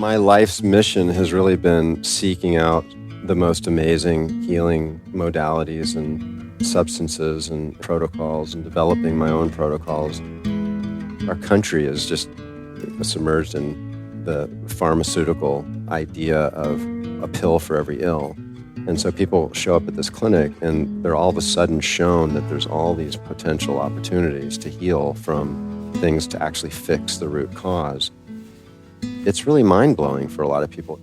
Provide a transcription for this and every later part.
My life's mission has really been seeking out the most amazing healing modalities and substances and protocols and developing my own protocols. Our country is just submerged in the pharmaceutical idea of a pill for every ill. And so people show up at this clinic and they're all of a sudden shown that there's all these potential opportunities to heal from things to actually fix the root cause. It's really mind-blowing for a lot of people.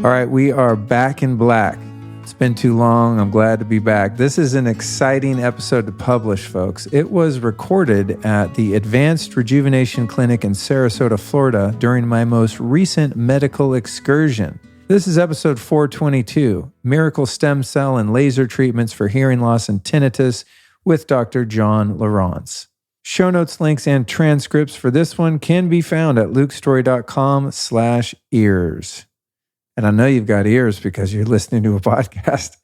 All right, we are back in black. It's been too long. I'm glad to be back. This is an exciting episode to publish, folks. It was recorded at the Advanced Rejuvenation Clinic in Sarasota, Florida during my most recent medical excursion. This is episode 422, Miracle Stem Cell and Laser Treatments for Hearing Loss and Tinnitus with Dr. John Lieurance. Show notes, links, and transcripts for this one can be found at lukestory.com/ears. And I know you've got ears because you're listening to a podcast.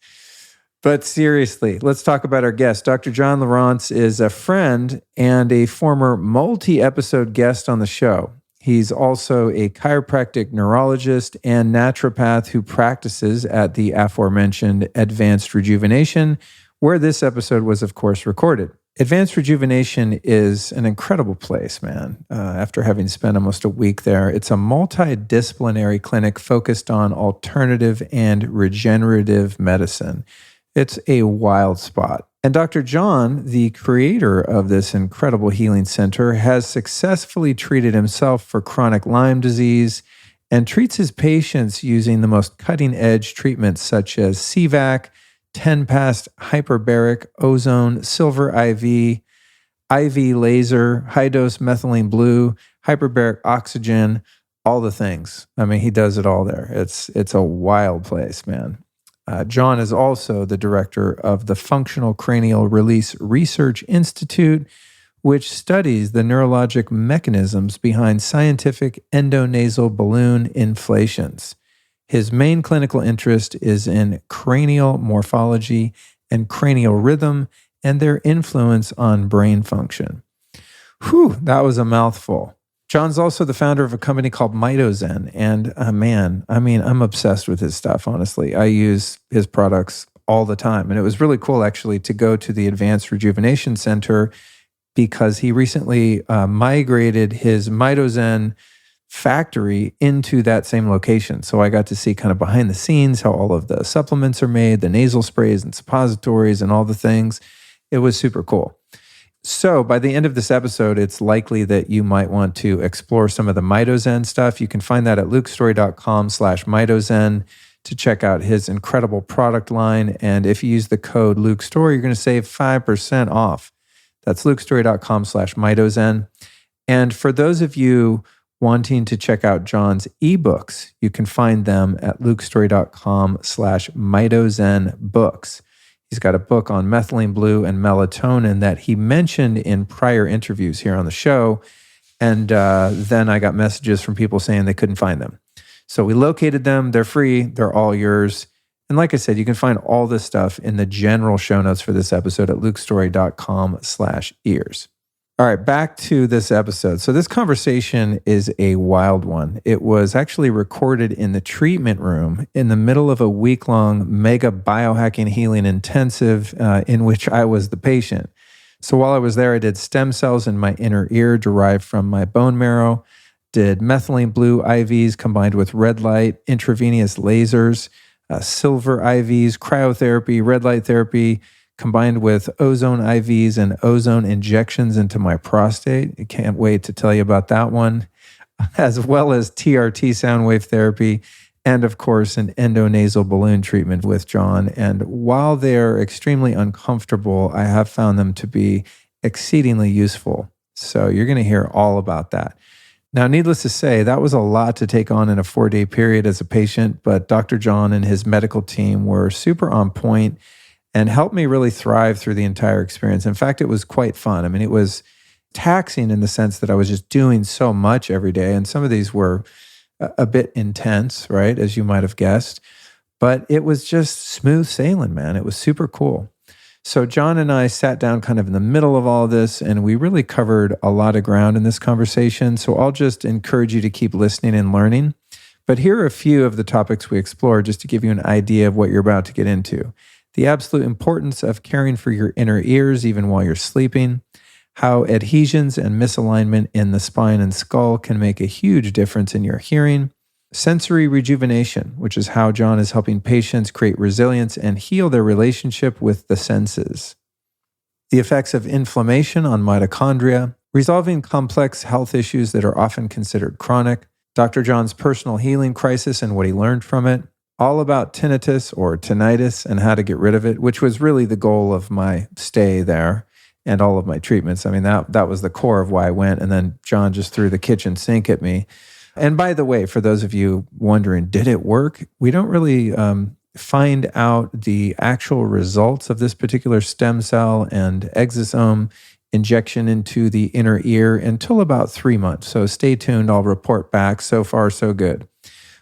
But seriously, let's talk about our guest. Dr. John Lieurance is a friend and a former multi-episode guest on the show. He's also a chiropractic neurologist and naturopath who practices at the aforementioned Advanced Rejuvenation, where this episode was, of course, recorded. Advanced Rejuvenation is an incredible place, man. After having spent almost a week there, it's a multidisciplinary clinic focused on alternative and regenerative medicine. It's a wild spot. And Dr. John, the creator of this incredible healing center, has successfully treated himself for chronic Lyme disease and treats his patients using the most cutting-edge treatments such as CVAC, 10-pass hyperbaric ozone, silver IV, IV laser, high-dose methylene blue, hyperbaric oxygen, all the things. I mean, he does it all there. It's a wild place, man. John is also the director of the Functional Cranial Release Research Institute, which studies the neurologic mechanisms behind scientific endonasal balloon inflations. His main clinical interest is in cranial morphology and cranial rhythm and their influence on brain function. Whew, that was a mouthful. John's also the founder of a company called MitoZen, and I'm obsessed with his stuff, honestly. I use his products all the time, and it was really cool, actually, to go to the Advanced Rejuvenation Center because he recently migrated his MitoZen factory into that same location. So I got to see kind of behind the scenes how all of the supplements are made, the nasal sprays and suppositories and all the things. It was super cool. So by the end of this episode, it's likely that you might want to explore some of the MitoZen stuff. You can find that at lukestory.com/MitoZen to check out his incredible product line. And if you use the code LukeStory, you're going to save 5% off. That's lukestory.com/MitoZen. And for those of you wanting to check out John's ebooks, you can find them at lukestory.com/MitoZen books. He's got a book on methylene blue and melatonin that he mentioned in prior interviews here on the show. And then I got messages from people saying they couldn't find them. So we located them. They're free. They're all yours. And like I said, you can find all this stuff in the general show notes for this episode at lukestory.com/ears. All right, back to this episode. So this conversation is a wild one. It was actually recorded in the treatment room in the middle of a week-long mega biohacking healing intensive in which I was the patient. So while I was there, I did stem cells in my inner ear derived from my bone marrow, did methylene blue IVs combined with red light, intravenous lasers, silver IVs, cryotherapy, red light therapy, combined with ozone IVs and ozone injections into my prostate. I can't wait to tell you about that one, as well as TRT sound wave therapy, and of course, an endonasal balloon treatment with John. And while they're extremely uncomfortable, I have found them to be exceedingly useful. So you're going to hear all about that. Now, needless to say, that was a lot to take on in a 4-day period as a patient, but Dr. John and his medical team were super on point and helped me really thrive through the entire experience. In fact, it was quite fun. I mean, it was taxing in the sense that I was just doing so much every day, and some of these were a bit intense, right, as you might have guessed, but it was just smooth sailing, man. It was super cool. So John and I sat down kind of in the middle of all this, and we really covered a lot of ground in this conversation. So I'll just encourage you to keep listening and learning. But here are a few of the topics we explored just to give you an idea of what you're about to get into. The absolute importance of caring for your inner ears even while you're sleeping, how adhesions and misalignment in the spine and skull can make a huge difference in your hearing, sensory rejuvenation, which is how John is helping patients create resilience and heal their relationship with the senses, the effects of inflammation on mitochondria, resolving complex health issues that are often considered chronic, Dr. John's personal healing crisis and what he learned from it, all about tinnitus or tinnitus and how to get rid of it, which was really the goal of my stay there and all of my treatments. I mean, that was the core of why I went. And then John just threw the kitchen sink at me. And by the way, for those of you wondering, did it work? We don't really find out the actual results of this particular stem cell and exosome injection into the inner ear until about 3 months. So stay tuned. I'll report back. So far, so good.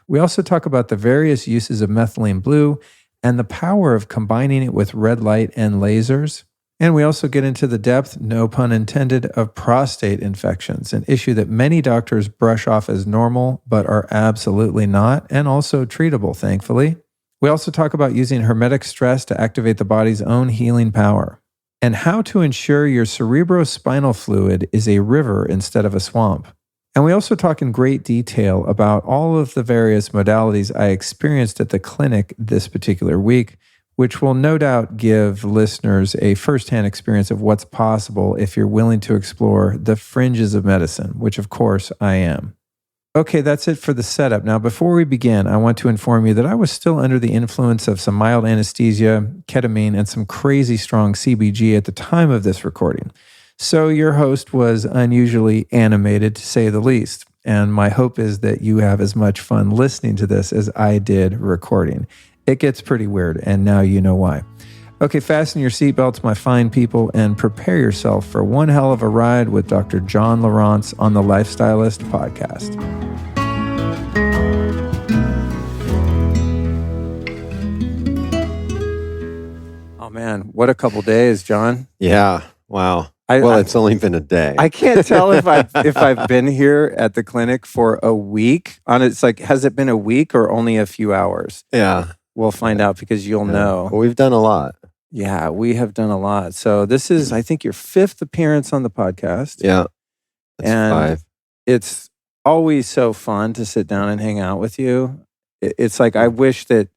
We also talk about the various uses of methylene blue and the power of combining it with red light and lasers. And we also get into the depth, no pun intended, of prostate infections, an issue that many doctors brush off as normal, but are absolutely not, and also treatable, thankfully. We also talk about using hermetic stress to activate the body's own healing power, and how to ensure your cerebrospinal fluid is a river instead of a swamp. And we also talk in great detail about all of the various modalities I experienced at the clinic this particular week, which will no doubt give listeners a firsthand experience of what's possible if you're willing to explore the fringes of medicine, which of course I am. Okay, that's it for the setup. Now, before we begin, I want to inform you that I was still under the influence of some mild anesthesia, ketamine, and some crazy strong CBG at the time of this recording. So your host was unusually animated, to say the least. And my hope is that you have as much fun listening to this as I did recording. It gets pretty weird, and now you know why. Okay, fasten your seatbelts, my fine people, and prepare yourself for one hell of a ride with Dr. John Lieurance on the Lifestylist podcast. Oh man, what a couple days, John. Yeah, wow. It's only been a day. I can't tell if I've been here at the clinic for a week. It's like, has it been a week or only a few hours? Yeah. We'll find out because you'll know. Well, we've done a lot. Yeah, we have done a lot. So this is, I think, your 5th appearance on the podcast. Yeah, that's and 5. It's always so fun to sit down and hang out with you. It's like, I wish that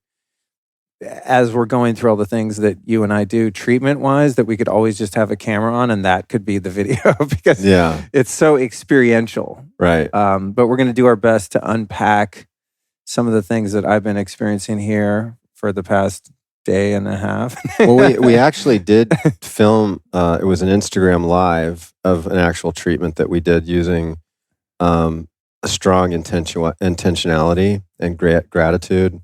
as we're going through all the things that you and I do treatment-wise, that we could always just have a camera on and that could be the video because it's so experiential. Right. But we're going to do our best to unpack some of the things that I've been experiencing here for the past day and a half. Well, we actually did film, it was an Instagram live of an actual treatment that we did using a strong intentionality and gratitude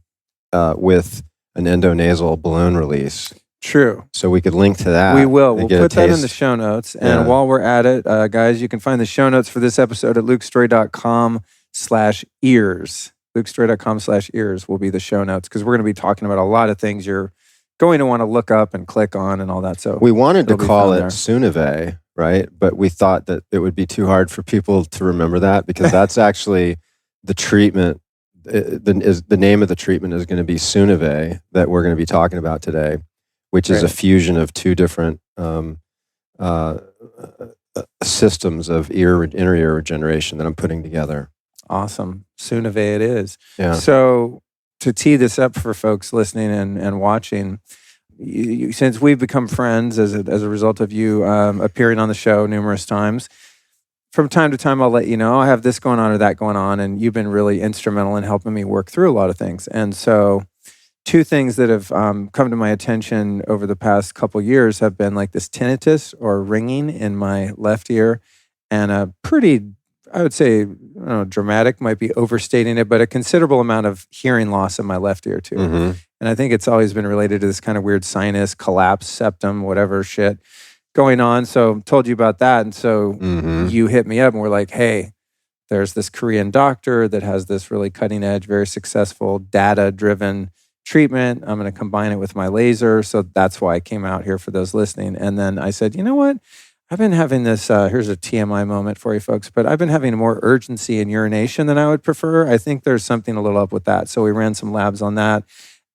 with an endonasal balloon release. True. So we could link to that. We will. We'll put that in the show notes. And while we're at it, guys, you can find the show notes for this episode at lukestory.com/ears. lukestory.com/ears will be the show notes because we're going to be talking about a lot of things you're going to want to look up and click on and all that. So we wanted to call it Sunave, right? But we thought that it would be too hard for people to remember that because that's actually the treatment. The name of the treatment is going to be Sunave that we're going to be talking about today, which is a fusion of two different systems of inner ear regeneration that I'm putting together. Awesome. Sunave it is. Yeah. So to tee this up for folks listening and watching, since we've become friends as a result of you appearing on the show numerous times, from time to time I'll let you know I have this going on or that going on, and you've been really instrumental in helping me work through a lot of things. And so 2 things that have come to my attention over the past couple years have been like this tinnitus or ringing in my left ear and a pretty, I would say, I don't know, dramatic might be overstating it, but a considerable amount of hearing loss in my left ear too. Mm-hmm. And I think it's always been related to this kind of weird sinus, collapse, septum, whatever shit going on. So told you about that. And so you hit me up and we're like, hey, there's this Korean doctor that has this really cutting edge, very successful, data-driven treatment. I'm going to combine it with my laser. So that's why I came out here for those listening. And then I said, you know what? I've been having this, here's a TMI moment for you folks, but I've been having more urgency in urination than I would prefer. I think there's something a little up with that. So we ran some labs on that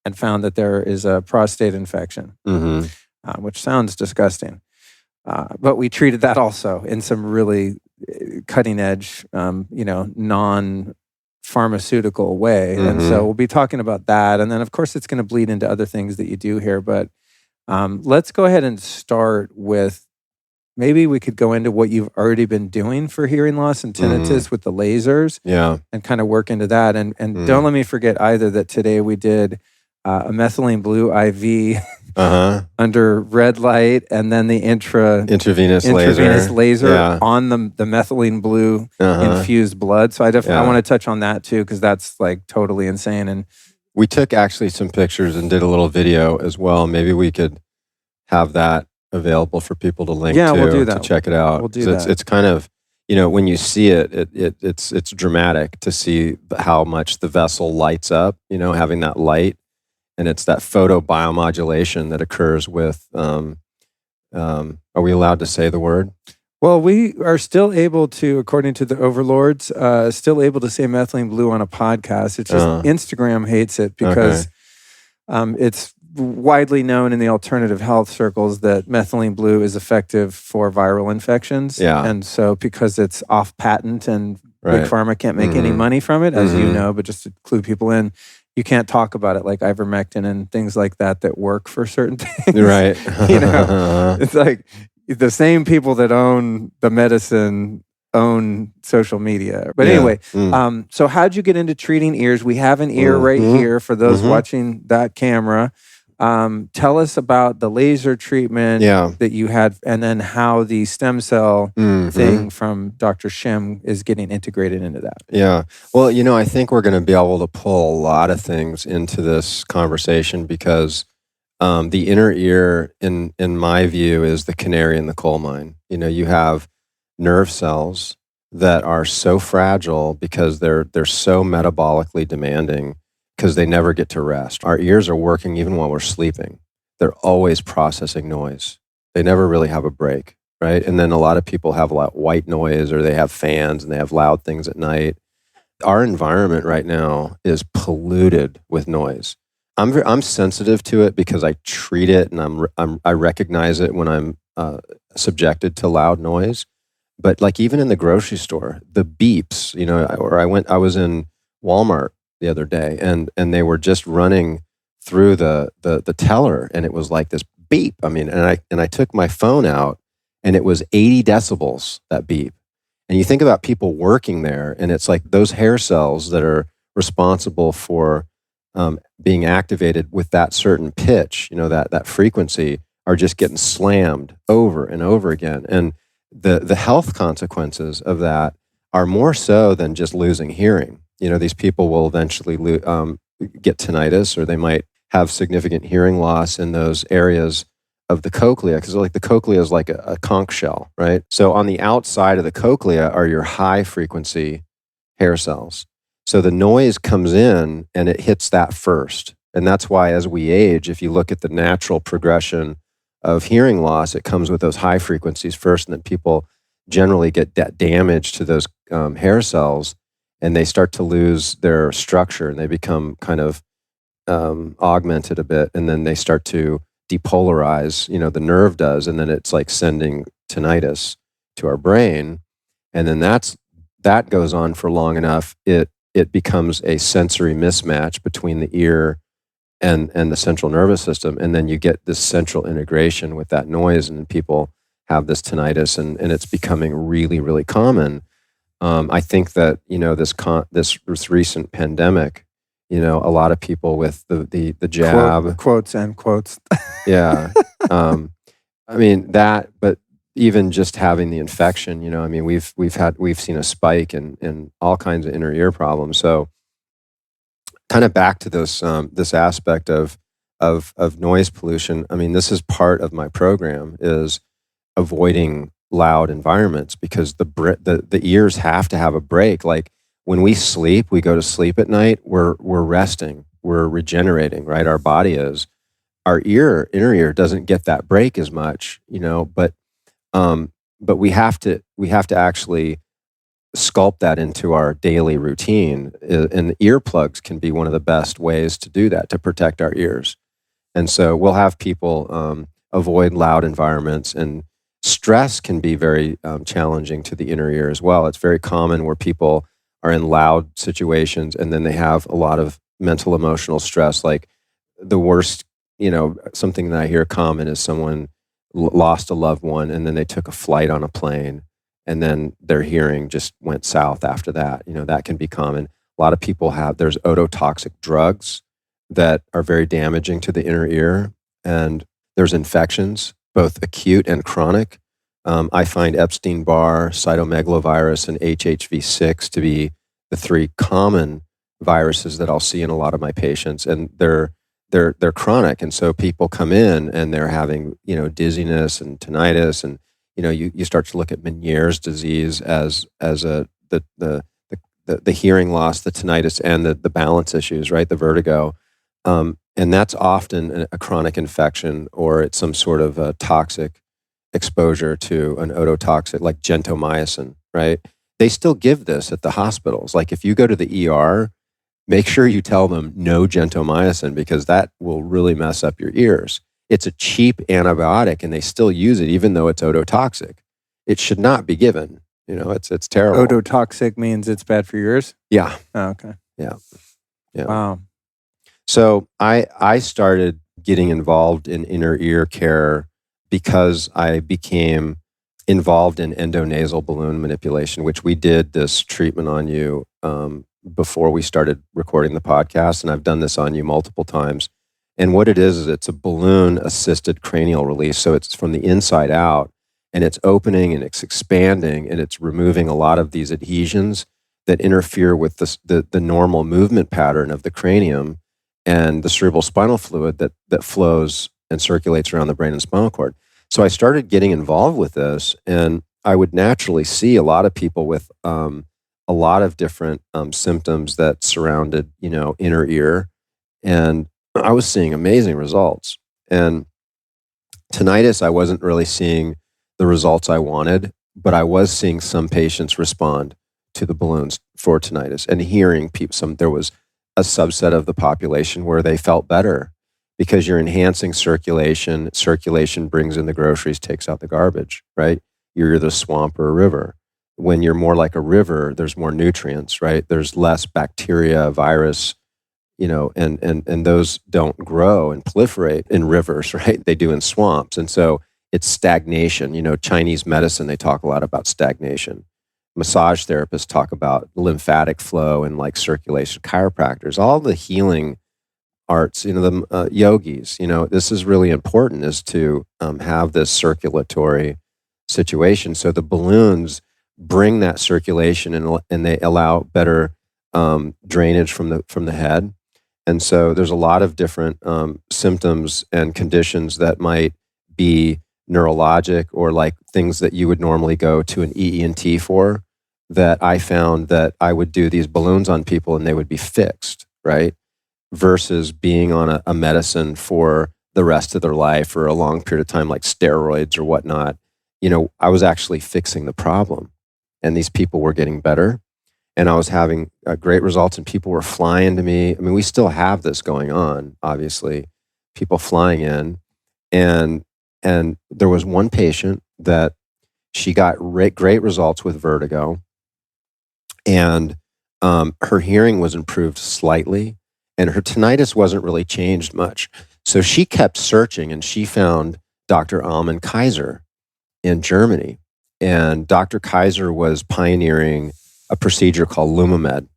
and found that there is a prostate infection, which sounds disgusting. But we treated that also in some really cutting edge, non-pharmaceutical way. And so we'll be talking about that. And then, of course, it's going to bleed into other things that you do here. But let's go ahead and start with, maybe we could go into what you've already been doing for hearing loss and tinnitus with the lasers, and kind of work into that. And don't let me forget either that today we did a methylene blue IV under red light, and then the intravenous laser on the methylene blue infused blood. So I want to touch on that too, because that's like totally insane. And we took actually some pictures and did a little video as well. Maybe we could have that available for people to link to, we'll do that. To check it out. We'll do that. It's kind of, when you see it's dramatic to see how much the vessel lights up, having that light. And it's that photobiomodulation that occurs with, are we allowed to say the word? Well, we are still able to, according to the overlords, still able to say methylene blue on a podcast. It's just Instagram hates it because it's widely known in the alternative health circles that methylene blue is effective for viral infections. And so because it's off patent and Big Pharma can't make any money from it, as you know, but just to clue people in, you can't talk about it like ivermectin and things like that work for certain things. Right. It's like the same people that own the medicine own social media. But anyway, so how'd you get into treating ears? We have an ear right here for those watching that camera. Tell us about the laser treatment that you had, and then how the stem cell thing from Dr. Shem is getting integrated into that. Yeah. Well, I think we're going to be able to pull a lot of things into this conversation because the inner ear, in my view, is the canary in the coal mine. You have nerve cells that are so fragile because they're so metabolically demanding, because they never get to rest. Our ears are working even while we're sleeping. They're always processing noise. They never really have a break, right? And then a lot of people have a lot of white noise, or they have fans and they have loud things at night. Our environment right now is polluted with noise. I'm sensitive to it because I treat it, and I recognize it when I'm subjected to loud noise. But like even in the grocery store, the beeps, I was in Walmart the other day, and they were just running through the teller, and it was like this beep. And I took my phone out, and it was 80 decibels, that beep. And you think about people working there, and it's like those hair cells that are responsible for being activated with that certain pitch, that frequency, are just getting slammed over and over again. And the health consequences of that are more so than just losing hearing. These people will eventually get tinnitus, or they might have significant hearing loss in those areas of the cochlea, because like the cochlea is like a conch shell, right? So on the outside of the cochlea are your high frequency hair cells. So the noise comes in and it hits that first. And that's why as we age, if you look at the natural progression of hearing loss, it comes with those high frequencies first, and then people generally get damage to those hair cells, and they start to lose their structure, and they become kind of augmented a bit, and then they start to depolarize, the nerve does, and then it's like sending tinnitus to our brain. And then that goes on for long enough, it becomes a sensory mismatch between the ear and the central nervous system, and then you get this central integration with that noise, and people have this tinnitus, and it's becoming really, really common. I think that this recent pandemic, a lot of people with the jab, quotes and quotes, but even just having the infection, we've seen a spike in all kinds of inner ear problems. So, kind of back to this aspect of noise pollution. This is part of my program, is avoiding loud environments, because the ears have to have a break. Like when we sleep, we go to sleep at night, we're resting. we're regenerating, right? Our body is. Our inner ear doesn't get that break as much, but we have to actually sculpt that into our daily routine. And earplugs can be one of the best ways to do that, to protect our ears. And so we'll have people avoid loud environments, and stress can be very challenging to the inner ear as well. It's very common where people are in loud situations and then they have a lot of mental emotional stress. Like the worst, something that I hear common is someone lost a loved one and then they took a flight on a plane and then their hearing just went south after that. That can be common. A lot of people there's ototoxic drugs that are very damaging to the inner ear, and there's infections, both acute and chronic. I find Epstein-Barr, cytomegalovirus, and HHV6 to be the three common viruses that I'll see in a lot of my patients, and they're chronic. And so people come in and they're having dizziness and tinnitus, and you start to look at Meniere's disease as the hearing loss, the tinnitus, and the balance issues, right? The vertigo. And that's often a chronic infection, or it's some sort of a toxic exposure to an ototoxic like gentamicin, right? They still give this at the hospitals. Like if you go to the ER, make sure you tell them no gentamicin, because that will really mess up your ears. It's a cheap antibiotic and they still use it even though it's ototoxic. It should not be given. It's terrible. Ototoxic means it's bad for your ears? Yeah. Oh, okay. Yeah. Wow. So I started getting involved in inner ear care because I became involved in endonasal balloon manipulation, which we did this treatment on you before we started recording the podcast. And I've done this on you multiple times. And what it is it's a balloon-assisted cranial release. So it's from the inside out, and it's opening and it's expanding, and it's removing a lot of these adhesions that interfere with the normal movement pattern of the cranium and the cerebral spinal fluid that flows and circulates around the brain and spinal cord. So I started getting involved with this, and I would naturally see a lot of people with a lot of different symptoms that surrounded, inner ear. And I was seeing amazing results. And tinnitus, I wasn't really seeing the results I wanted, but I was seeing some patients respond to the balloons for tinnitus, and hearing people. There was a subset of the population where they felt better because you're enhancing circulation. Circulation brings in the groceries, takes out the garbage, right? You're either a swamp or a river. When you're more like a river, there's more nutrients, right? There's less bacteria, virus, and those don't grow and proliferate in rivers, right? They do in swamps. And so it's stagnation. Chinese medicine, they talk a lot about stagnation. Massage therapists talk about lymphatic flow and like circulation. Chiropractors, all the healing arts, the yogis, this is really important, is to have this circulatory situation. So the balloons bring that circulation and they allow better drainage from the head. And so there's a lot of different symptoms and conditions that might be neurologic or like things that you would normally go to an EENT for, that I found that I would do these balloons on people and they would be fixed, right? Versus being on a medicine for the rest of their life or a long period of time, like steroids or whatnot. I was actually fixing the problem, and these people were getting better, and I was having great results, and people were flying to me. I mean, we still have this going on, obviously, people flying in, and there was one patient that she got great results with vertigo, and her hearing was improved slightly, and her tinnitus wasn't really changed much. So she kept searching, and she found Dr. Alman Kaiser in Germany. And Dr. Kaiser was pioneering a procedure called Lumamed.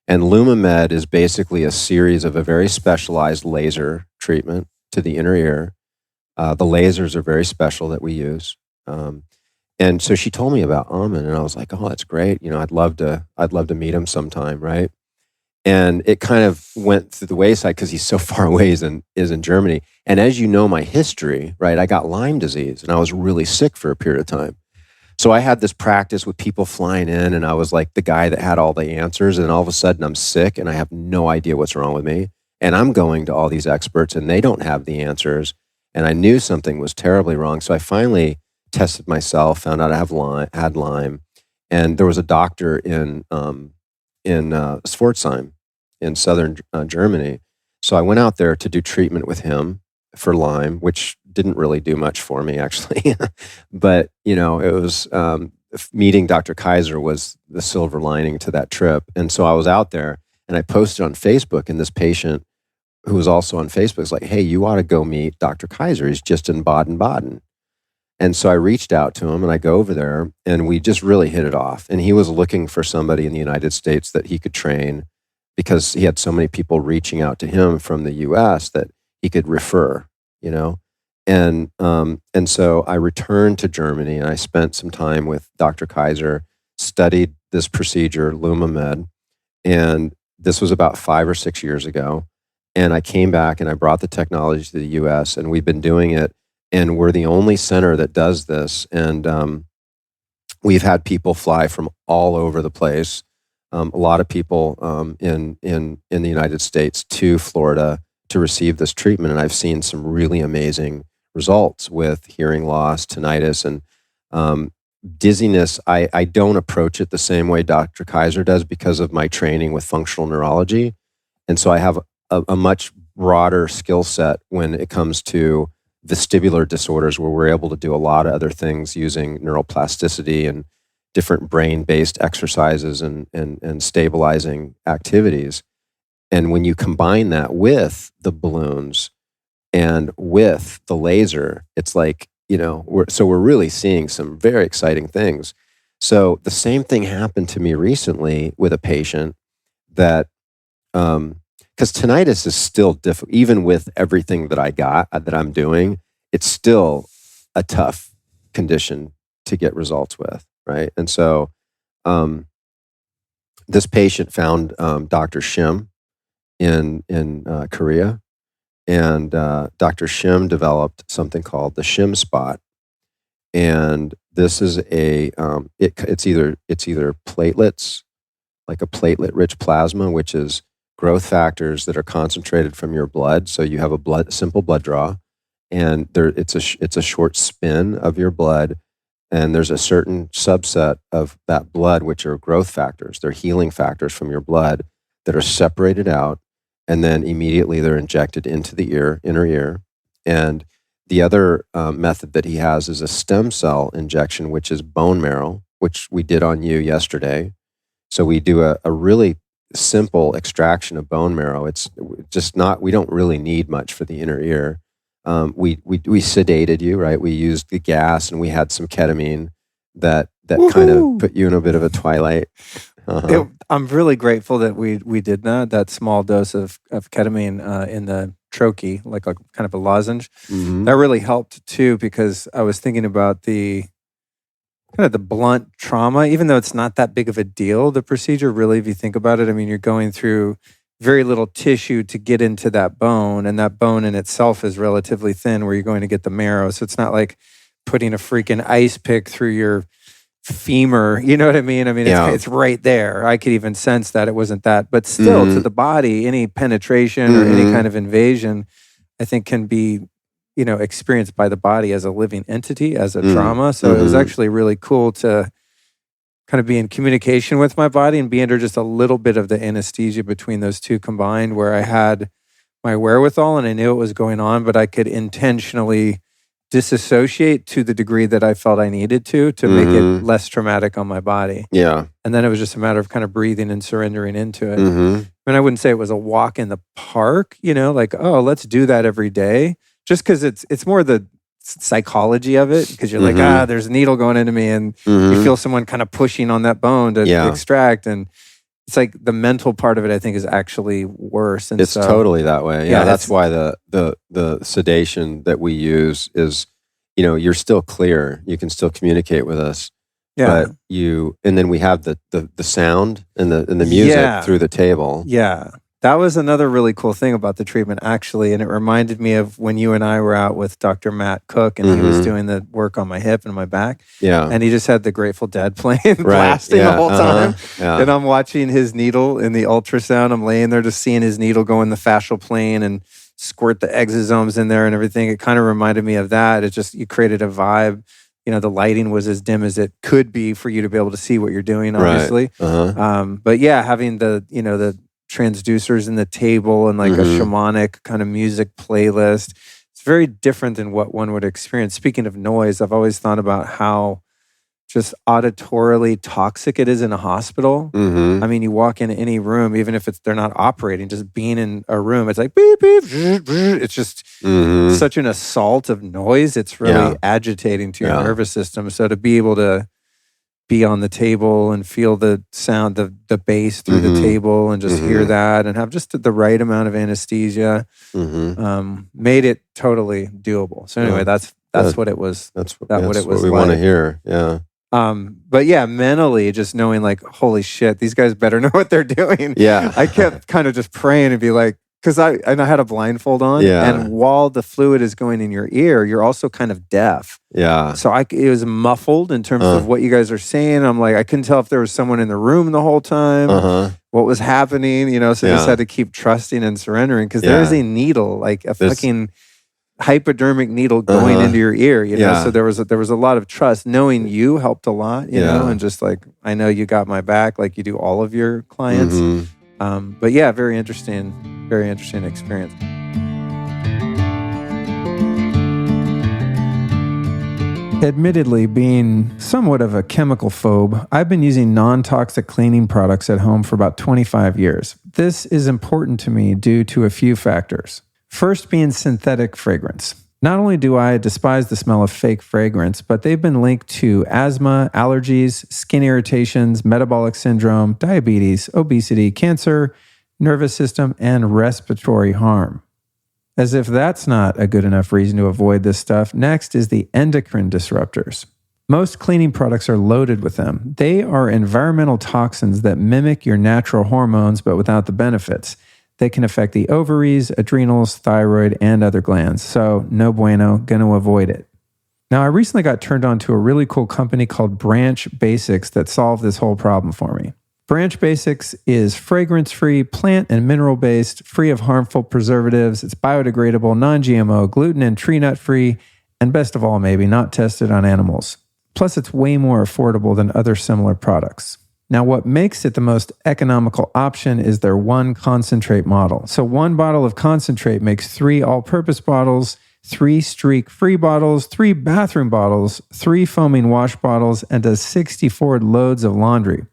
And Lumamed is basically a series of a very specialized laser treatment to the inner ear. The lasers are very special that we use. And so she told me about Alman, and I was like, oh, that's great. I'd love to meet him sometime, right? And it kind of went through the wayside because he's so far away, is in Germany. And as you know, my history, right? I got Lyme disease, and I was really sick for a period of time. So I had this practice with people flying in, and I was like the guy that had all the answers. And all of a sudden, I'm sick, and I have no idea what's wrong with me. And I'm going to all these experts and they don't have the answers. And I knew something was terribly wrong. So I finally tested myself, found out I had Lyme. And there was a doctor in Pforzheim in southern Germany. So I went out there to do treatment with him for Lyme, which didn't really do much for me, actually. But, it was meeting Dr. Kaiser was the silver lining to that trip. And so I was out there and I posted on Facebook, and this patient who was also on Facebook was like, hey, you ought to go meet Dr. Kaiser. He's just in Baden-Baden. And so I reached out to him and I go over there and we just really hit it off. And he was looking for somebody in the United States that he could train because he had so many people reaching out to him from the US that he could refer, And so I returned to Germany and I spent some time with Dr. Kaiser, studied this procedure, LumaMed. And this was about 5 or 6 years ago. And I came back and I brought the technology to the US and we've been doing it. And we're the only center that does this. And we've had people fly from all over the place. A lot of people in the United States to Florida to receive this treatment. And I've seen some really amazing results with hearing loss, tinnitus, and dizziness. I don't approach it the same way Dr. Kaiser does because of my training with functional neurology. And so I have a much broader skill set when it comes to vestibular disorders, where we're able to do a lot of other things using neuroplasticity and different brain-based exercises and stabilizing activities. And when you combine that with the balloons and with the laser, it's like, we're really seeing some very exciting things. So the same thing happened to me recently with a patient that, because tinnitus is still difficult, even with everything that I'm doing, it's still a tough condition to get results with, right? And so this patient found Dr. Shim in Korea, and Dr. Shim developed something called the Shim Spot, and this is it's either platelets, like a platelet-rich plasma, which is growth factors that are concentrated from your blood. So you have a simple blood draw, and it's a short spin of your blood, and there's a certain subset of that blood which are growth factors. They're healing factors from your blood that are separated out, and then immediately they're injected into the inner ear. And the other method that he has is a stem cell injection, which is bone marrow, which we did on you yesterday. So we do a really simple extraction of bone marrow. It's just we don't really need much for the inner ear. We sedated you, right? We used the gas and we had some ketamine that kind of put you in a bit of a twilight. I'm really grateful that we did that small dose of ketamine in the trochee, like a kind of a lozenge. Mm-hmm. That really helped too, because I was thinking about the kind of the blunt trauma, even though it's not that big of a deal, the procedure, really, if you think about it. I mean, you're going through very little tissue to get into that bone, and that bone in itself is relatively thin where you're going to get the marrow. So it's not like putting a freaking ice pick through your femur, you know what I mean? I mean, it's right there. I could even sense that it wasn't that, but still to the body, any penetration or any kind of invasion, I think can be, experienced by the body as a living entity, as a trauma. So it was actually really cool to kind of be in communication with my body and be under just a little bit of the anesthesia between those two combined, where I had my wherewithal and I knew what was going on, but I could intentionally disassociate to the degree that I felt I needed to make it less traumatic on my body. Yeah. And then it was just a matter of kind of breathing and surrendering into it. I mean, I wouldn't say it was a walk in the park, like, oh, let's do that every day. Just because it's more the psychology of it, because you're like, there's a needle going into me, and you feel someone kind of pushing on that bone to extract, and it's like the mental part of it, I think, is actually worse. And it's totally that way. Yeah, that's why the sedation that we use is, you're still clear. You can still communicate with us. Yeah. But and then we have the sound and the music through the table. Yeah. That was another really cool thing about the treatment, actually. And it reminded me of when you and I were out with Dr. Matt Cook, and he was doing the work on my hip and my back. Yeah. And he just had the Grateful Dead playing, blasting the whole time. Yeah. And I'm watching his needle in the ultrasound. I'm laying there just seeing his needle go in the fascial plane and squirt the exosomes in there and everything. It kind of reminded me of that. It just, you created a vibe. You know, the lighting was as dim as it could be for you to be able to see what you're doing, obviously. Right. But yeah, having the transducers in the table and like a shamanic kind of music playlist. It's very different than what one would experience. Speaking of noise, I've always thought about how just auditorily toxic it is in a hospital. I mean, you walk into any room, even if they're not operating, just being in a room, it's like beep, beep, it's just such an assault of noise. It's really agitating to your nervous system. So to be able to be on the table and feel the sound, the bass through the table and just hear that and have just the right amount of anesthesia made it totally doable. So anyway, that's what it was. That's what it was we want to hear. Yeah. But yeah, mentally just knowing like, holy shit, these guys better know what they're doing. Yeah. I kept kind of just praying and be like, because I had a blindfold on, and while the fluid is going in your ear, you're also kind of deaf. Yeah. So it was muffled in terms of what you guys are saying. I'm like, I couldn't tell if there was someone in the room the whole time, what was happening, so I just had to keep trusting and surrendering because there is a needle, like a fucking hypodermic needle going into your ear, so there was a lot of trust. Knowing you helped a lot, you know, and just like, I know you got my back like you do all of your clients. But yeah, very interesting experience. Admittedly, being somewhat of a chemical phobe, I've been using non-toxic cleaning products at home for about 25 years. This is important to me due to a few factors. First being synthetic fragrance. Not only do I despise the smell of fake fragrance, but they've been linked to asthma, allergies, skin irritations, metabolic syndrome, diabetes, obesity, cancer, nervous system, and respiratory harm. As if that's not a good enough reason to avoid this stuff, next is the endocrine disruptors. Most cleaning products are loaded with them. They are environmental toxins that mimic your natural hormones, but without the benefits. They can affect the ovaries, adrenals, thyroid, and other glands. So no bueno, gonna avoid it. Now, I recently got turned on to a really cool company called Branch Basics that solved this whole problem for me. Branch Basics is fragrance-free, plant and mineral-based, free of harmful preservatives. It's biodegradable, non-GMO, gluten and tree nut-free, and best of all, maybe not tested on animals. Plus, it's way more affordable than other similar products. Now, what makes it the most economical option is their one concentrate model. So one bottle of concentrate makes 3 all-purpose bottles, 3 streak-free bottles, 3 bathroom bottles, 3 foaming wash bottles, and does 64 loads of laundry.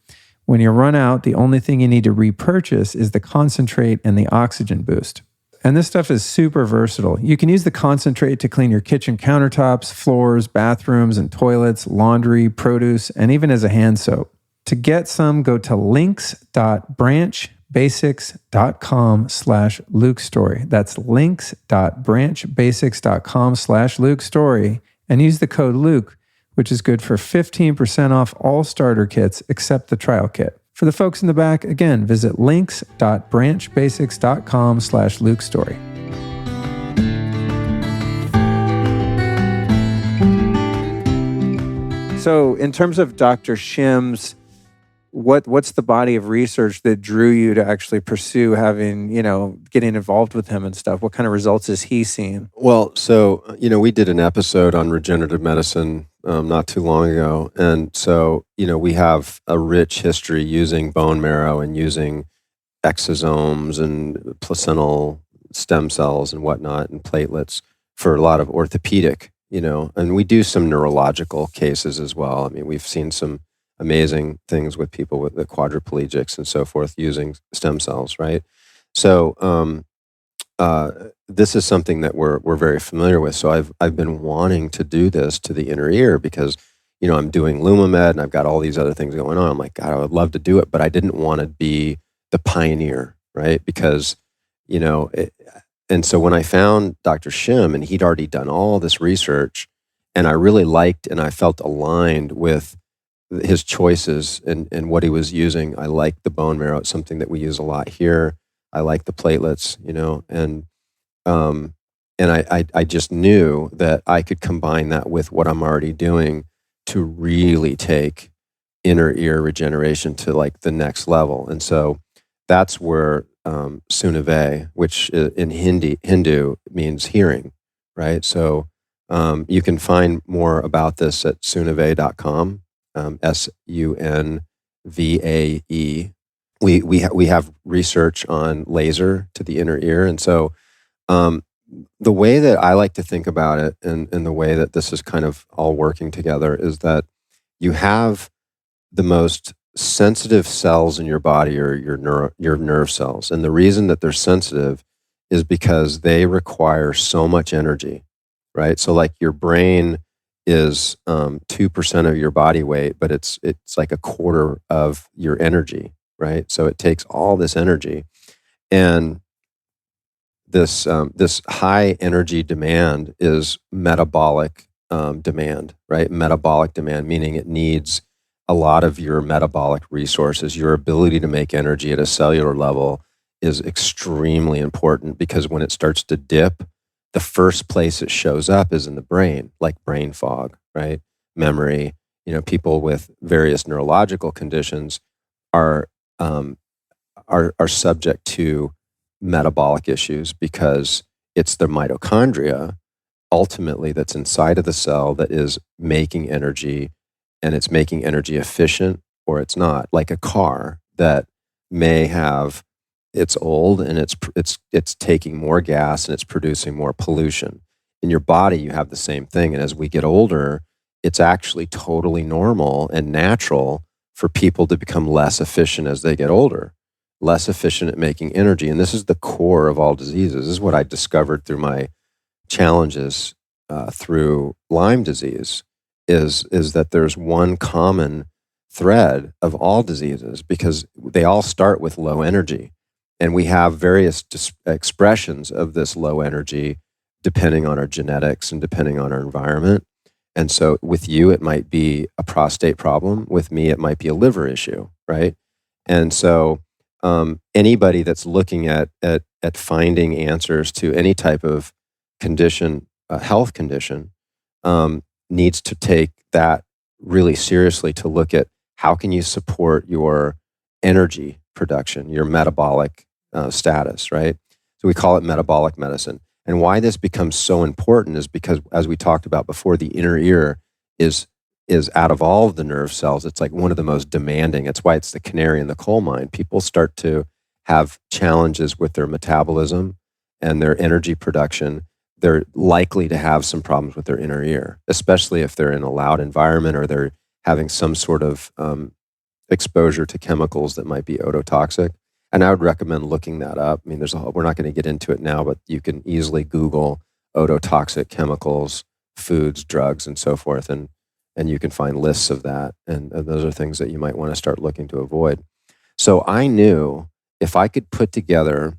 When you run out, the only thing you need to repurchase is the concentrate and the oxygen boost. And this stuff is super versatile. You can use the concentrate to clean your kitchen countertops, floors, bathrooms, and toilets, laundry, produce, and even as a hand soap. To get some, go to links.branchbasics.com/LukeStory. That's links.branchbasics.com/LukeStory and use the code Luke, which is good for 15% off all starter kits except the trial kit. For the folks in the back, again, visit links.branchbasics.com/LukeStory. So in terms of Dr. Shim's, what's the body of research that drew you to actually pursue having, getting involved with him and stuff? What kind of results is he seeing? Well, so, we did an episode on regenerative medicine not too long ago. And so, we have a rich history using bone marrow and using exosomes and placental stem cells and whatnot and platelets for a lot of orthopedic, and we do some neurological cases as well. I mean, we've seen some amazing things with people with the quadriplegics and so forth using stem cells, right? So this is something that we're very familiar with. So I've been wanting to do this to the inner ear because I'm doing Lumamed and I've got all these other things going on. I'm like, God, I would love to do it, but I didn't want to be the pioneer, right? Because and so when I found Dr. Shim and he'd already done all this research, and I really liked and I felt aligned with his choices and what he was using. I like the bone marrow. It's something that we use a lot here. I like the platelets, um, and I just knew that I could combine that with what I'm already doing to really take inner ear regeneration to like the next level. And so that's where Sunave, which in Hindu means hearing, right? So you can find more about this at sunave.com, Sunvae. We have research on laser to the inner ear. And so the way that I like to think about it, and the way that this is kind of all working together, is that you have the most sensitive cells in your body are your nerve cells. And the reason that they're sensitive is because they require so much energy, right? So like your brain is 2% of your body weight, but it's like a quarter of your energy, right? So it takes all this energy. And this high energy demand is metabolic demand, right? Metabolic demand, meaning it needs a lot of your metabolic resources. Your ability to make energy at a cellular level is extremely important, because when it starts to dip, the first place it shows up is in the brain, like brain fog, right? Memory. People with various neurological conditions are subject to metabolic issues, because it's the mitochondria ultimately that's inside of the cell that is making energy, and it's making energy efficient or it's not. Like a car that may have, it's old and it's taking more gas and it's producing more pollution. In your body, you have the same thing. And as we get older, it's actually totally normal and natural for people to become less efficient as they get older, less efficient at making energy. And this is the core of all diseases. This is what I discovered through my challenges through Lyme disease, is that there's one common thread of all diseases, because they all start with low energy. And we have various expressions of this low energy depending on our genetics and depending on our environment. And so with you, it might be a prostate problem. With me, it might be a liver issue, right? And so anybody that's looking at finding answers to any type of condition, health condition, needs to take that really seriously, to look at how can you support your energy production, your metabolic status, right? So we call it metabolic medicine. And why this becomes so important is because, as we talked about before, the inner ear is out of all of the nerve cells, it's like one of the most demanding. It's why it's the canary in the coal mine. People start to have challenges with their metabolism and their energy production. They're likely to have some problems with their inner ear, especially if they're in a loud environment or they're having some sort of exposure to chemicals that might be ototoxic. And I would recommend looking that up. I mean, we're not going to get into it now, but you can easily Google ototoxic chemicals, foods, drugs, and so forth. And you can find lists of that. And those are things that you might want to start looking to avoid. So I knew if I could put together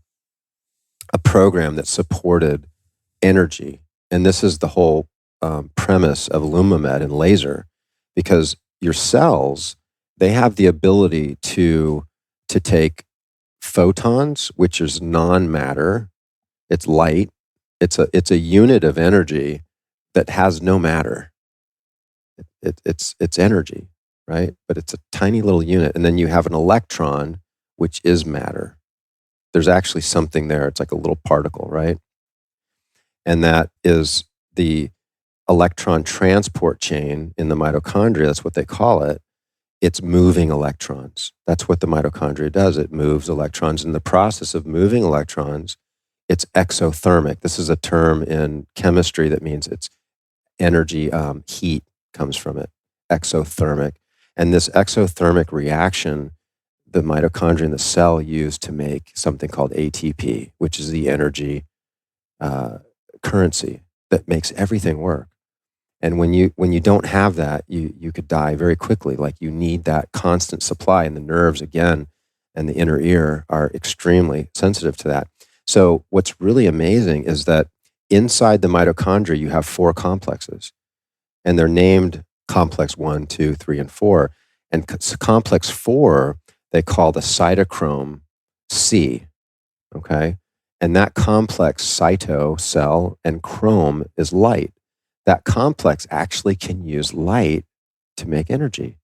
a program that supported energy, and this is the whole premise of Lumamed and laser, because your cells, they have the ability to take photons, which is non-matter. It's light. It's a unit of energy that has no matter. It's energy, right? But it's a tiny little unit. And then you have an electron, which is matter. There's actually something there. It's like a little particle, right? And that is the electron transport chain in the mitochondria. That's what they call it. It's moving electrons. That's what the mitochondria does. It moves electrons. In the process of moving electrons, it's exothermic. This is a term in chemistry that means it's energy, heat comes from it, exothermic. And this exothermic reaction, the mitochondria in the cell use to make something called ATP, which is the energy currency that makes everything work. And when you don't have that, you could die very quickly. Like, you need that constant supply, and the nerves, again, and the inner ear are extremely sensitive to that. So what's really amazing is that inside the mitochondria, you have 4 complexes, and they're named complex 1, 2, 3, and 4. And complex 4, they call the cytochrome C. okay? And that complex cyto cell and chrome is light. That complex actually can use light to make energy.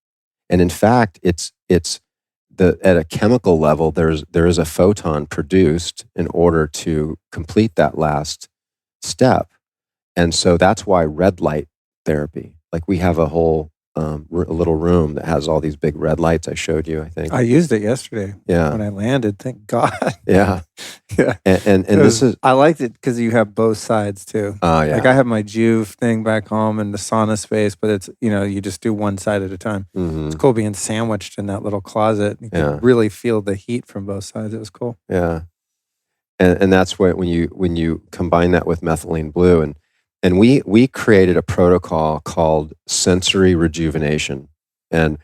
And in fact, at a chemical level, there is a photon produced in order to complete that last step. And so that's why red light therapy, like we have a whole a little room that has all these big red lights I showed you, I think. I used it yesterday. Yeah. When I landed, thank God. Yeah. Yeah. And this is... I liked it because you have both sides too. Oh, yeah. Like I have my Juve thing back home and the sauna space, but it's, you just do one side at a time. Mm-hmm. It's cool being sandwiched in that little closet. You can really feel the heat from both sides. It was cool. Yeah. And that's when you combine that with methylene blue, and we created a protocol called sensory rejuvenation. And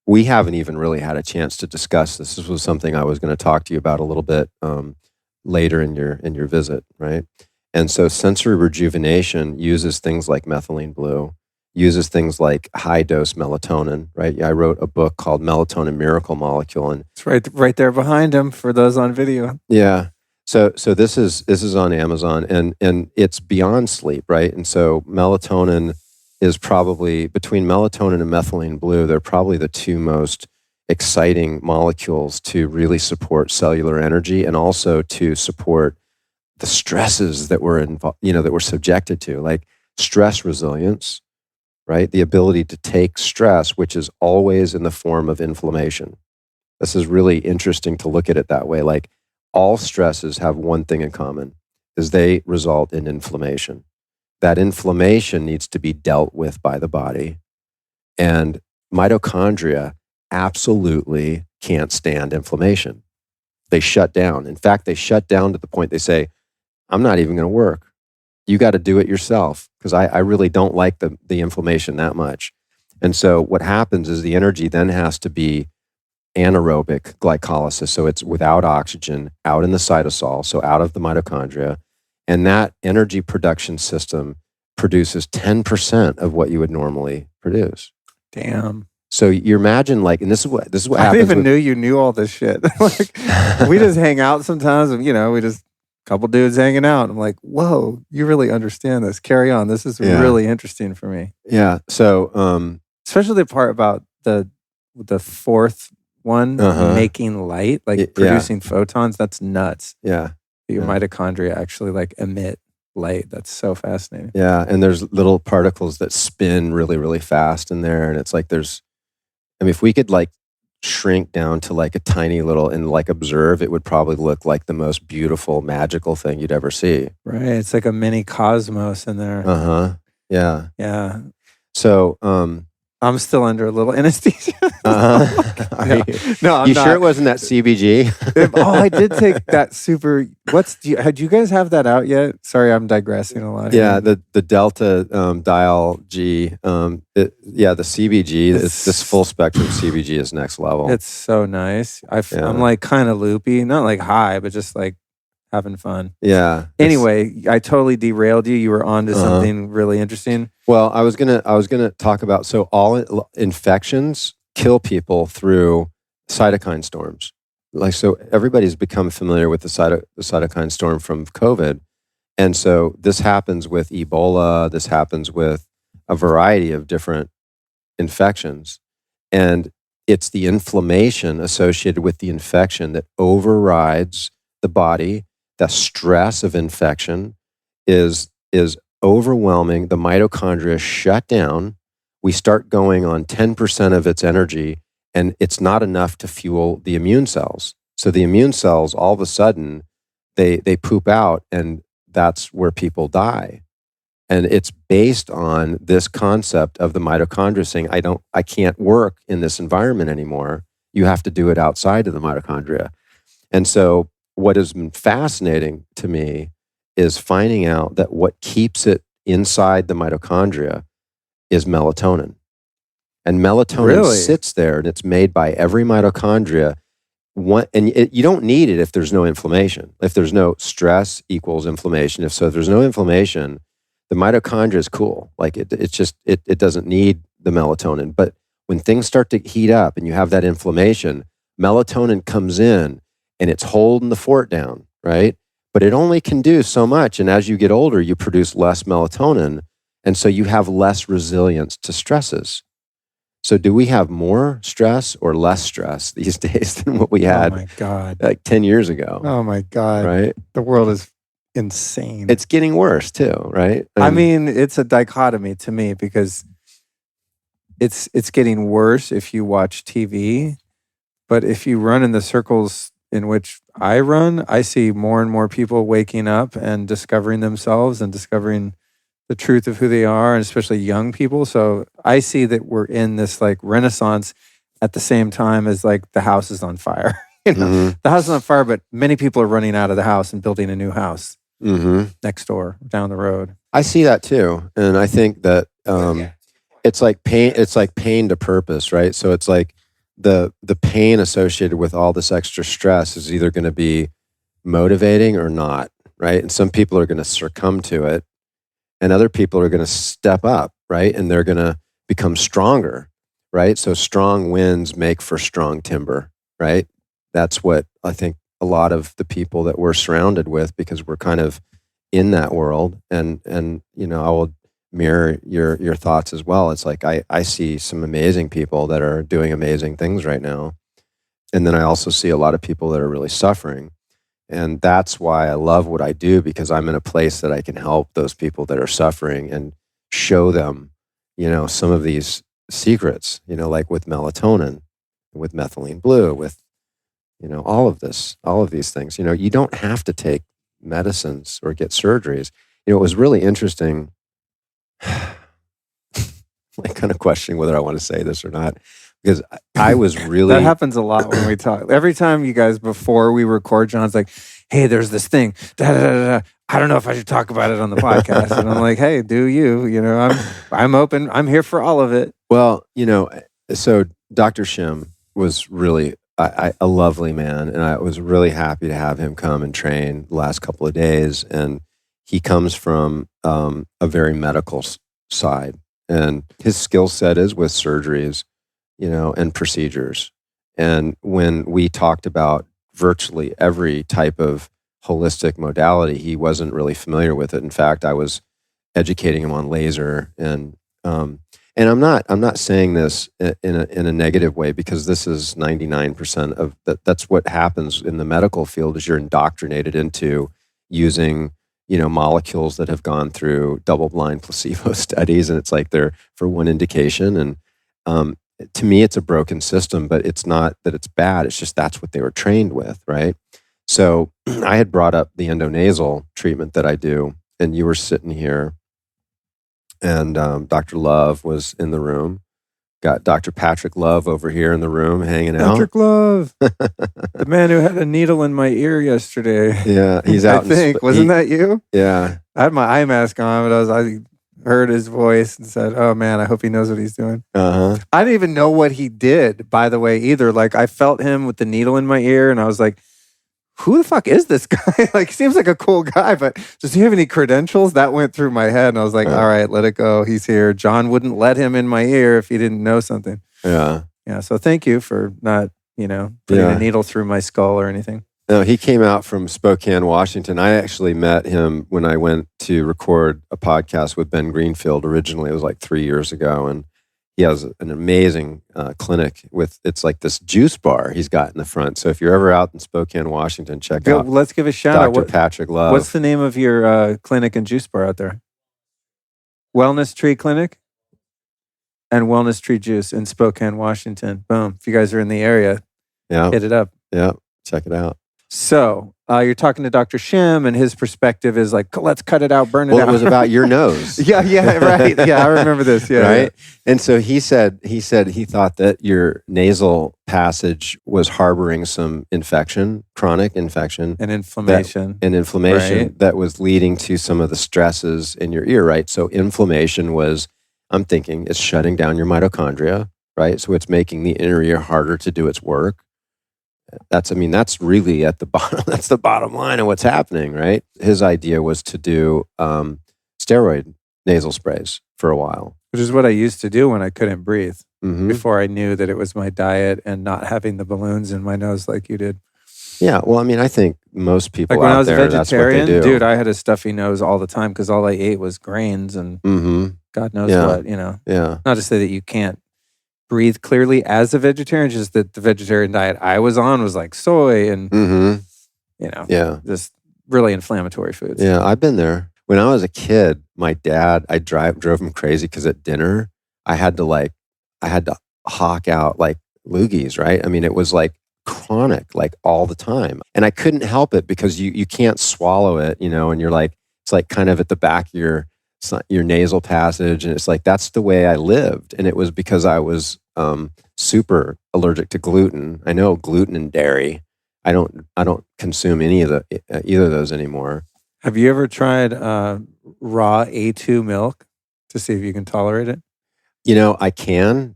we haven't even really had a chance to discuss this. This was something I was going to talk to you about a little bit later in your visit, right? And so sensory rejuvenation uses things like methylene blue, uses things like high dose melatonin, right? I wrote a book called Melatonin Miracle Molecule, and it's right there behind him for those on video. Yeah. So this is on Amazon, and it's beyond sleep, right? And so melatonin is probably, between melatonin and methylene blue, they're probably the two most exciting molecules to really support cellular energy and also to support the stresses that we're that we're subjected to, like stress resilience, right? The ability to take stress, which is always in the form of inflammation. This is really interesting to look at it that way. Like, all stresses have one thing in common, is they result in inflammation. That inflammation needs to be dealt with by the body. And mitochondria absolutely can't stand inflammation. They shut down. In fact, they shut down to the point they say, I'm not even going to work. You got to do it yourself, because I really don't like the inflammation that much. And so what happens is the energy then has to be anaerobic glycolysis. So it's without oxygen, out in the cytosol, so out of the mitochondria. And that energy production system produces 10% of what you would normally produce. Damn. So you imagine, like, and this is what happens. I didn't even knew you knew all this shit. Like, we just hang out sometimes, and we just a couple dudes hanging out. I'm like, whoa, you really understand this. Carry on. This is really interesting for me. Yeah. So especially the part about the fourth one, making light, like producing photons. That's nuts. Yeah. Your mitochondria actually like emit light. That's so fascinating. Yeah. And there's little particles that spin really, really fast in there. And it's like if we could like shrink down to like a tiny little and like observe, it would probably look like the most beautiful, magical thing you'd ever see. Right. It's like a mini cosmos in there. Yeah. Yeah. So, I'm still under a little anesthesia. No, I'm not. Sure it wasn't that CBG? I did take that super. Had you guys have that out yet? Sorry, I'm digressing a lot. Yeah, the Delta Dial G. The CBG. This full spectrum CBG is next level. It's so nice. I'm like kind of loopy, not like high, but just like having fun. Yeah. Anyway, I totally derailed you. You were on to something really interesting. Well, I was gonna talk about, so all infections kill people through cytokine storms. Like, so everybody's become familiar with the cytokine storm from COVID, and so this happens with Ebola. This happens with a variety of different infections, and it's the inflammation associated with the infection that overrides the body. The stress of infection is overwhelming. The mitochondria shut down. We start going on 10% of its energy, and it's not enough to fuel the immune cells. So the immune cells, all of a sudden, they poop out, and that's where people die. And it's based on this concept of the mitochondria saying, I can't work in this environment anymore. You have to do it outside of the mitochondria. And so what has been fascinating to me is finding out that what keeps it inside the mitochondria is melatonin. And melatonin sits there, and it's made by every mitochondria. You don't need it if there's no inflammation. If there's no stress equals inflammation. If there's no inflammation, the mitochondria is cool. Like it doesn't need the melatonin. But when things start to heat up and you have that inflammation, melatonin comes in and it's holding the fort down. right? But it only can do so much. And as you get older, you produce less melatonin. And so you have less resilience to stresses. So do we have more stress or less stress these days than what we had Oh my God. like 10 years ago? Oh my God. Right? The world is insane. It's getting worse too, right? I mean, it's a dichotomy to me because it's getting worse if you watch TV, but if you run in the circles in which I run, I see more and more people waking up and discovering themselves and discovering the truth of who they are, and especially young people. So I see that we're in this like renaissance at the same time as like the house is on fire. The house is on fire, but many people are running out of the house and building a new house next door, down the road. I see that too. And I think that it's like pain. It's like pain to purpose, right? So it's like the pain associated with all this extra stress is either going to be motivating or not, right? And some people are going to succumb to it, and other people are going to step up, right? And they're going to become stronger, right? So strong winds make for strong timber, right? That's what I think a lot of the people that we're surrounded with, because we're kind of in that world. And you know, I will mirror your thoughts as well. It's like I see some amazing people that are doing amazing things right now. And then I also see a lot of people that are really suffering. And that's why I love what I do, because I'm in a place that I can help those people that are suffering and show them, you know, some of these secrets, you know, like with melatonin, with methylene blue, with, you know, all of these things. You know, you don't have to take medicines or get surgeries. You know, it was really interesting. Like kind of questioning whether I want to say this or not, because I was really... That happens a lot when we talk. Every time you guys, before we record, John's like, hey, there's this thing. Da, da, da, da. I don't know if I should talk about it on the podcast. And I'm like, hey, do you? You know, I'm open. I'm here for all of it. Well, you know, so Dr. Shim was really a lovely man, and I was really happy to have him come and train the last couple of days. And he comes from a very medical side, and his skill set is with surgeries, you know, and procedures. And when we talked about virtually every type of holistic modality, he wasn't really familiar with it. In fact, I was educating him on laser, and I'm not saying this in a negative way, because this is 99% of that's what happens in the medical field, is you're indoctrinated into using, you know, molecules that have gone through double-blind placebo studies, and it's like they're for one indication. And to me, it's a broken system, but it's not that it's bad. It's just that's what they were trained with, right? So I had brought up the endonasal treatment that I do, and you were sitting here, and Dr. Love was in the room. Got Dr. Patrick Love over here in the room hanging out. Patrick Love, the man who had a needle in my ear yesterday. Yeah, he's out. I think wasn't that you? Yeah, I had my eye mask on, but I heard his voice and said, "Oh man, I hope he knows what he's doing." I didn't even know what he did, by the way, either. Like I felt him with the needle in my ear, and I was like, who the fuck is this guy? Like, he seems like a cool guy, but does he have any credentials? That went through my head, and I was like, all right, let it go. He's here. John wouldn't let him in my ear if he didn't know something. Yeah. Yeah. So thank you for not, you know, putting a needle through my skull or anything. No, he came out from Spokane, Washington. I actually met him when I went to record a podcast with Ben Greenfield originally. It was like 3 years ago, and he has an amazing clinic with, it's like this juice bar he's got in the front. So if you're ever out in Spokane, Washington, check out. Let's give a shout out. Dr. Patrick Love. What's the name of your clinic and juice bar out there? Wellness Tree Clinic and Wellness Tree Juice in Spokane, Washington. Boom. If you guys are in the area, hit it up. Yeah, check it out. So you're talking to Dr. Shim, and his perspective is like, let's cut it out, burn it out. Well, it was about your nose. Yeah, right. Yeah, I remember this. Yeah, right. Yeah. And so he said he thought that your nasal passage was harboring some infection, chronic infection, and inflammation, right, that was leading to some of the stresses in your ear. Right. So inflammation was, I'm thinking, it's shutting down your mitochondria. Right. So it's making the inner ear harder to do its work. That's really at the bottom. That's the bottom line of what's happening, right? His idea was to do steroid nasal sprays for a while, which is what I used to do when I couldn't breathe. Before I knew that it was my diet and not having the balloons in my nose like you did. Yeah. Well, I mean, I think most people Like when I out was there, that's what they vegetarian, do. dude, I had a stuffy nose all the time because all I ate was grains and God knows what, Yeah. Not to say that you can't breathe clearly as a vegetarian, just that the vegetarian diet I was on was like soy and, just really inflammatory foods. Yeah, I've been there. When I was a kid, my dad, drove him crazy because at dinner, I had to hawk out like loogies, right? I mean, it was like chronic, like all the time. And I couldn't help it because you can't swallow it, and you're like, it's like kind of at the back of your nasal passage. And it's like, that's the way I lived. And it was because I was super allergic to gluten. I know gluten and dairy. I don't consume either of those anymore. Have you ever tried raw A2 milk to see if you can tolerate it? I can.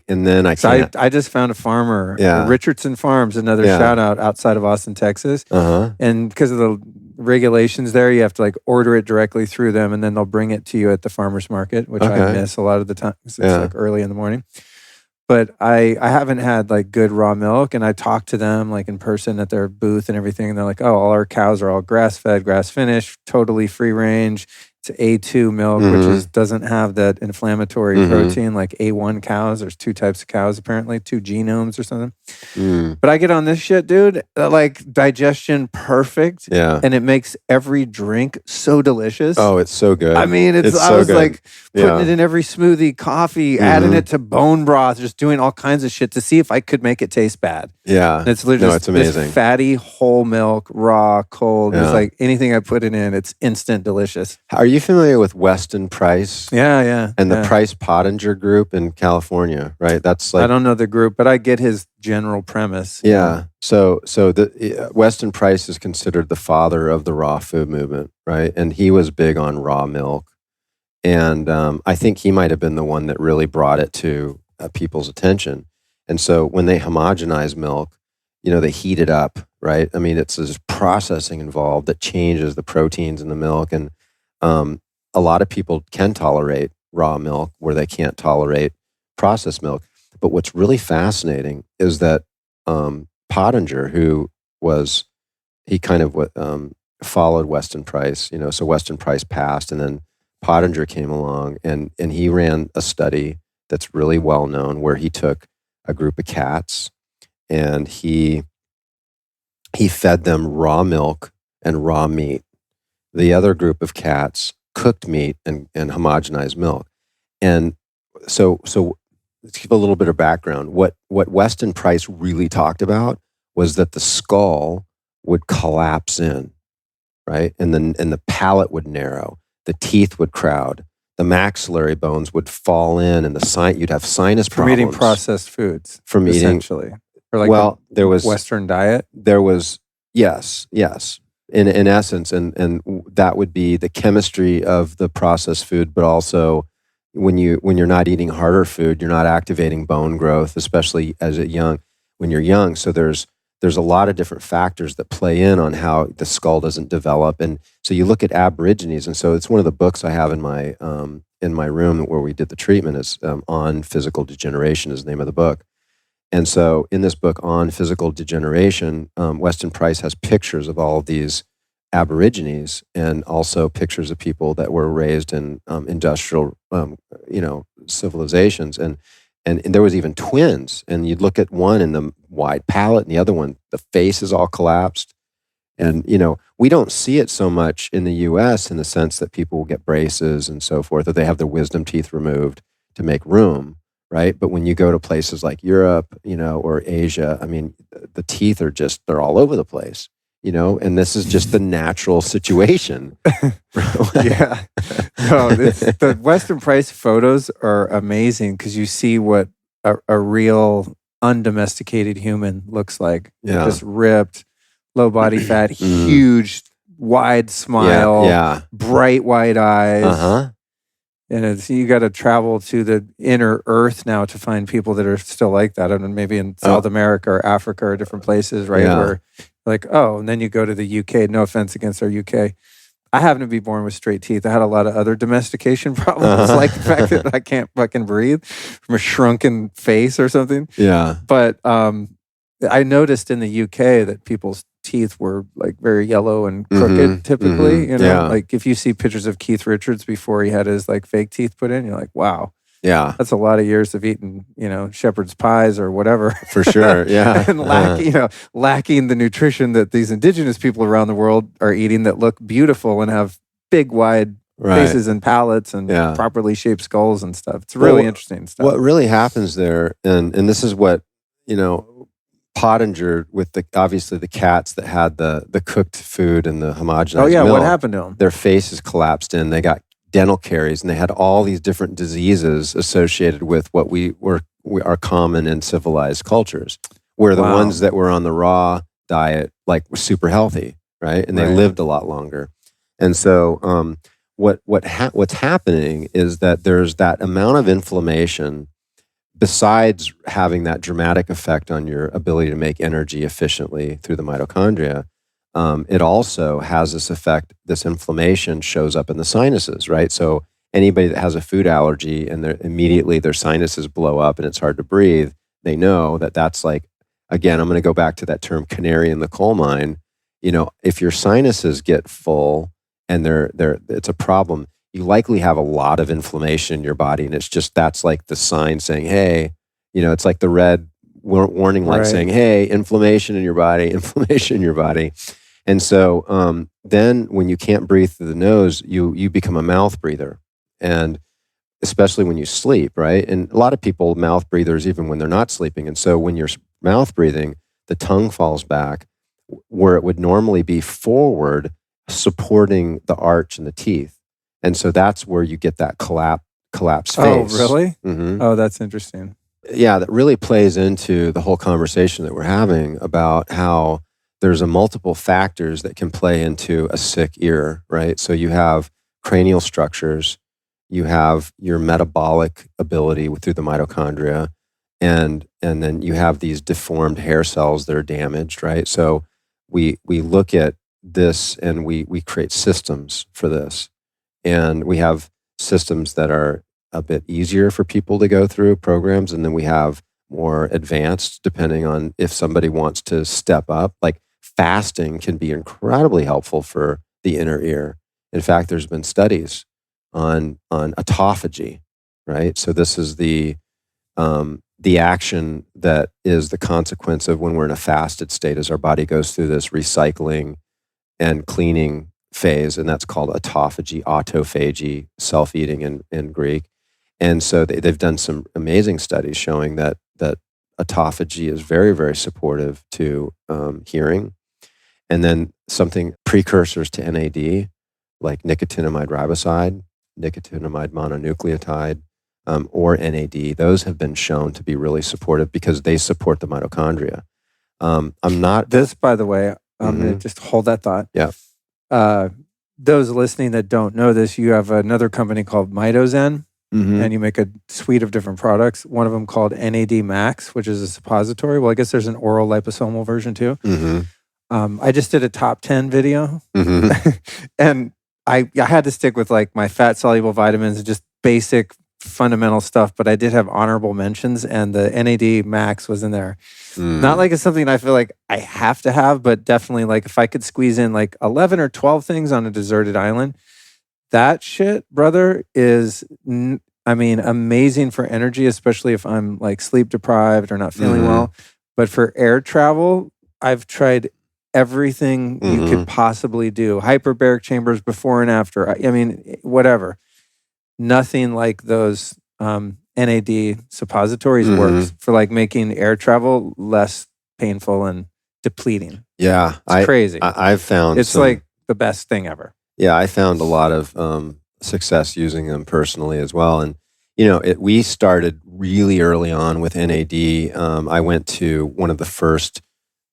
And then I can't. I just found a farmer, Yeah. Richardson Farms, another shout out outside of Austin, Texas. Uh-huh. And because of the regulations there, you have to order it directly through them, and then they'll bring it to you at the farmer's market, which I miss a lot of the time. It's early in the morning. But I haven't had good raw milk, and I talked to them in person at their booth and everything. And they're like, "Oh, all our cows are all grass fed, grass finished, totally free range. It's A2 milk, which doesn't have that inflammatory protein like A1 cows. There's 2 types of cows apparently, 2 genomes or something. But I get on this shit, dude. Digestion perfect, and it makes every drink so delicious. Oh, it's so good. I mean, I was putting it in every smoothie, coffee, adding it to bone broth, just doing all kinds of shit to see if I could make it taste bad. Yeah, and it's literally it's amazing. This fatty whole milk, raw, cold. It's like anything I put it in, it's instant delicious. Are you familiar with Weston Price? Yeah. And the Price Pottinger Group in California, right? That's I don't know the group, but I get his general premise. Yeah. So the Weston Price is considered the father of the raw food movement, right? And he was big on raw milk. And I think he might have been the one that really brought it to people's attention. And so when they homogenize milk, they heat it up, right? I mean, it's this processing involved that changes the proteins in the milk. And a lot of people can tolerate raw milk where they can't tolerate processed milk. But what's really fascinating is that Pottinger, he kind of followed Weston Price, so Weston Price passed, and then Pottinger came along, and he ran a study that's really well known where he took a group of cats and he fed them raw milk and raw meat. The other group of cats cooked meat and homogenized milk. And so let's give a little bit of background. What Weston Price really talked about was that the skull would collapse in, right? And the palate would narrow, the teeth would crowd, the maxillary bones would fall in, and you'd have sinus problems. From eating processed foods, from eating, essentially. Or there was Western diet. There was yes. In essence, and that would be the chemistry of the processed food, but also when you're not eating harder food, you're not activating bone growth, especially when you're young. So there's a lot of different factors that play in on how the skull doesn't develop. And so you look at Aborigines, and so it's one of the books I have in my room where we did the treatment is on physical degeneration is the name of the book. And so in this book on physical degeneration, Weston Price has pictures of all of these Aborigines and also pictures of people that were raised in industrial, civilizations. And there was even twins. And you'd look at one in the wide palate and the other one, the face is all collapsed. And, we don't see it so much in the U.S. in the sense that people will get braces and so forth, that they have their wisdom teeth removed to make room. Right. But when you go to places like Europe, or Asia, I mean, the teeth are they're all over the place, and this is just the natural situation. Yeah. No, the Weston Price photos are amazing because you see what a real undomesticated human looks like. Yeah. Just ripped, low body fat, huge, wide smile, bright white eyes. Uh-huh. And you got to travel to the inner earth now to find people that are still like that. I don't know, maybe in South America or Africa or different places, right? Yeah. Where and then you go to the UK. No offense against our UK. I happen to be born with straight teeth. I had a lot of other domestication problems, like the fact that I can't fucking breathe from a shrunken face or something. Yeah. But I noticed in the UK that people's teeth were like very yellow and crooked typically. You know, Yeah. like if you see pictures of Keith Richards before he had his like fake teeth put in, you're like, wow. Yeah. That's a lot of years of eating, you know, shepherd's pies or whatever. For sure. Yeah. And lacking the nutrition that these indigenous people around the world are eating that look beautiful and have big, wide faces and palates and properly shaped skulls and stuff. It's really interesting stuff. What really happens there, and this is what, you know, Pottinger with obviously the cats that had the cooked food and the homogenized milk, what happened to them? Their faces collapsed in. They got dental caries, and they had all these different diseases associated with what we are common in civilized cultures, where the ones that were on the raw diet like were super healthy, right? And they lived a lot longer. And so what's happening is that there's that amount of inflammation, besides having that dramatic effect on your ability to make energy efficiently through the mitochondria. It also has this effect, this inflammation shows up in the sinuses, right? So anybody that has a food allergy and immediately their sinuses blow up and it's hard to breathe, they know that that's like, again, I'm going to go back to that term canary in the coal mine. You know, if your sinuses get full and it's a problem, you likely have a lot of inflammation in your body. And it's just, that's like the sign saying, hey, you know, it's like the red warning light saying, hey, inflammation in your body, inflammation in your body. And so then when you can't breathe through the nose, you become a mouth breather. And especially when you sleep, right? And a lot of people mouth breathers even when they're not sleeping. And so when you're mouth breathing, the tongue falls back where it would normally be forward, supporting the arch and the teeth. And so that's where you get that collapsed face. Oh, really? Mm-hmm. Oh, that's interesting. Yeah, that really plays into the whole conversation that we're having about how there's a multiple factors that can play into a sick ear, right? So you have cranial structures, you have your metabolic ability through the mitochondria, and then you have these deformed hair cells that are damaged, right? So we look at this and we create systems for this. And we have systems that are a bit easier for people to go through, programs, and then we have more advanced depending on if somebody wants to step up. Like fasting can be incredibly helpful for the inner ear. In fact, there's been studies on autophagy, right? So this is the action that is the consequence of when we're in a fasted state, as our body goes through this recycling and cleaning phase, and that's called autophagy, self-eating in Greek. And so they've done some amazing studies showing that autophagy is very, very supportive to hearing. And then something precursors to NAD, like nicotinamide riboside, nicotinamide mononucleotide, or NAD, those have been shown to be really supportive because they support the mitochondria. This, by the way, I'm going to just hold that thought. Yeah. Those listening that don't know this, you have another company called MitoZen, and you make a suite of different products. One of them called NAD Max, which is a suppository. Well, I guess there's an oral liposomal version too. I just did a top 10 video, and I had to stick with like my fat soluble vitamins and just basic fundamental stuff, but I did have honorable mentions, and the NAD Max was in there. Not like it's something I feel like I have to have, but definitely like if I could squeeze in like 11 or 12 things on a deserted island, that shit, brother, is, I mean, amazing for energy, especially if I'm like sleep deprived or not feeling well. But for air travel, I've tried everything you could possibly do. Hyperbaric chambers before and after. I mean, whatever. Nothing like those NAD suppositories works for like making air travel less painful and depleting. Yeah. It's crazy. I've found it's like the best thing ever. Yeah, I found a lot of success using them personally as well. And, you know, we started really early on with NAD. I went to one of the first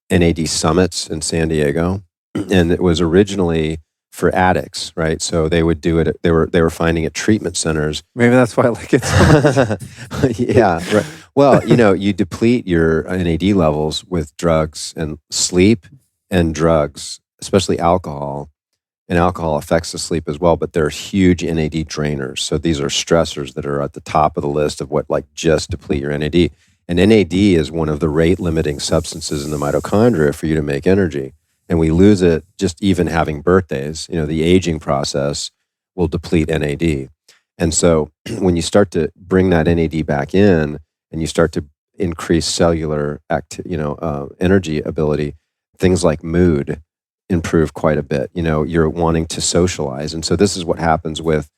NAD summits in San Diego, and it was originally for addicts, right? So they would do it. They were finding at treatment centers. Maybe that's why I like it so much. Yeah. Right. Well, you know, you deplete your NAD levels with drugs and sleep and drugs, especially alcohol. And alcohol affects the sleep as well, but they're huge NAD drainers. So these are stressors that are at the top of the list of what like just deplete your NAD. And NAD is one of the rate-limiting substances in the mitochondria for you to make energy. And we lose it just even having birthdays. The aging process will deplete NAD. And so when you start to bring that NAD back in and you start to increase cellular energy ability, things like mood improve quite a bit. You're wanting to socialize. And so this is what happens with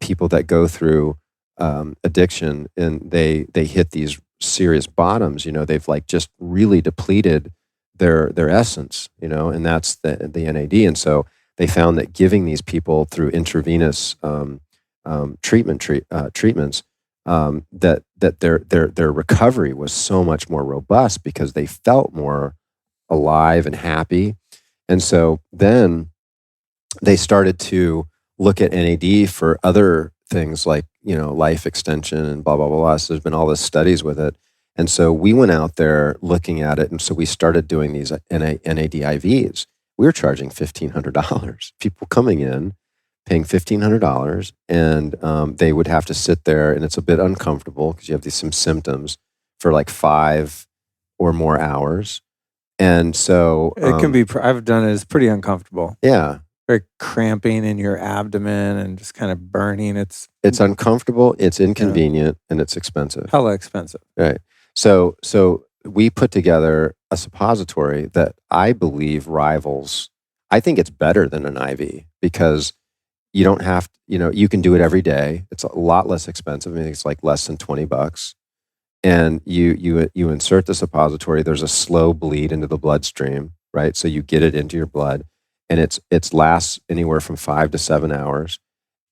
people that go through addiction, and they hit these serious bottoms. They've like just really depleted their essence, and that's the NAD. And so they found that giving these people through intravenous treatments, that their recovery was so much more robust because they felt more alive and happy. And so then they started to look at NAD for other things like, life extension and blah, blah, blah, blah. So there's been all this studies with it. And so we went out there looking at it. And so we started doing these NAD IVs. We were charging $1,500. People coming in, paying $1,500, and they would have to sit there, and it's a bit uncomfortable because you have some symptoms for like 5 or more hours. And so it can be, I've done it, it's pretty uncomfortable. Yeah. Very cramping in your abdomen and just kind of burning. It's uncomfortable, it's inconvenient, and it's expensive. Hella expensive. Right. So we put together a suppository that I believe rivals, I think it's better than an IV because you don't have to, you can do it every day. It's a lot less expensive. I mean, it's like less than $20. And you insert the suppository. There's a slow bleed into the bloodstream, right? So you get it into your blood, and it lasts anywhere from 5 to 7 hours.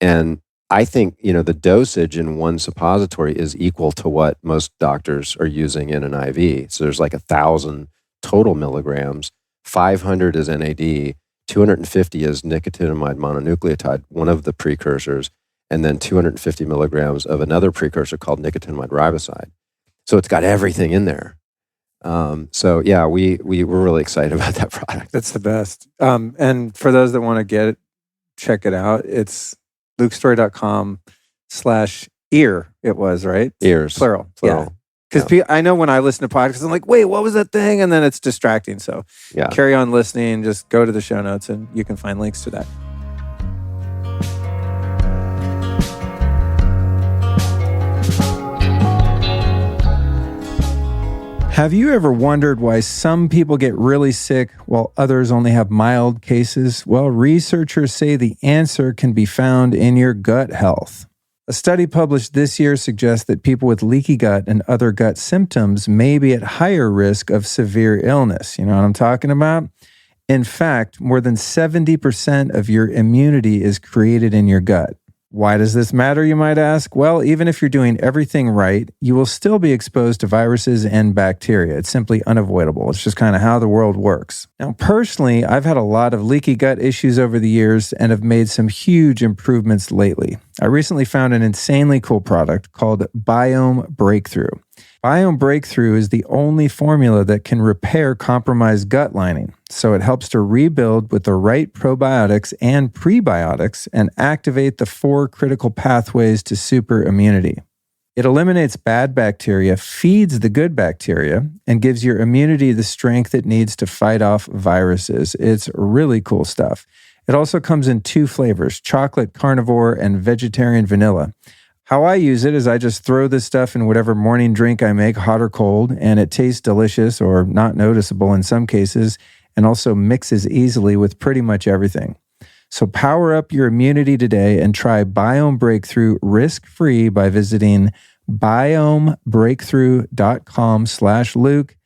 And I think, the dosage in one suppository is equal to what most doctors are using in an IV. So there's like 1,000 total milligrams. 500 is NAD, 250 is nicotinamide mononucleotide, one of the precursors, and then 250 milligrams of another precursor called nicotinamide riboside. So it's got everything in there. So yeah, we were really excited about that product. That's the best. And for those that want to get it, check it out. It's lukestory.com/ear. It was, right? Ears. Plural. Yeah. Because I know when I listen to podcasts, I'm like, wait, what was that thing? And then it's distracting. So carry on listening. Just go to the show notes and you can find links to that. Have you ever wondered why some people get really sick while others only have mild cases? Well, researchers say the answer can be found in your gut health. A study published this year suggests that people with leaky gut and other gut symptoms may be at higher risk of severe illness. You know what I'm talking about? In fact, more than 70% of your immunity is created in your gut. Why does this matter, you might ask? Well, even if you're doing everything right, you will still be exposed to viruses and bacteria. It's simply unavoidable. It's just kind of how the world works. Now, personally, I've had a lot of leaky gut issues over the years and have made some huge improvements lately. I recently found an insanely cool product called Biome Breakthrough. Biome Breakthrough is the only formula that can repair compromised gut lining. So it helps to rebuild with the right probiotics and prebiotics and activate the 4 critical pathways to super immunity. It eliminates bad bacteria, feeds the good bacteria, and gives your immunity the strength it needs to fight off viruses. It's really cool stuff. It also comes in 2 flavors, chocolate carnivore and vegetarian vanilla. How I use it is I just throw this stuff in whatever morning drink I make, hot or cold, and it tastes delicious or not noticeable in some cases, and also mixes easily with pretty much everything. So power up your immunity today and try Biome Breakthrough risk-free by visiting biomebreakthrough.com/Luke.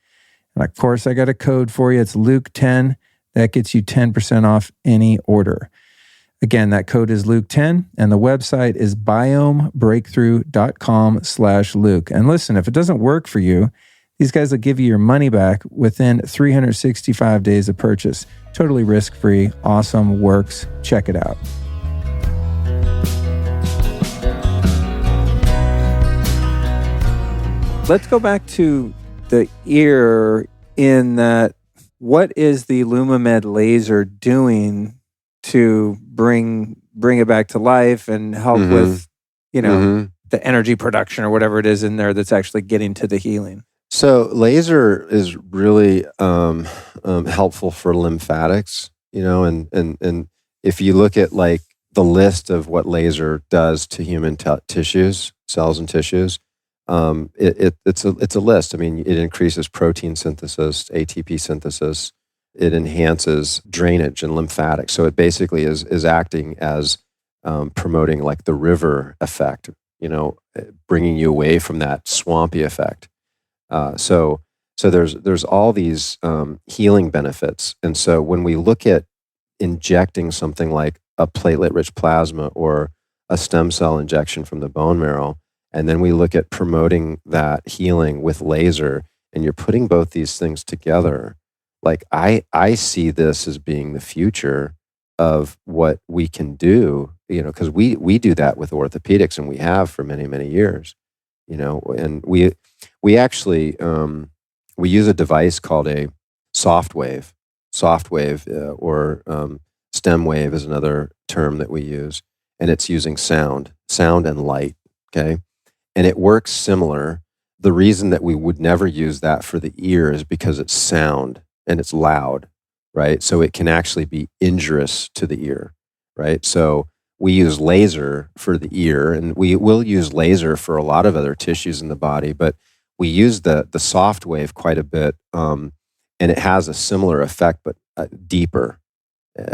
And of course, I got a code for you. It's Luke10. That gets you 10% off any order. Again, that code is Luke10, and the website is biomebreakthrough.com/Luke. And listen, if it doesn't work for you, these guys will give you your money back within 365 days of purchase. Totally risk-free, awesome, works. Check it out. Let's go back to the ear in that, what is the Lumamed laser doing to bring it back to life and help with, the energy production or whatever it is in there that's actually getting to the healing? So laser is really helpful for lymphatics, and if you look at like the list of what laser does to human tissues, cells and tissues, it's a list. I mean, it increases protein synthesis, ATP synthesis. It enhances drainage and lymphatics. So it basically is acting as promoting like the river effect, bringing you away from that swampy effect. So there's all these healing benefits. And so when we look at injecting something like a platelet-rich plasma or a stem cell injection from the bone marrow, and then we look at promoting that healing with laser, and you're putting both these things together, like I see this as being the future of what we can do, because we do that with orthopedics, and we have for many, many years, and we actually we use a device called a soft wave, or stem wave is another term that we use, and it's using sound and light. Okay, and it works similar. The reason that we would never use that for the ear is because it's sound and it's loud, right? So it can actually be injurious to the ear, right? So we use laser for the ear, and we will use laser for a lot of other tissues in the body, but we use the soft wave quite a bit, and it has a similar effect, but deeper,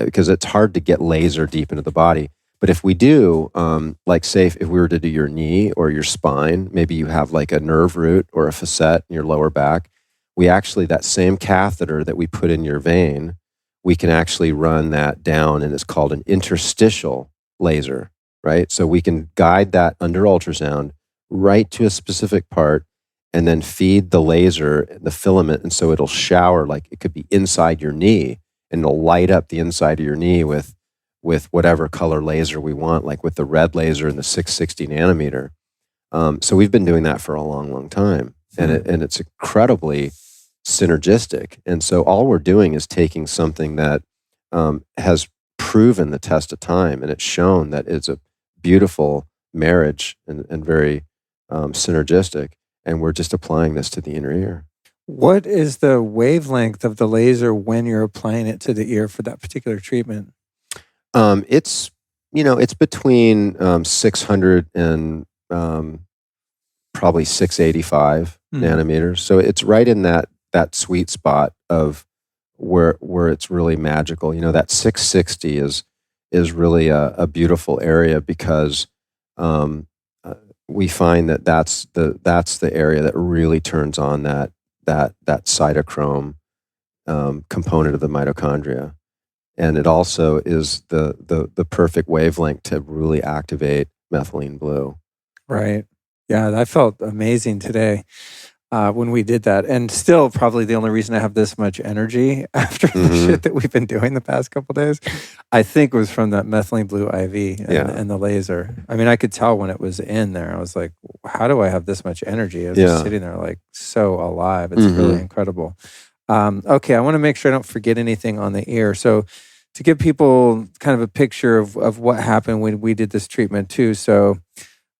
because it's hard to get laser deep into the body. But if we do, like say if we were to do your knee or your spine, maybe you have like a nerve root or a facet in your lower back, we actually, that same catheter that we put in your vein, we can actually run that down, and it's called an interstitial laser, right? So we can guide that under ultrasound right to a specific part and then feed the laser, the filament, and so it'll shower, like it could be inside your knee, and it'll light up the inside of your knee with whatever color laser we want, like with the red laser and the 660 nanometer. So we've been doing that for a long, long time, and it's incredibly synergistic. And so all we're doing is taking something that has proven the test of time, and it's shown that it's a beautiful marriage and very synergistic, and we're just applying this to the inner ear. What is the wavelength of the laser when you're applying it to the ear for that particular treatment? It's between 600 and probably 685 nanometers. So it's right in that sweet spot of where it's really magical. That 660 is really a beautiful area, because we find that's the area that really turns on that cytochrome component of the mitochondria. And it also is the perfect wavelength to really activate methylene blue. Right. Yeah, I felt amazing today when we did that. And still probably the only reason I have this much energy after the shit that we've been doing the past couple of days, I think was from that methylene blue IV and the laser. I mean, I could tell when it was in there. I was like, how do I have this much energy? I was just sitting there like so alive. It's really incredible. Okay, I want to make sure I don't forget anything on the ear. So to give people kind of a picture of what happened when we did this treatment too. So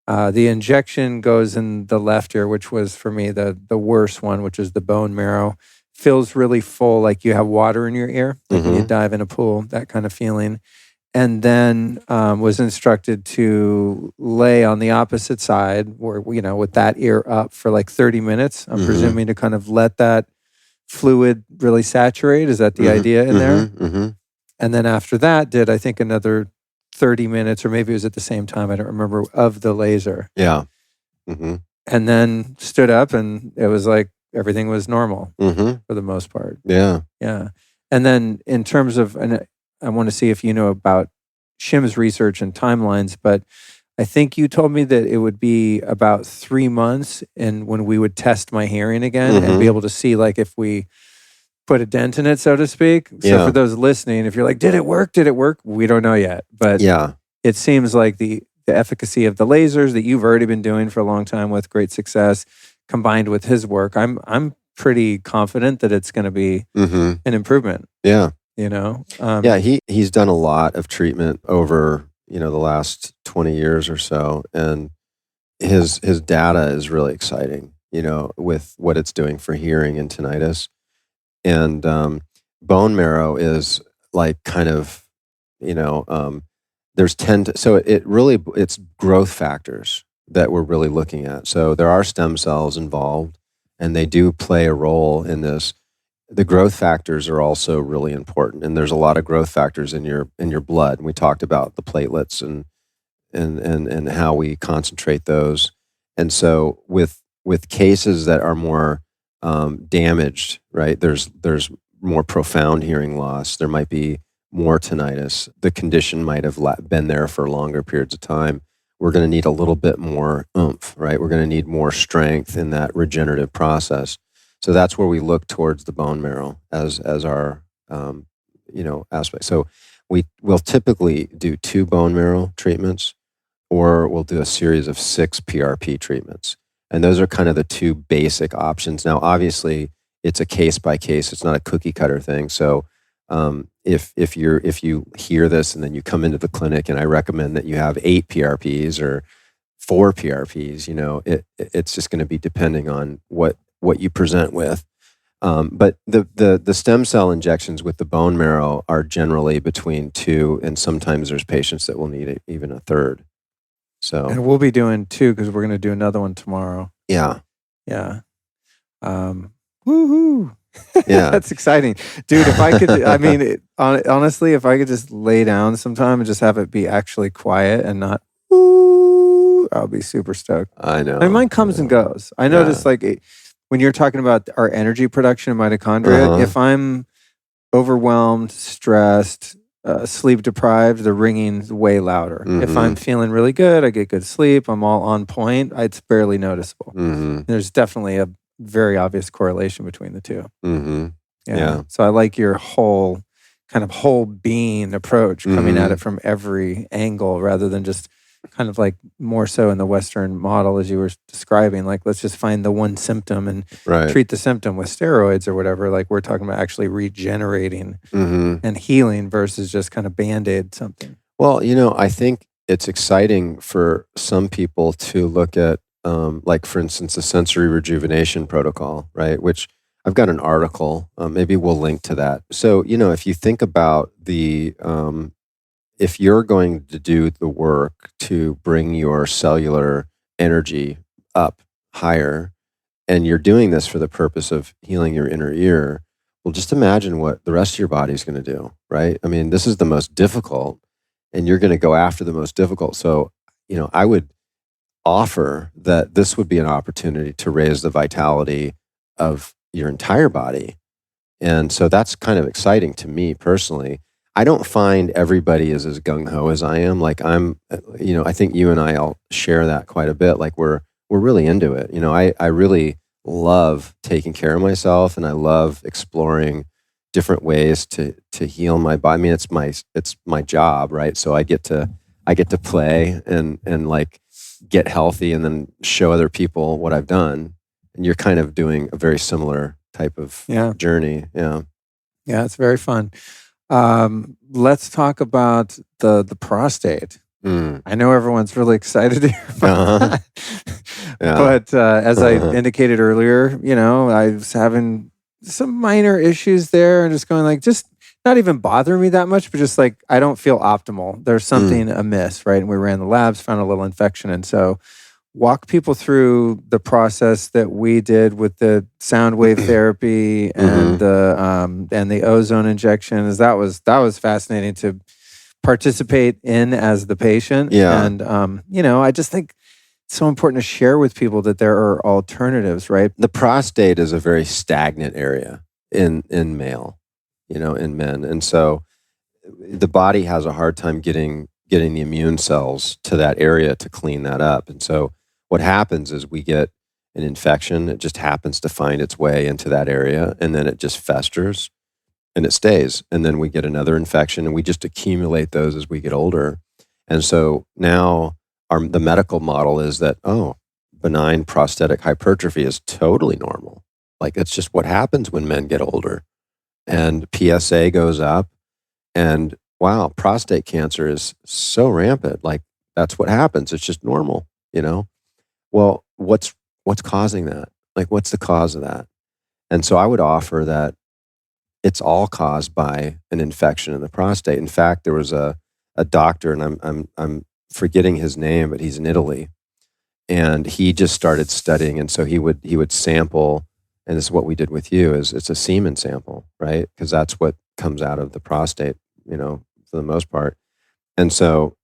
the injection goes in the left ear, which was for me the worst one, which is the bone marrow. Feels really full, like you have water in your ear, like when you dive in a pool, that kind of feeling. And then was instructed to lay on the opposite side, where with that ear up for like 30 minutes. I'm presuming to kind of let that fluid really saturate. Is that the idea in there? And then after that, did I think another 30 minutes, or maybe it was at the same time, I don't remember, of the laser. Yeah. And then stood up, and it was like everything was normal for the most part. Yeah. Yeah. And then in terms of, and I want to see if you know about Shim's research and timelines, but I think you told me that it would be about 3 months and when we would test my hearing again and be able to see like if we put a dent in it, so to speak. So for those listening, if you're like, did it work? We don't know yet. But it seems like the efficacy of the lasers that you've already been doing for a long time with great success, combined with his work, I'm pretty confident that it's going to be an improvement. Yeah. He's done a lot of treatment over, the last 20 years or so. And his data is really exciting, with what it's doing for hearing and tinnitus. And bone marrow is like kind of, there's so it's growth factors that we're really looking at. So there are stem cells involved, and they do play a role in this. The growth factors are also really important, and there's a lot of growth factors in your blood. And we talked about the platelets and how we concentrate those. And so with cases that are more damaged, right? There's more profound hearing loss. There might be more tinnitus. The condition might have been there for longer periods of time. We're going to need a little bit more oomph, right? We're going to need more strength in that regenerative process. So that's where we look towards the bone marrow as our aspect. So we'll typically do 2 bone marrow treatments, or we'll do a series of 6 PRP treatments. And those are kind of the 2 basic options. Now, obviously, it's a case by case. It's not a cookie cutter thing. So if you hear this and then you come into the clinic and I recommend that you have 8 PRPs or 4 PRPs, it's just going to be depending on what you present with. But the stem cell injections with the bone marrow are generally between 2, and sometimes there's patients that will need even a third. So, and we'll be doing 2 because we're going to do another one tomorrow. Yeah. Woohoo! Yeah, that's exciting, dude. If I could, I mean, honestly, if I could just lay down sometime and just have it be actually quiet and not, I'll be super stoked. I know. I mean, mine comes and goes. I notice, when you're talking about our energy production in mitochondria, if I'm overwhelmed, stressed, sleep deprived, the ringing's way louder. Mm-hmm. If I'm feeling really good, I get good sleep, I'm all on point, it's barely noticeable. Mm-hmm. There's definitely a very obvious correlation between the 2. Mm-hmm. Yeah. So I like your whole being approach, coming at it from every angle rather than just kind of like more so in the Western model, as you were describing, like let's just find the one symptom and treat the symptom with steroids or whatever. Like we're talking about actually regenerating and healing versus just kind of Band-Aid something. Well, I think it's exciting for some people to look at, like for instance, the sensory rejuvenation protocol, right? Which I've got an article, maybe we'll link to that. So, if you think about if you're going to do the work to bring your cellular energy up higher, and you're doing this for the purpose of healing your inner ear, well, just imagine what the rest of your body's going to do, right? I mean, this is the most difficult, and you're going to go after the most difficult. So, I would offer that this would be an opportunity to raise the vitality of your entire body. And so that's kind of exciting to me personally. I don't find everybody is as gung-ho as I am. Like I think you and I'll share that quite a bit. Like we're really into it. I really love taking care of myself, and I love exploring different ways to heal my body. I mean, it's my job, right? So I get to play and like get healthy and then show other people what I've done. And you're kind of doing a very similar type of journey. Yeah. Yeah, it's very fun. Let's talk about the prostate. I know everyone's really excited to hear about that. But as I indicated earlier, I was having some minor issues there and just going like, just not even bothering me that much, but just like, I don't feel optimal. There's something amiss, right? And we ran the labs, found a little infection. And so walk people through the process that we did with the sound wave therapy and the ozone injections. That was fascinating to participate in as the patient. Yeah. And, I just think it's so important to share with people that there are alternatives, right? The prostate is a very stagnant area in male, in men. And so the body has a hard time getting the immune cells to that area to clean that up. And so what happens is we get an infection. It just happens to find its way into that area, and then it just festers and it stays. And then we get another infection, and we just accumulate those as we get older. And so now the medical model is that, benign prostatic hypertrophy is totally normal. Like it's just what happens when men get older. And PSA goes up, and wow, prostate cancer is so rampant. Like that's what happens. It's just normal, well, what's causing that? Like, what's the cause of that? And so I would offer that it's all caused by an infection in the prostate. In fact, there was a doctor, and I'm forgetting his name, but he's in Italy, and he just started studying. And so he would sample, and this is what we did with you, is it's a semen sample, right? Because that's what comes out of the prostate, for the most part. And so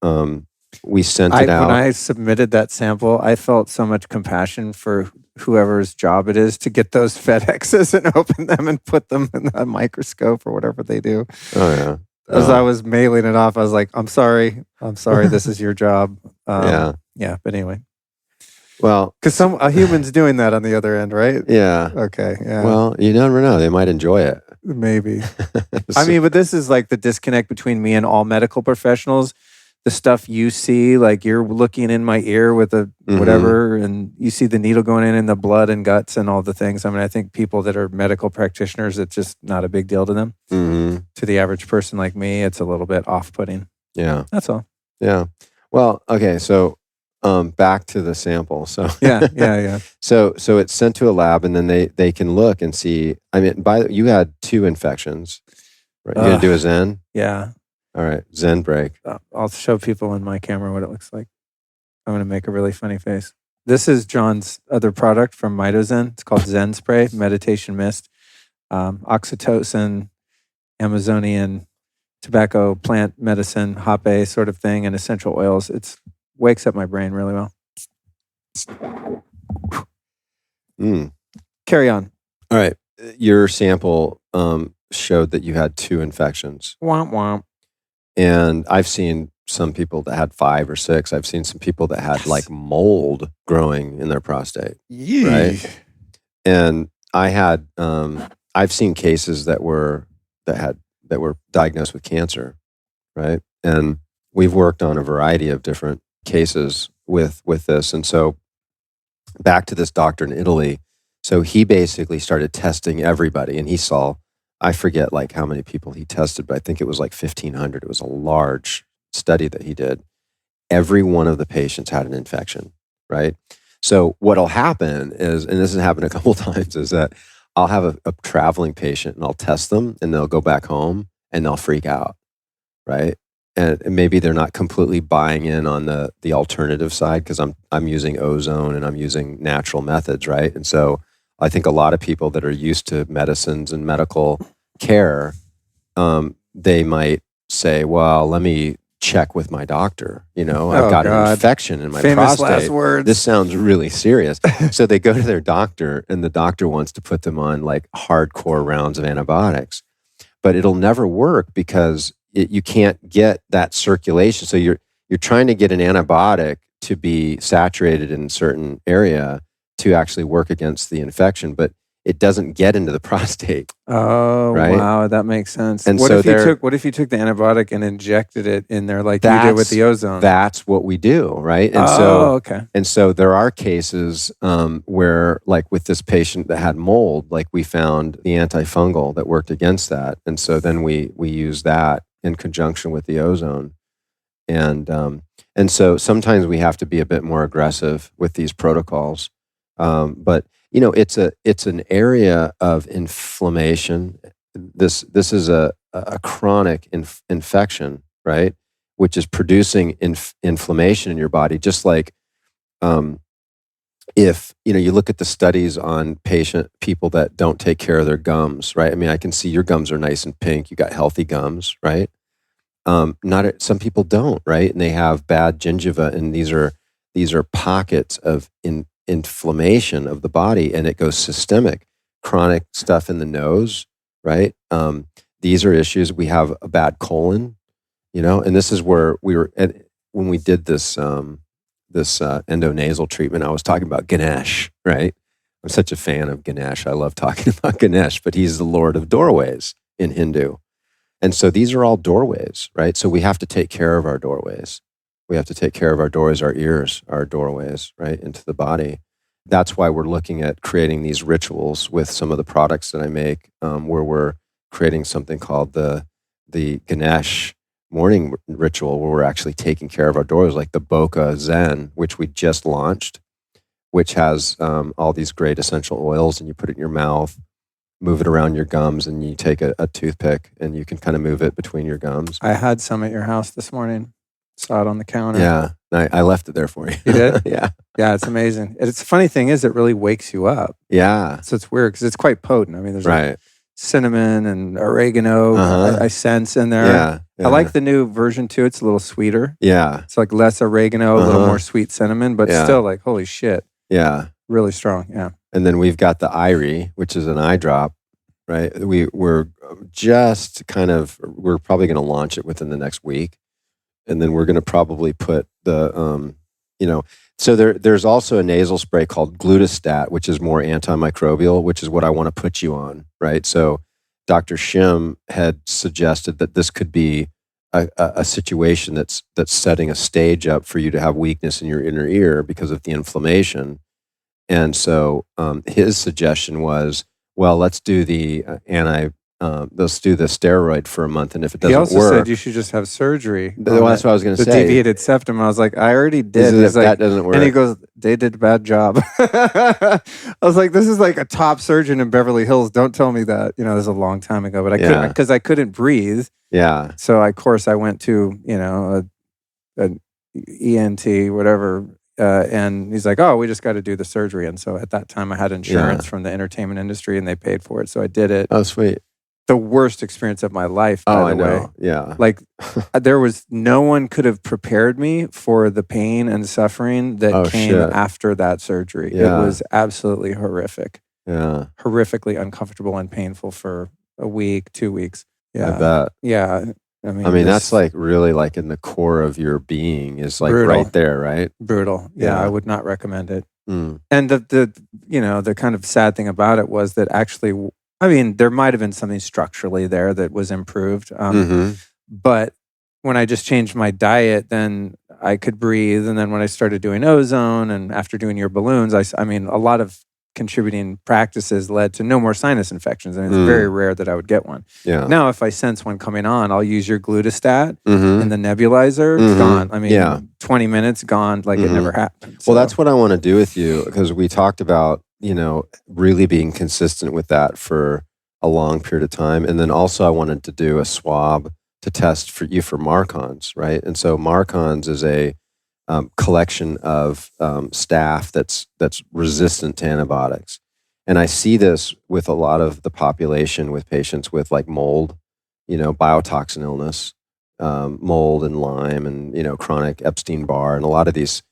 we sent it out. When I submitted that sample, I felt so much compassion for whoever's job it is to get those FedExes and open them and put them in a microscope or whatever they do. Oh yeah. As I was mailing it off, I was like, I'm sorry, this is your job. Yeah, but anyway. Well, because a human's doing that on the other end, right? Yeah. Okay. Yeah. Well, you never know. They might enjoy it. Maybe. I mean, but this is like the disconnect between me and all medical professionals. The stuff you see, like you're looking in my ear with a whatever, and you see the needle going in the blood and guts and all the things. I mean, I think people that are medical practitioners, it's just not a big deal to them. To the average person like me, it's a little bit off-putting. Yeah. That's all. Yeah. Well, okay. So back to the sample. So yeah. So it's sent to a lab, and then they can look and see. I mean, you had 2 infections, right? You're gonna do a Zen? Yeah. All right, Zen break. I'll show people in my camera what it looks like. I'm going to make a really funny face. This is John's other product from MitoZen. It's called Zen Spray, Meditation Mist. Oxytocin, Amazonian tobacco, plant medicine, hape sort of thing, and essential oils. It wakes up my brain really well. Carry on. All right. Your sample showed that you had 2 infections. Womp womp. And I've seen some people that had 5 or 6. I've seen some people that had like mold growing in their prostate. Right. And I had, I've seen cases that were diagnosed with cancer. Right. And we've worked on a variety of different cases with this. And so back to this doctor in Italy. So he basically started testing everybody, and he saw, I forget like how many people he tested, but I think it was like 1,500. It was a large study that he did. Every one of the patients had an infection, right? So what'll happen is, and this has happened a couple of times, is that I'll have a traveling patient and I'll test them, and they'll go back home and they'll freak out, right? And maybe they're not completely buying in on the alternative side, because I'm using ozone and I'm using natural methods, right? And so I think a lot of people that are used to medicines and medical care, they might say, well, let me check with my doctor. I've got an infection in my Famous prostate. Last words. This sounds really serious. So they go to their doctor, and the doctor wants to put them on like hardcore rounds of antibiotics. But it'll never work, because you can't get that circulation. So you're trying to get an antibiotic to be saturated in a certain area to actually work against the infection, but it doesn't get into the prostate. Oh, right? Wow, that makes sense. And what if you took the antibiotic and injected it in there like you did with the ozone? That's what we do, right? And And so there are cases where, like with this patient that had mold, like we found the antifungal that worked against that, and so then we use that in conjunction with the ozone, and so sometimes we have to be a bit more aggressive with these protocols. But it's an area of inflammation. This is a chronic infection, right? Which is producing inflammation in your body. Just like if you look at the studies on people that don't take care of their gums, right? I mean, I can see your gums are nice and pink. You got healthy gums, right? Some people don't, right? And they have bad gingiva, and these are pockets of inflammation of the body, and it goes systemic. Chronic stuff in the nose, right? These are issues. We have a bad colon, and this is where we were when we did this endonasal treatment. I was talking about Ganesh, right? I'm such a fan of Ganesh. I love talking about Ganesh, but he's the Lord of doorways in Hindu. And so these are all doorways, right? So we have to take care of our doorways. We have to take care of our doorways, our ears, our doorways, right, into the body. That's why we're looking at creating these rituals with some of the products that I make, where we're creating something called the Ganesh morning ritual, where we're actually taking care of our doorways, like the Boca Zen, which we just launched. which has all these great essential oils, and you put it in your mouth, move it around your gums, and you take a toothpick and you can kind of move it between your gums. I had some at your house this morning. Saw it on the counter. Yeah, I left it there for you. You did? Yeah. Yeah, it's amazing. It's the funny thing is it really wakes you up. Yeah. So it's weird because it's quite potent. I mean, there's Right. like cinnamon and oregano I sense in there. Yeah. I like the new version too. It's a little sweeter. Yeah. It's like less oregano, a little more sweet cinnamon, but still like, holy shit. Yeah. Really strong. Yeah. And then we've got the Irie, which is an eye drop, right? We're just we're probably going to launch it within the next week. And then we're going to probably put the, so there's also a nasal spray called Glutastat, which is more antimicrobial, which is what I want to put you on, right? So Dr. Shim had suggested that this could be a situation that's setting a stage up for you to have weakness in your inner ear because of the inflammation. And so his suggestion was, well, let's do the let's do the steroid for a month, and if it doesn't work, he also said you should just have surgery. Well, that's what I was going to the say. Deviated septum. I was like, I already did. He's like, that doesn't work. And he goes, they did a bad job. I was like, this is like a top surgeon in Beverly Hills. Don't tell me that. This is a long time ago, but I couldn't because I couldn't breathe. Yeah. So of course I went to an ENT, whatever. And he's like, oh, we just got to do the surgery. And so at that time I had insurance from the entertainment industry and they paid for it. So I did it. Oh, sweet. The worst experience of my life, by the way. Yeah. Like no one could have prepared me for the pain and suffering that came after that surgery. Yeah. It was absolutely horrific. Yeah. Horrifically uncomfortable and painful for a week, 2 weeks. Yeah. I bet. Yeah. I mean, that's like really like in the core of your being is like brutal. Right there, right? Brutal. Yeah. I would not recommend it. Mm. And the kind of sad thing about it was that actually, I mean, there might have been something structurally there that was improved. But when I just changed my diet, then I could breathe. And then when I started doing ozone and after doing your balloons, I mean, a lot of contributing practices led to no more sinus infections. And it's very rare that I would get one. Yeah. Now, if I sense one coming on, I'll use your Glutastat and the nebulizer. It's gone. I mean, 20 minutes, gone, like it never happened. So. Well, that's what I want to do with you because we talked about, really being consistent with that for a long period of time. And then also I wanted to do a swab to test for you for Marcons, right? And so Marcons is a collection of staph that's resistant to antibiotics. And I see this with a lot of the population with patients with like mold, biotoxin illness, mold and Lyme and, chronic Epstein-Barr. And a lot of these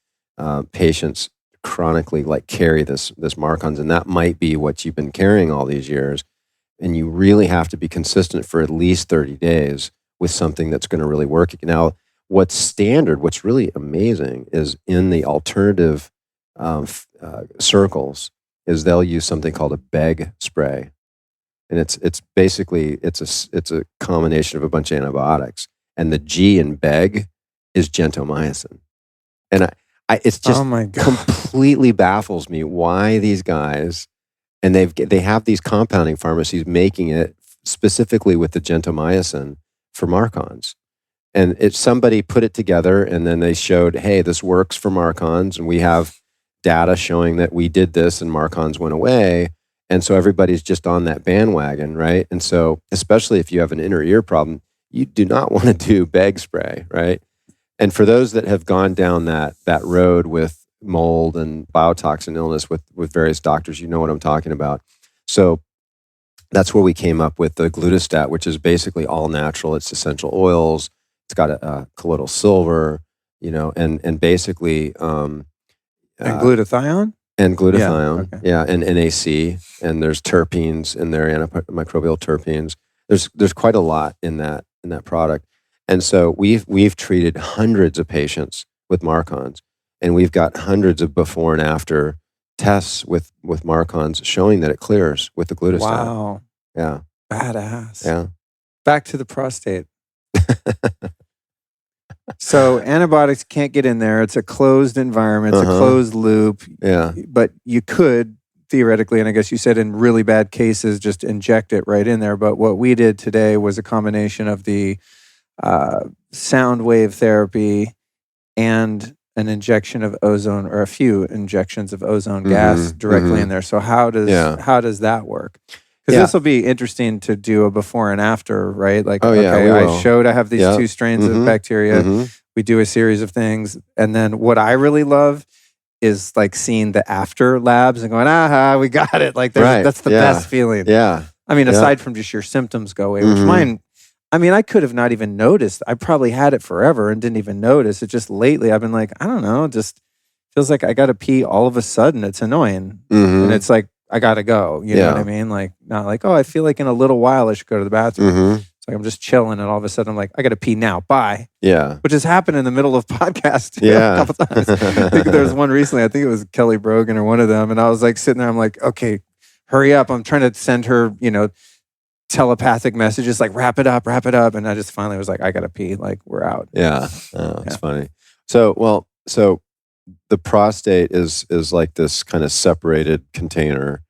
patients chronically like carry this Marcons. And that might be what you've been carrying all these years. And you really have to be consistent for at least 30 days with something that's going to really work. Now, what's really amazing is in the alternative circles is they'll use something called a BEG spray. And it's basically, it's a combination of a bunch of antibiotics. And the G in BEG is gentamicin. And it's just completely baffles me why these guys, and they have these compounding pharmacies making it specifically with the gentamicin for Marcons. And somebody put it together and then they showed, hey, this works for Marcons. And we have data showing that we did this and Marcons went away. And so everybody's just on that bandwagon, right? And so especially if you have an inner ear problem, you do not want to do BEG spray, right? And for those that have gone down that road with mold and biotoxin illness with various doctors, you know what I'm talking about. So that's where we came up with the Glutastat, which is basically all natural. It's essential oils. It's got a colloidal silver, and basically... and glutathione? And glutathione, and NAC, and there's terpenes in there, antimicrobial terpenes. There's quite a lot in that product. And so we've treated hundreds of patients with Marcons, and we've got hundreds of before and after tests with Marcons showing that it clears with the Glutastat. Wow. Yeah. Badass. Yeah. Back to the prostate. So antibiotics can't get in there. It's a closed environment. It's a closed loop. Yeah. But you could theoretically, and I guess you said in really bad cases, just inject it right in there. But what we did today was a combination of the sound wave therapy and an injection of ozone or a few injections of ozone gas directly in there. So how does that work? Because this will be interesting to do a before and after, right? Like, I showed I have these two strains of bacteria. We do a series of things. And then what I really love is like seeing the after labs and going, we got it. Like that's the best feeling. Yeah. I mean, aside from just your symptoms go away, which mine, I mean, I could have not even noticed. I probably had it forever and didn't even notice. It just lately I've been like, I don't know, just feels like I got to pee all of a sudden. It's annoying. And it's like, I got to go. You know what I mean? Like, not like, I feel like in a little while I should go to the bathroom. It's like I'm just chilling and all of a sudden I'm like, I got to pee now. Bye. Yeah. Which has happened in the middle of podcasts a couple times. I think there was one recently, I think it was Kelly Brogan or one of them. And I was like sitting there, I'm like, okay, hurry up. I'm trying to send her, telepathic messages like wrap it up. And I just finally was like, I got to pee. Like we're out. Yeah. It's funny. So the prostate is like this kind of separated container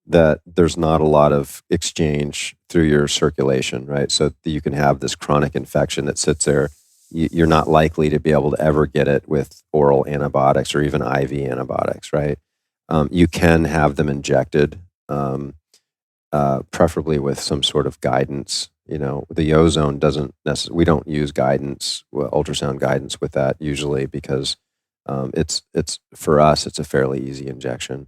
that there's not a lot of exchange through your circulation, right? So you can have this chronic infection that sits there. You're not likely to be able to ever get it with oral antibiotics or even IV antibiotics, right? You can have them injected, preferably with some sort of guidance. The ozone doesn't necessarily, we don't use guidance, ultrasound guidance with that usually because it's for us, it's a fairly easy injection.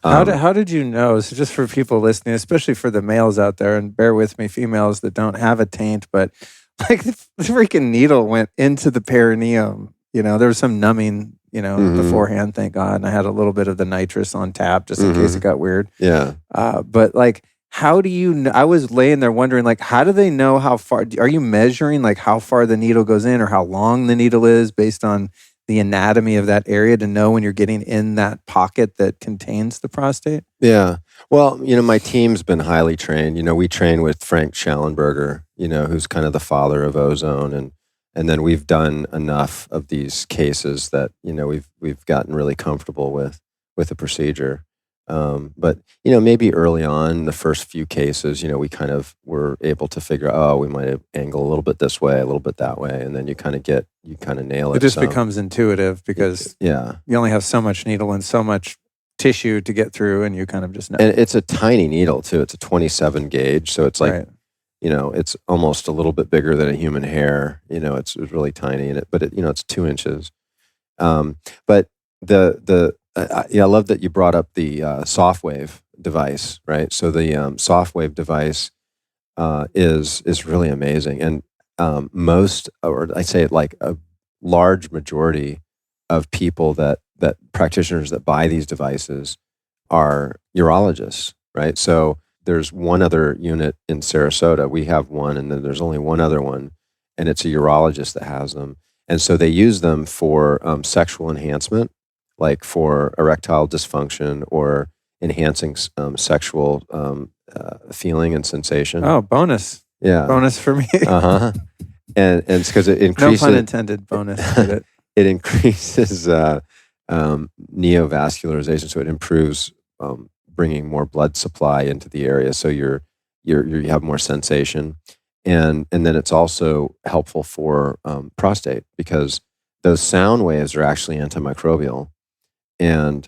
How did you know? So just for people listening, especially for the males out there, and bear with me, females that don't have a taint, but like the freaking needle went into the perineum. There was some numbing, beforehand, thank God. And I had a little bit of the nitrous on tap just in case it got weird. Yeah. But like, how do you know? I was laying there wondering, like, how do they know how far? Are you measuring like how far the needle goes in or how long the needle is based on the anatomy of that area to know when you're getting in that pocket that contains the prostate? Yeah. Well, my team's been highly trained. We train with Frank Schallenberger, who's kind of the father of ozone. And then we've done enough of these cases that, we've gotten really comfortable with the procedure. But, maybe early on, the first few cases, we kind of were able to figure out, we might angle a little bit this way, a little bit that way. And then you kind of nail it. It just becomes intuitive because you only have so much needle and so much tissue to get through and you kind of just know. And it's a tiny needle too. It's a 27 gauge. So it's like, it's almost a little bit bigger than a human hair. It's really tiny but it's 2 inches. But I love that you brought up the SoftWave device, right? So the SoftWave device is really amazing, and most, or I say it like a large majority of people that practitioners that buy these devices are urologists, right? So there's one other unit in Sarasota. We have one, and then there's only one other one, and it's a urologist that has them, and so they use them for sexual enhancement, like for erectile dysfunction or enhancing sexual feeling and sensation. Oh, bonus. Yeah. Bonus for me. And it's because it increases... No pun intended, bonus. It increases neovascularization, so it improves bringing more blood supply into the area, so you have more sensation. And then it's also helpful for prostate because those sound waves are actually antimicrobial. And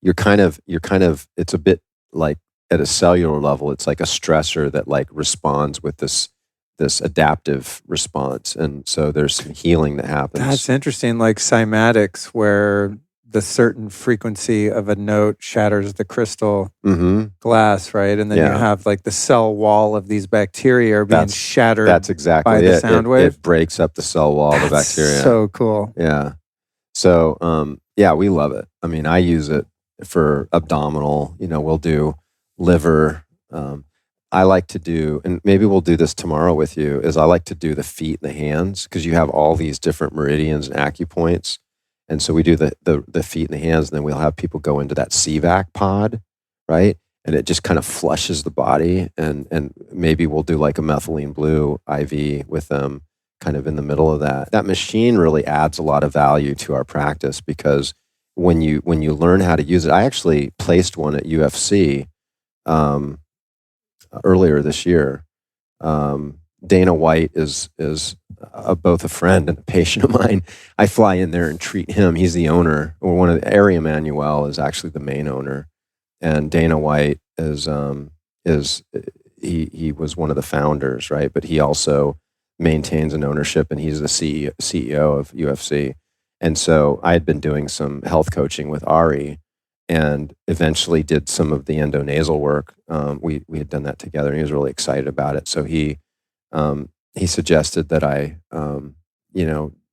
you're kind of it's a bit like at a cellular level, it's like a stressor that like responds with this adaptive response, and so there's some healing that happens. That's interesting, like cymatics, where the certain frequency of a note shatters the crystal glass, right? And then you have like the cell wall of these bacteria are being shattered. That's exactly by the sound wave. It breaks up the cell wall of the bacteria. So cool. Yeah. So, we love it. I mean, I use it for abdominal, we'll do liver. I like to do, and maybe we'll do this tomorrow with you, is I like to do the feet and the hands because you have all these different meridians and acupoints. And so we do the feet and the hands, and then we'll have people go into that CVAC pod, right? And it just kind of flushes the body. And maybe we'll do like a methylene blue IV with them kind of in the middle of that. That machine really adds a lot of value to our practice because when you learn how to use it, I actually placed one at UFC earlier this year. Dana White is both a friend and a patient of mine. I fly in there and treat him. He's the owner, or one of the Ari Emanuel is actually the main owner, and Dana White is he was one of the founders, right? But he also maintains an ownership, and he's the CEO of UFC. And so I had been doing some health coaching with Ari, and eventually did some of the endonasal work. We had done that together, and he was really excited about it. So he suggested that I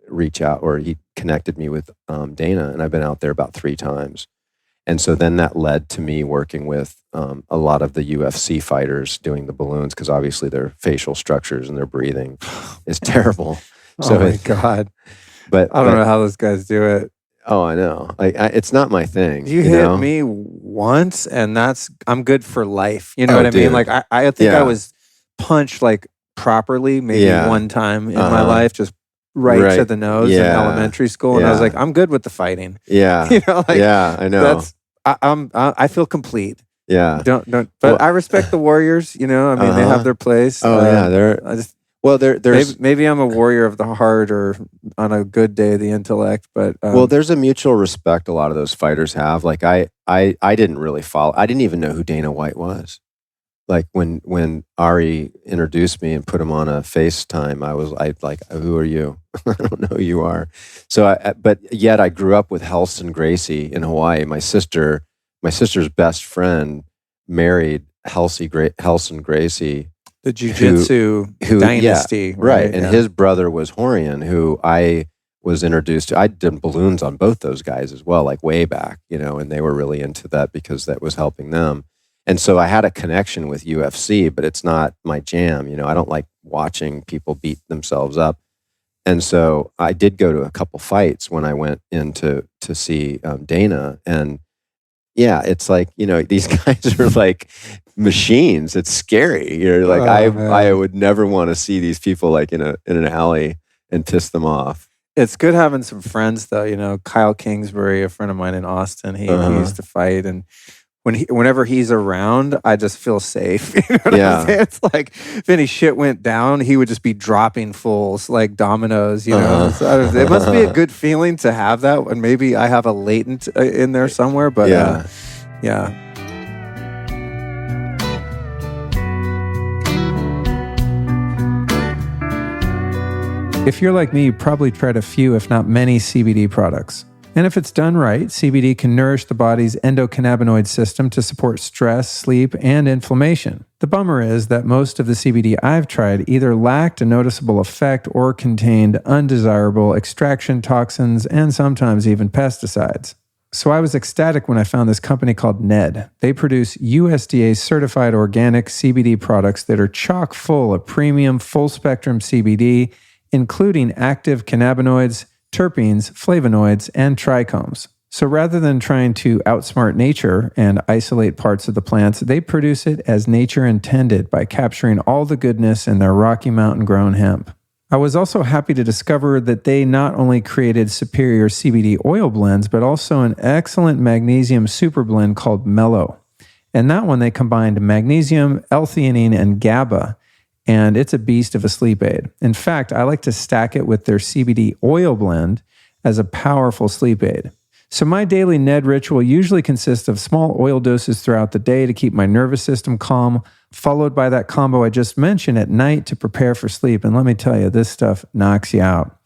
reach out, or he connected me with Dana, and I've been out there about 3 times. And so then that led to me working with a lot of the UFC fighters doing the balloons, because obviously their facial structures and their breathing is terrible. So oh my God. But I don't know how those guys do it. Oh, I know. It's not my thing. You hit me once, and I'm good for life. You know what I mean? Like I think I was punched like properly maybe one time in my life, just right to the nose in elementary school, and I was like, I'm good with the fighting. Yeah, I know. I feel complete. Yeah, but I respect the warriors. You know, I mean, they have their place. Maybe I'm a warrior of the heart, or on a good day, the intellect. But there's a mutual respect a lot of those fighters have. Like I didn't really follow. I didn't even know who Dana White was. Like when Ari introduced me and put him on a FaceTime, I like, who are you? I don't know who you are. So, but yet I grew up with Helson Gracie in Hawaii. My sister's best friend married Helson Gracie, the jiu-jitsu dynasty, right? And his brother was Horian, who I was introduced to. I'd done balloons on both those guys as well, like way back, and they were really into that because that was helping them. And so I had a connection with UFC, but it's not my jam. I don't like watching people beat themselves up. And so I did go to a couple fights when I went in to see Dana. And yeah, it's like, these guys are like machines. It's scary. You're like, I would never want to see these people like in an alley and piss them off. It's good having some friends though. Kyle Kingsbury, a friend of mine in Austin, he used to fight, and whenever he's around, I just feel safe. You know what I'm saying? It's like if any shit went down, he would just be dropping fulls like dominoes. So it must be a good feeling to have that, and maybe I have a latent in there somewhere. But yeah. If you're like me, you probably tried a few, if not many, CBD products. And if it's done right, CBD can nourish the body's endocannabinoid system to support stress, sleep, and inflammation. The bummer is that most of the CBD I've tried either lacked a noticeable effect or contained undesirable extraction toxins and sometimes even pesticides. So I was ecstatic when I found this company called Ned. They produce USDA-certified organic CBD products that are chock full of premium full-spectrum CBD, including active cannabinoids, terpenes, flavonoids, and trichomes. So rather than trying to outsmart nature and isolate parts of the plants, they produce it as nature intended by capturing all the goodness in their Rocky Mountain grown hemp. I was also happy to discover that they not only created superior CBD oil blends, but also an excellent magnesium super blend called Mellow. And that one they combined magnesium, L-theanine, and GABA, and it's a beast of a sleep aid. In fact, I like to stack it with their CBD oil blend as a powerful sleep aid. So my daily Ned ritual usually consists of small oil doses throughout the day to keep my nervous system calm, followed by that combo I just mentioned at night to prepare for sleep. And let me tell you, this stuff knocks you out.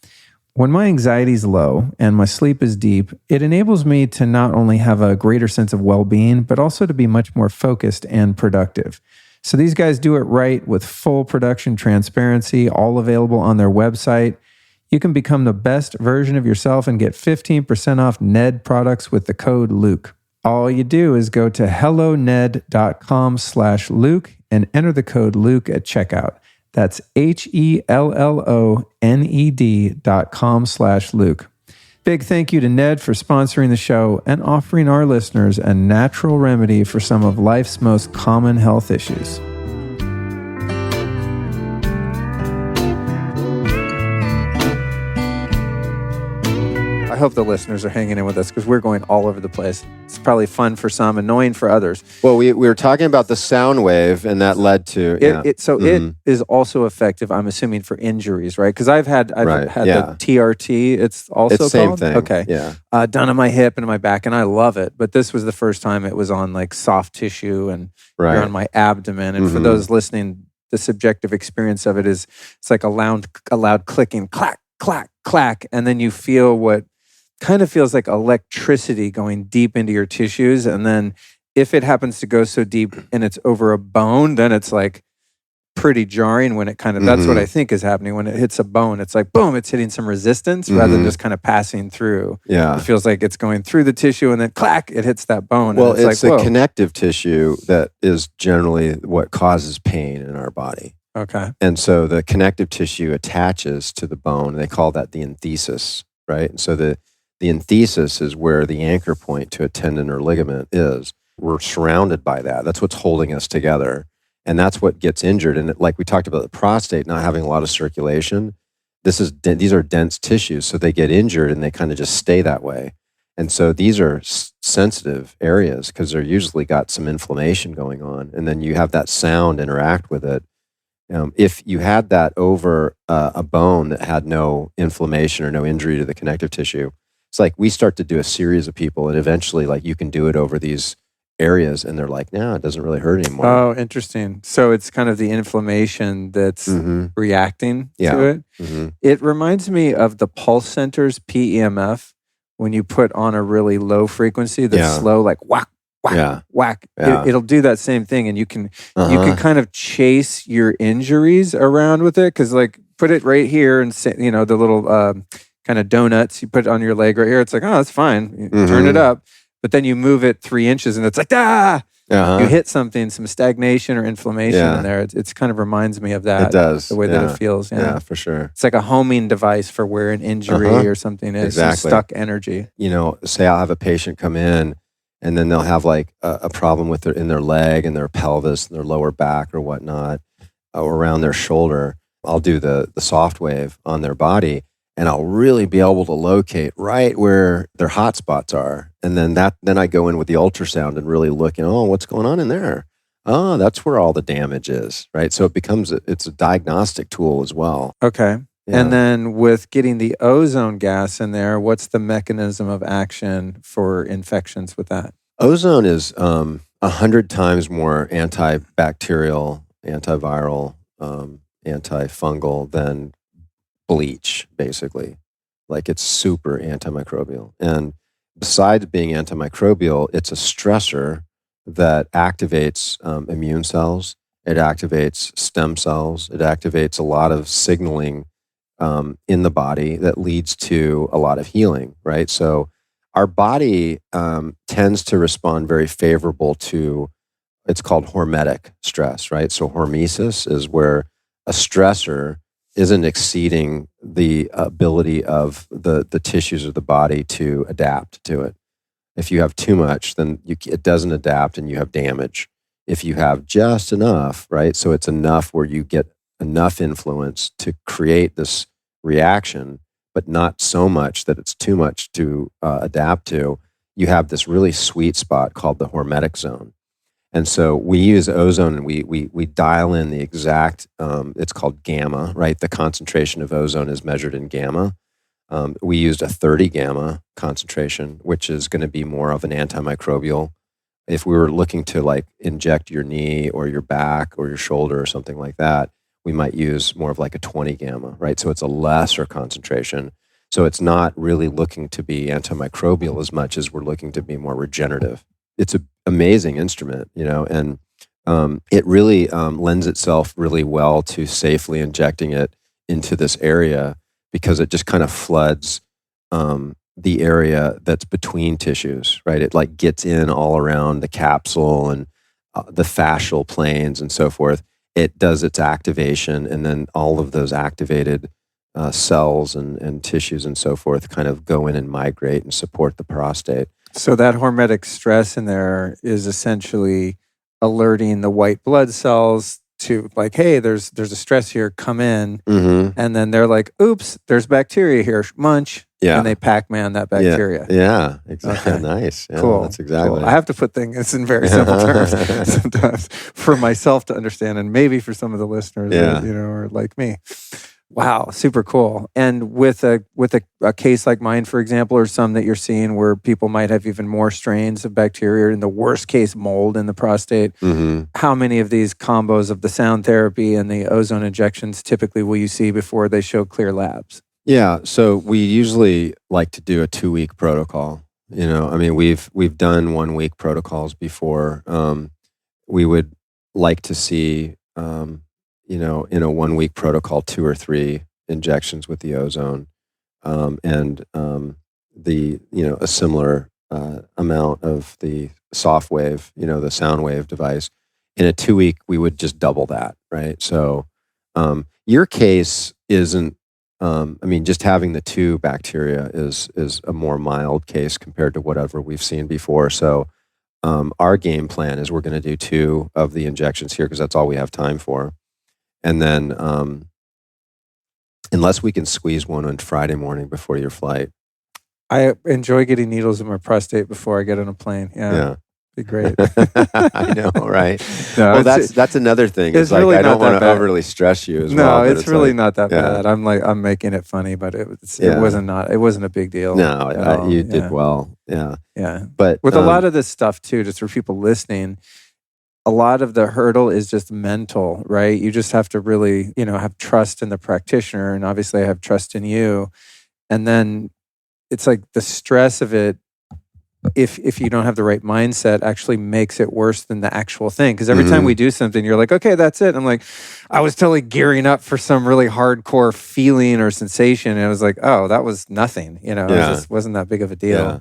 When my anxiety is low and my sleep is deep, it enables me to not only have a greater sense of well-being, but also to be much more focused and productive. So these guys do it right with full production transparency, all available on their website. You can become the best version of yourself and get 15% off Ned products with the code Luke. All you do is go to helloned.com/Luke and enter the code Luke at checkout. That's HELLONED.com/Luke. Big thank you to Ned for sponsoring the show and offering our listeners a natural remedy for some of life's most common health issues. I hope the listeners are hanging in with us because we're going all over the place. It's probably fun for some, annoying for others. Well, we were talking about the sound wave, and that led to it is also effective, I'm assuming, for injuries, right? Because I've had the TRT. It's also it's same called? thing. Okay, yeah, done on my hip and my back, and I love it. But this was the first time it was on like soft tissue and you're on my abdomen. And for those listening, the subjective experience of it is it's like a loud clicking, clack, clack, clack, and then you feel what kind of feels like electricity going deep into your tissues. And then if it happens to go so deep and it's over a bone, then it's like pretty jarring when it kind of, that's what I think is happening when it hits a bone. It's like, boom, it's hitting some resistance rather than just kind of passing through. Yeah. It feels like it's going through the tissue and then clack, it hits that bone. Well, and it's like, the connective tissue that is generally what causes pain in our body. Okay. And so the connective tissue attaches to the bone. They call that the enthesis, right? And so the enthesis is where the anchor point to a tendon or ligament is. We're surrounded by that. That's what's holding us together. And that's what gets injured. And like we talked about the prostate not having a lot of circulation, these are dense tissues. So they get injured and they kind of just stay that way. And so these are sensitive areas because they're usually got some inflammation going on. And then you have that sound interact with it. If you had that over a bone that had no inflammation or no injury to the connective tissue, it's like we start to do a series of people and eventually like you can do it over these areas and they're like, no, it doesn't really hurt anymore. Oh, interesting. So it's kind of the inflammation that's reacting to it. Mm-hmm. It reminds me of the pulse centers, PEMF, when you put on a really low frequency that's slow, like whack, whack, whack. Yeah. It'll do that same thing, and you can kind of chase your injuries around with it because, like, put it right here and the little kind of donuts you put on your leg right here. It's like, oh, that's fine. You turn it up, but then you move it 3 inches, and it's like you hit something, some stagnation or inflammation in there. It's kind of reminds me of that. It does. The way that it feels. Yeah, for sure. It's like a homing device for where an injury or something is. Exactly. Some stuck energy. Say I'll have a patient come in and then they'll have like a problem with in their leg and their pelvis and their lower back or whatnot, or around their shoulder. I'll do the soft wave on their body and I'll really be able to locate right where their hot spots are. And then I go in with the ultrasound and really look, what's going on in there? Oh, that's where all the damage is, right? So it's a diagnostic tool as well. Okay. Yeah. And then with getting the ozone gas in there, what's the mechanism of action for infections with that? Ozone is 100 times more antibacterial, antiviral, antifungal than bleach, basically. Like it's super antimicrobial. And besides being antimicrobial, it's a stressor that activates immune cells. It activates stem cells. It activates a lot of signaling in the body that leads to a lot of healing, right? So our body tends to respond very favorable to, it's called hormetic stress, right? So hormesis is where a stressor isn't exceeding the ability of the tissues of the body to adapt to it. If you have too much, then it doesn't adapt and you have damage. If you have just enough, right? So it's enough where you get enough influence to create this reaction, but not so much that it's too much to adapt to. You have this really sweet spot called the hormetic zone. And so we use ozone and we dial in the exact, it's called gamma, right? The concentration of ozone is measured in gamma. We used a 30 gamma concentration, which is going to be more of an antimicrobial. If we were looking to like inject your knee or your back or your shoulder or something like that, we might use more of like a 20 gamma, right? So it's a lesser concentration. So it's not really looking to be antimicrobial as much as we're looking to be more regenerative. It's an amazing instrument, and it really lends itself really well to safely injecting it into this area because it just kind of floods the area that's between tissues, right? It like gets in all around the capsule and the fascial planes and so forth. It does its activation, and then all of those activated cells and tissues and so forth kind of go in and migrate and support the prostate. So that hormetic stress in there is essentially alerting the white blood cells to like, hey, there's a stress here, come in. Mm-hmm. And then they're like, oops, there's bacteria here, munch. Yeah. And they Pac-Man that bacteria. Yeah, exactly. Okay. Nice. Yeah, Cool. that's exactly. Cool. I have to put things in very simple terms sometimes for myself to understand, and maybe for some of the listeners, that, are like me. Wow, super cool. And with a case like mine, for example, or some that you're seeing where people might have even more strains of bacteria, or in the worst case, mold in the prostate, how many of these combos of the sound therapy and the ozone injections typically will you see before they show clear labs? Yeah, so we usually like to do a 2-week protocol. We've done 1-week protocols before. We would like to see, in a 1-week protocol, 2 or 3 injections with the ozone, and a similar amount of the soft wave, the sound wave device. In a 2-week, we would just double that, right? So your case isn't. Just having the 2 bacteria is a more mild case compared to whatever we've seen before. So our game plan is we're going to do 2 of the injections here because that's all we have time for. And then unless we can squeeze one on Friday morning before your flight. I enjoy getting needles in my prostate before I get on a plane. Yeah. Be great. I know, right? No, well, that's another thing. It's like really I don't want to overly stress you as well. No, it's really not that bad. I'm making it funny, but it wasn't a big deal. No, you did well. Yeah. Yeah. But with a lot of this stuff too, just for people listening, a lot of the hurdle is just mental, right? You just have to really, have trust in the practitioner, and obviously I have trust in you. And then it's like the stress of it, if you don't have the right mindset, actually makes it worse than the actual thing. Because every time we do something, you're like, okay, that's it. I'm like, I was totally gearing up for some really hardcore feeling or sensation. And I was like, oh, that was nothing. It just wasn't that big of a deal. Yeah.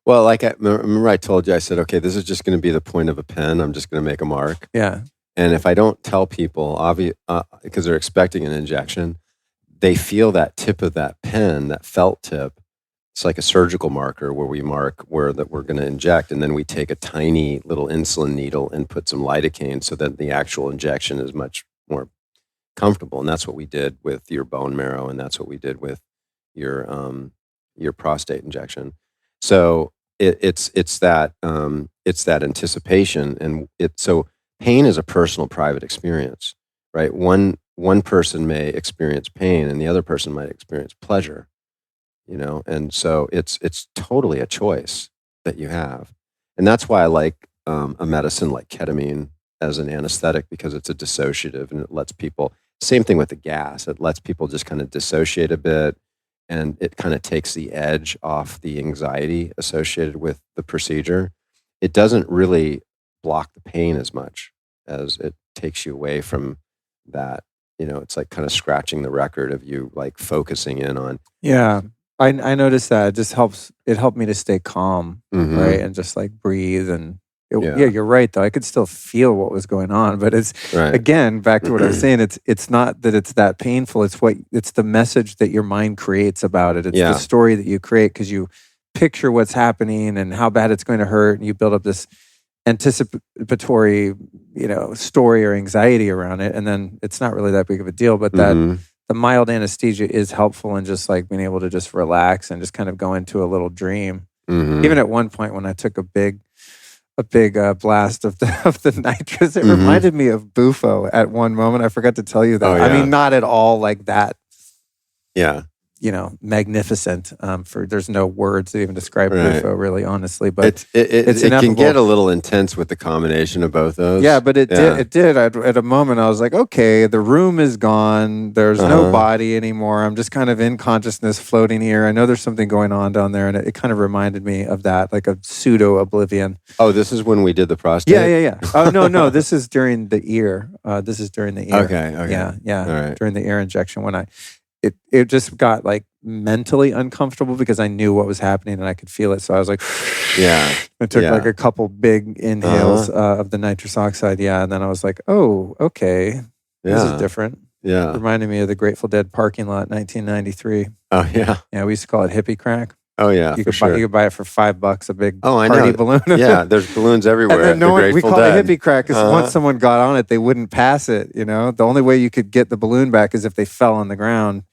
Well, like remember I told you, I said, okay, this is just going to be the point of a pen. I'm just going to make a mark. Yeah. And if I don't tell people, because they're expecting an injection, they feel that tip of that pen, that felt tip. It's like a surgical marker where we mark where that we're going to inject, and then we take a tiny little insulin needle and put some lidocaine so that the actual injection is much more comfortable. And that's what we did with your bone marrow, and that's what we did with your prostate injection. So it's that anticipation, and so pain is a personal, private experience, right? One person may experience pain, and the other person might experience pleasure. And so it's totally a choice that you have. And that's why I like a medicine like ketamine as an anesthetic, because it's a dissociative, and it lets people, same thing with the gas, it lets people just kind of dissociate a bit, and it kind of takes the edge off the anxiety associated with the procedure. It doesn't really block the pain as much as it takes you away from that. It's like kind of scratching the record of you like focusing in on. Yeah. I noticed that it helped me to stay calm, right? And just like breathe. And you're right though. I could still feel what was going on, but it's again, back to what I was saying, it's not that it's that painful. It's the message that your mind creates about it. It's the story that you create because you picture what's happening and how bad it's going to hurt. And you build up this anticipatory, story or anxiety around it. And then it's not really that big of a deal, but that the mild anesthesia is helpful in just like being able to just relax and just kind of go into a little dream. Even at one point when I took a big blast of the nitrous, it reminded me of Bufo at one moment. I forgot to tell you that. Oh, yeah. I mean, not at all like that. Yeah. Magnificent. There's no words to even describe Bufo, really, honestly. But it can get a little intense with the combination of both those. Yeah, but it did. At a moment, I was like, okay, the room is gone. There's no body anymore. I'm just kind of in consciousness, floating here. I know there's something going on down there, and it kind of reminded me of that, like a pseudo oblivion. Oh, this is when we did the prostate? Yeah. Oh, no. This is during the ear. Okay. Yeah. All right. During the ear injection when it just got like mentally uncomfortable because I knew what was happening and I could feel it. So I was like, I took like a couple big inhales of the nitrous oxide. Yeah. And then I was like, oh, okay. This is different. Yeah. Reminded me of the Grateful Dead parking lot, 1993. Oh, yeah. Yeah. We used to call it hippie crack. Oh, yeah. You could buy it for $5, a big I party know. balloon. Yeah. There's balloons everywhere. And then we call it hippie crack because once someone got on it, they wouldn't pass it. The only way you could get the balloon back is if they fell on the ground.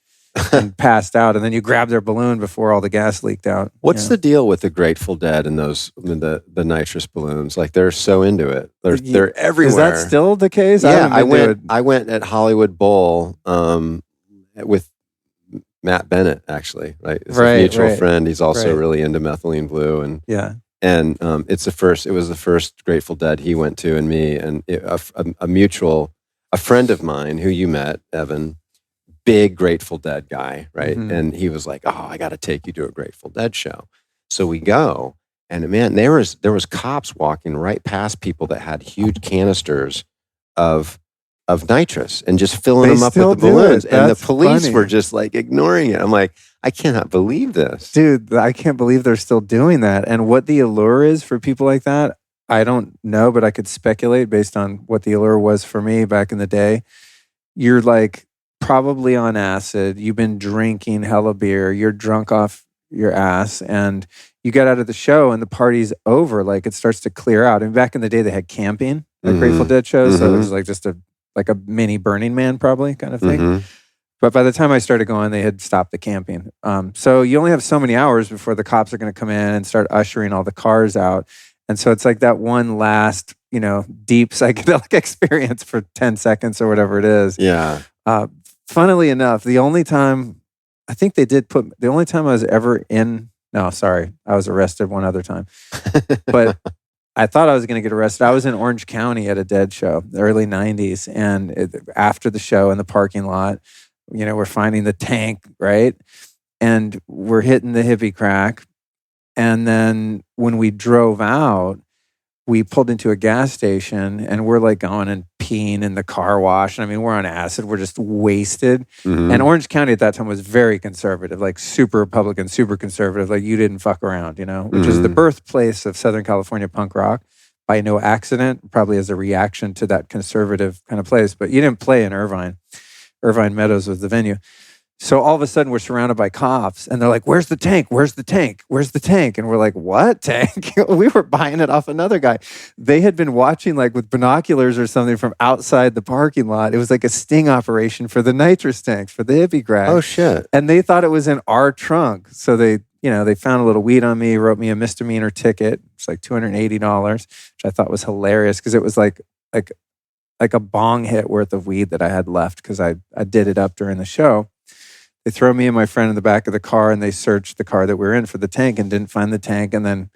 and passed out, and then you grab their balloon before all the gas leaked out. What's the deal with the Grateful Dead and those the nitrous balloons? Like they're so into it. They're everywhere. Is that still the case? Yeah, I went at Hollywood Bowl with Matt Bennett, actually. Right, it's a mutual friend. He's also really into methylene blue, and it was the first Grateful Dead he went to, and me, and a friend of mine who you met, Evan. Big Grateful Dead guy, right? Mm-hmm. And he was like, "Oh, I got to take you to a Grateful Dead show." So we go, and man, there was cops walking right past people that had huge canisters of nitrous and just filling them up with the balloons. And the police were just like ignoring it. I'm like, I cannot believe this, dude. I can't believe they're still doing that. And what the allure is for people like that, I don't know, but I could speculate based on what the allure was for me back in the day. You're like, probably on acid, you've been drinking hella beer, you're drunk off your ass, and you get out of the show and the party's over. Like it starts to clear out. And back in the day, they had camping at Grateful Dead shows, so it was like just a mini Burning Man probably kind of thing. But by the time I started going, they had stopped the camping. So you only have so many hours before the cops are going to come in and start ushering all the cars out. And so it's like that one last, deep psychedelic experience for 10 seconds or whatever it is. Yeah. Funnily enough, the only time I was ever I was arrested one other time. But I thought I was going to get arrested. I was in Orange County at a Dead show, the early 90s. And after the show in the parking lot, we're finding the tank, right? And we're hitting the hippie crack. And then when we drove out, we pulled into a gas station and we're like going and peeing in the car wash. I mean, we're on acid. We're just wasted. Mm-hmm. And Orange County at that time was very conservative, like super Republican, super conservative. Like you didn't fuck around, which is the birthplace of Southern California punk rock by no accident, probably as a reaction to that conservative kind of place. But you didn't play in Irvine. Irvine Meadows was the venue. So all of a sudden we're surrounded by cops and they're like, "Where's the tank? Where's the tank? Where's the tank?" And we're like, "What tank?" We were buying it off another guy. They had been watching like with binoculars or something from outside the parking lot. It was like a sting operation for the nitrous tanks, for the hippie crack. Oh shit. And they thought it was in our trunk. So they found a little weed on me, wrote me a misdemeanor ticket. It's like $280, which I thought was hilarious because it was like a bong hit worth of weed that I had left because I did it up during the show. They throw me and my friend in the back of the car and they searched the car that we were in for the tank and didn't find the tank and then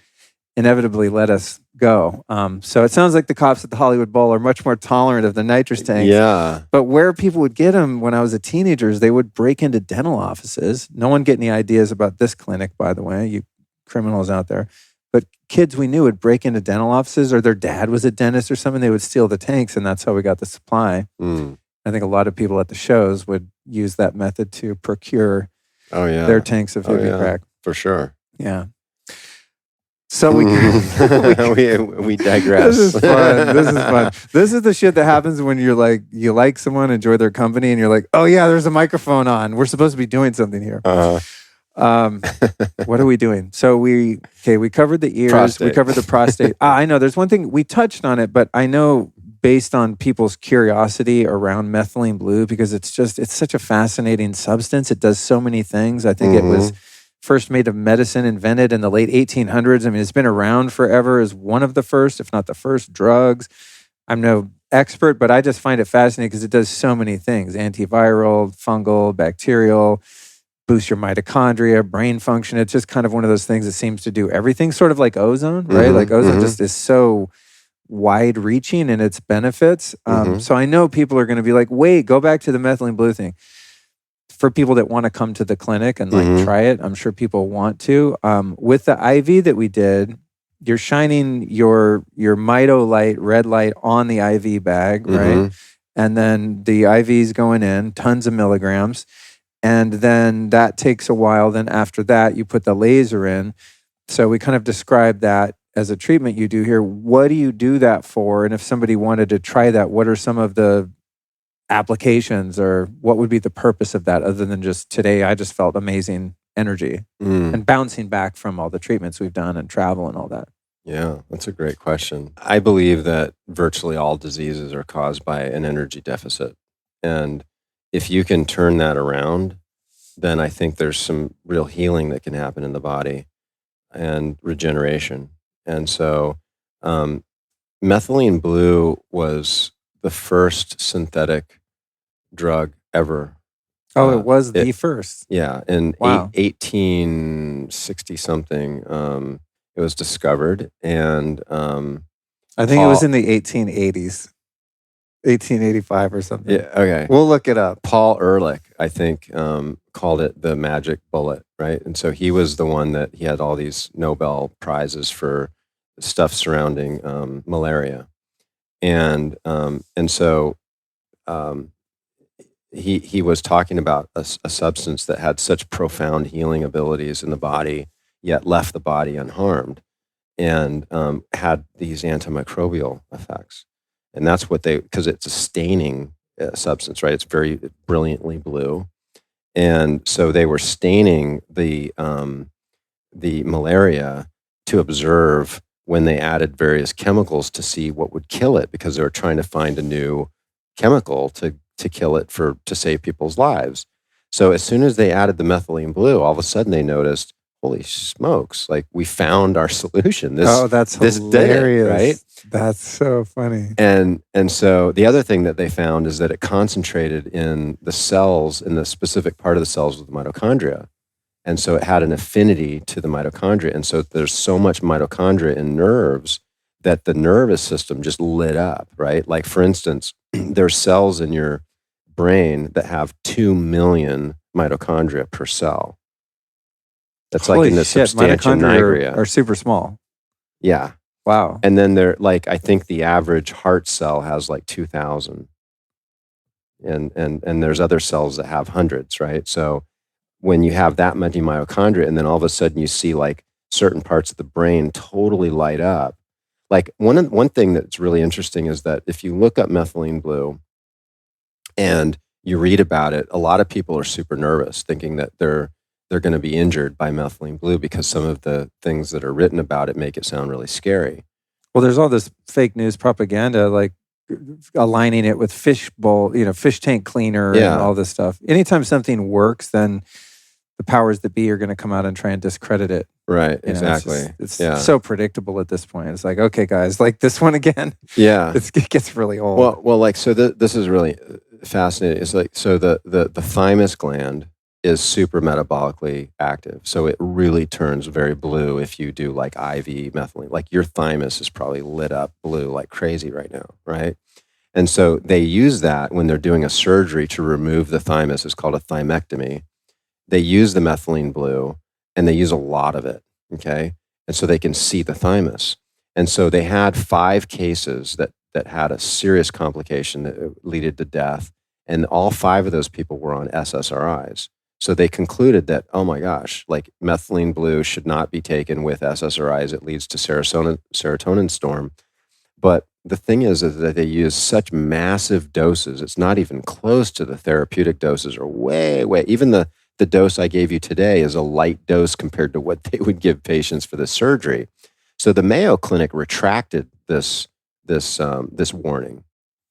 inevitably let us go. So it sounds like the cops at the Hollywood Bowl are much more tolerant of the nitrous tanks. Yeah. But where people would get them when I was a teenager is they would break into dental offices. No one get any ideas about this clinic, by the way, you criminals out there. But kids we knew would break into dental offices or their dad was a dentist or something. They would steal the tanks and that's how we got the supply. I think a lot of people at the shows would use that method to procure their tanks of hippie crack. For sure. Yeah. So we digress. This is fun. This is the shit that happens when you're like, you like someone, enjoy their company, and you're like, "Oh yeah, there's a microphone on. We're supposed to be doing something here." What are we doing? So we covered the ears. Prostate. We covered the prostate. I know there's one thing we touched on it, but I know based on people's curiosity around methylene blue, because it's such a fascinating substance. It does so many things. I think it was first made of medicine, invented in the late 1800s. I mean, it's been around forever as one of the first, if not the first, drugs. I'm no expert, but I just find it fascinating because it does so many things. Antiviral, fungal, bacterial, boost your mitochondria, brain function. It's just kind of one of those things that seems to do everything, sort of like ozone, right? Like ozone just is so wide-reaching in its benefits. So I know people are going to be like, "Wait, go back to the methylene blue thing." For people that want to come to the clinic and like try it, I'm sure people want to. With the IV that we did, you're shining your Mito light, red light on the IV bag, right? And then the IV's going in, tons of milligrams. And then that takes a while. Then after that, you put the laser in. So we kind of describe that as a treatment you do here. What do you do that for? And if somebody wanted to try that, what are some of the applications or what would be the purpose of that other than just today I just felt amazing energy and bouncing back from all the treatments we've done and travel and all that? Yeah, that's a great question. I believe that virtually all diseases are caused by an energy deficit. And if you can turn that around, then I think there's some real healing that can happen in the body and regeneration. And so methylene blue was the first synthetic drug ever. Oh, it was the first. Yeah, in Wow. 1860 something, it was discovered, and I think it was in the 1880s, 1885 or something. yeah, okay. We'll look it up. Paul Ehrlich, I think, called it the magic bullet, right? And so he was the one that he had all these Nobel prizes for stuff surrounding malaria, and so he was talking about a substance that had such profound healing abilities in the body, yet left the body unharmed, and had these antimicrobial effects. And that's what because it's a staining substance, right? It's very brilliantly blue. And so they were staining the malaria to observe when they added various chemicals to see what would kill it, because they were trying to find a new chemical to kill it to save people's lives. So as soon as they added the methylene blue, all of a sudden they noticed, holy smokes, like we found our solution. That's hilarious. Did it, right? That's so funny. And so the other thing that they found is that it concentrated in the cells, in the specific part of the cells of the mitochondria. And so it had an affinity to the mitochondria. And so there's so much mitochondria in nerves that the nervous system just lit up, right? Like, for instance, there's cells in your brain that have 2 million mitochondria per cell. That's Holy like in the shit, substantia mitochondria nigra. are super small. Yeah. Wow. And then they're like, I think the average heart cell has like 2,000. And there's other cells that have hundreds, right? So when you have that many mitochondria, and then all of a sudden you see like certain parts of the brain totally light up. Like one thing that's really interesting is that if you look up methylene blue and you read about it, a lot of people are super nervous, thinking that they're going to be injured by methylene blue because some of the things that are written about it make it sound really scary. Well, there's all this fake news propaganda, like aligning it with fish tank cleaner and all this stuff. Anytime something works, then the powers that be are going to come out and try and discredit it. Right, exactly. It's so predictable at this point. It's like, okay, guys, like this one again. Yeah. It gets really old. Well, like, so this is really fascinating. It's like, so the thymus gland is super metabolically active. So it really turns very blue if you do like IV methylene. Like your thymus is probably lit up blue like crazy right now, right? And so they use that when they're doing a surgery to remove the thymus. It's called a thymectomy. They use the methylene blue, and they use a lot of it, okay? And so they can see the thymus. And so they had 5 cases that had a serious complication that led to death, and all 5 of those people were on SSRIs. So they concluded that, oh my gosh, like methylene blue should not be taken with SSRIs. It leads to serotonin storm. But the thing is that they use such massive doses. It's not even close to the therapeutic doses, or way, even the dose I gave you today is a light dose compared to what they would give patients for the surgery. So the Mayo Clinic retracted this warning.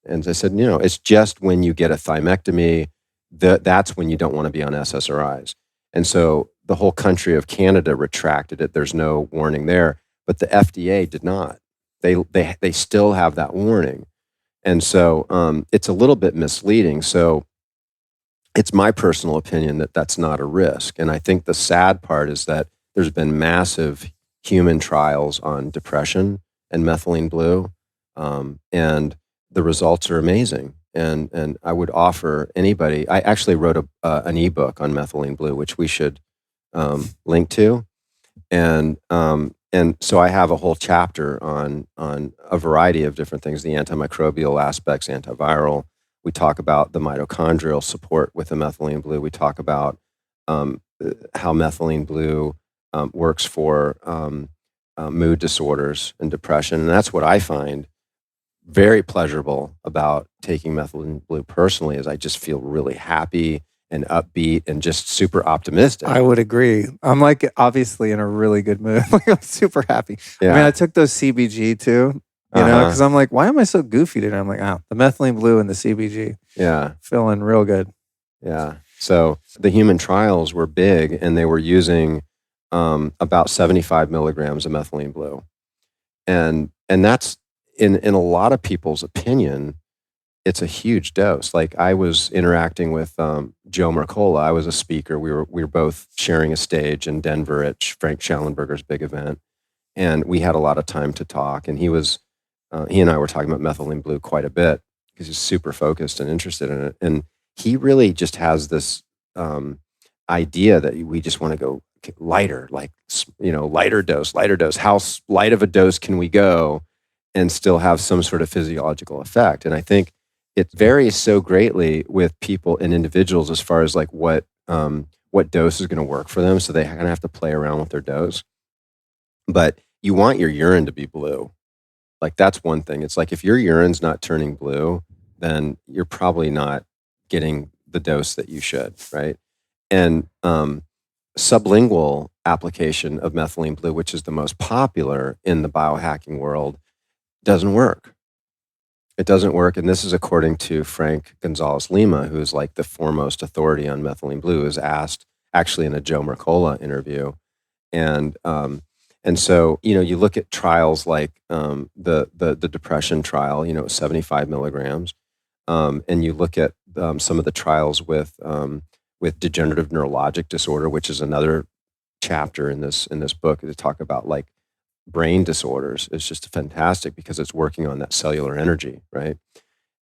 And they said, it's just when you get a thymectomy, that's when you don't want to be on SSRIs. And so the whole country of Canada retracted it. There's no warning there. But the FDA did not. They still have that warning. And so it's a little bit misleading. So it's my personal opinion that that's not a risk. And I think the sad part is that there's been massive human trials on depression and methylene blue, and the results are amazing. And I would offer anybody. I actually wrote an ebook on methylene blue, which we should link to, and so I have a whole chapter on a variety of different things: the antimicrobial aspects, antiviral. We talk about the mitochondrial support with the methylene blue. We talk about how methylene blue works for mood disorders and depression. And that's what I find very pleasurable about taking methylene blue personally, is I just feel really happy and upbeat and just super optimistic. I would agree. I'm like obviously in a really good mood. Like I'm super happy. Yeah. I mean, I took those CBG too. You know, because I'm like, why am I so goofy today? I'm like, the methylene blue and the CBG. Yeah. Feeling real good. Yeah. So the human trials were big, and they were using about 75 milligrams of methylene blue. And that's, in a lot of people's opinion, it's a huge dose. Like, I was interacting with Joe Mercola. I was a speaker. We were both sharing a stage in Denver at Frank Schallenberger's big event, and we had a lot of time to talk. And he and I were talking about methylene blue quite a bit because he's super focused and interested in it. And he really just has this idea that we just want to go lighter, like, lighter dose. How light of a dose can we go and still have some sort of physiological effect? And I think it varies so greatly with people and individuals as far as like what dose is going to work for them. So they kind of have to play around with their dose. But you want your urine to be blue. Like, that's one thing. It's like, if your urine's not turning blue, then you're probably not getting the dose that you should, right? And sublingual application of methylene blue, which is the most popular in the biohacking world, doesn't work. It doesn't work. And this is according to Frank Gonzalez Lima, who's like the foremost authority on methylene blue, is asked actually in a Joe Mercola interview. And so, you look at trials like the depression trial, 75 milligrams. And you look at some of the trials with degenerative neurologic disorder, which is another chapter in this book to talk about like brain disorders. It's just fantastic because it's working on that cellular energy, right?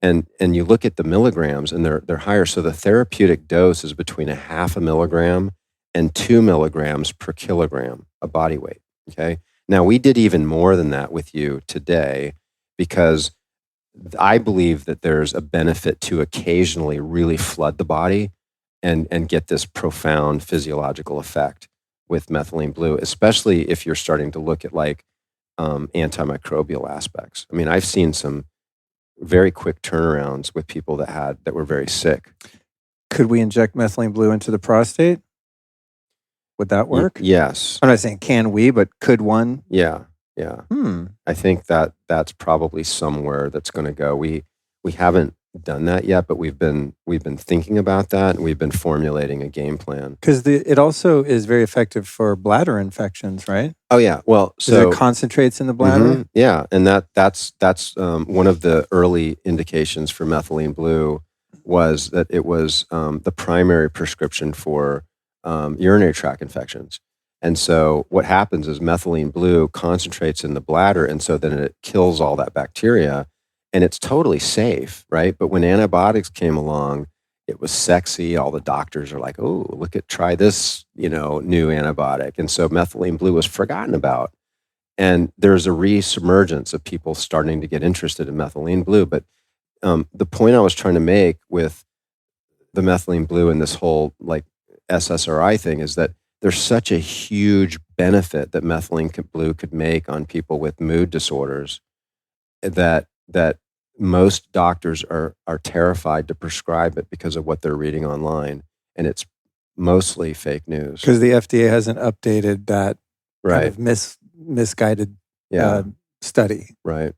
And you look at the milligrams, and they're higher. So the therapeutic dose is between 0.5 milligram and 2 milligrams per kilogram of body weight. Okay. Now, we did even more than that with you today, because I believe that there's a benefit to occasionally really flood the body and get this profound physiological effect with methylene blue, especially if you're starting to look at like antimicrobial aspects. I mean, I've seen some very quick turnarounds with people that were very sick. Could we inject methylene blue into the prostate? Would that work? Yes. I'm not saying can we, but could one? Yeah. I think that's probably somewhere that's going to go. We haven't done that yet, but we've been thinking about that, and we've been formulating a game plan. Because it also is very effective for bladder infections, right? Oh yeah. Well, so it concentrates in the bladder. Yeah, and that's one of the early indications for methylene blue was that it was the primary prescription for urinary tract infections. And so what happens is methylene blue concentrates in the bladder, and so then it kills all that bacteria, and it's totally safe, right? But when antibiotics came along, it was sexy. All the doctors are like, oh, try this, new antibiotic. And so methylene blue was forgotten about. And there's a resurgence of people starting to get interested in methylene blue. But the point I was trying to make with the methylene blue and this whole like SSRI thing is that there's such a huge benefit that methylene blue could make on people with mood disorders that most doctors are terrified to prescribe it because of what they're reading online, and it's mostly fake news. Because the FDA hasn't updated that kind of misguided study. Right.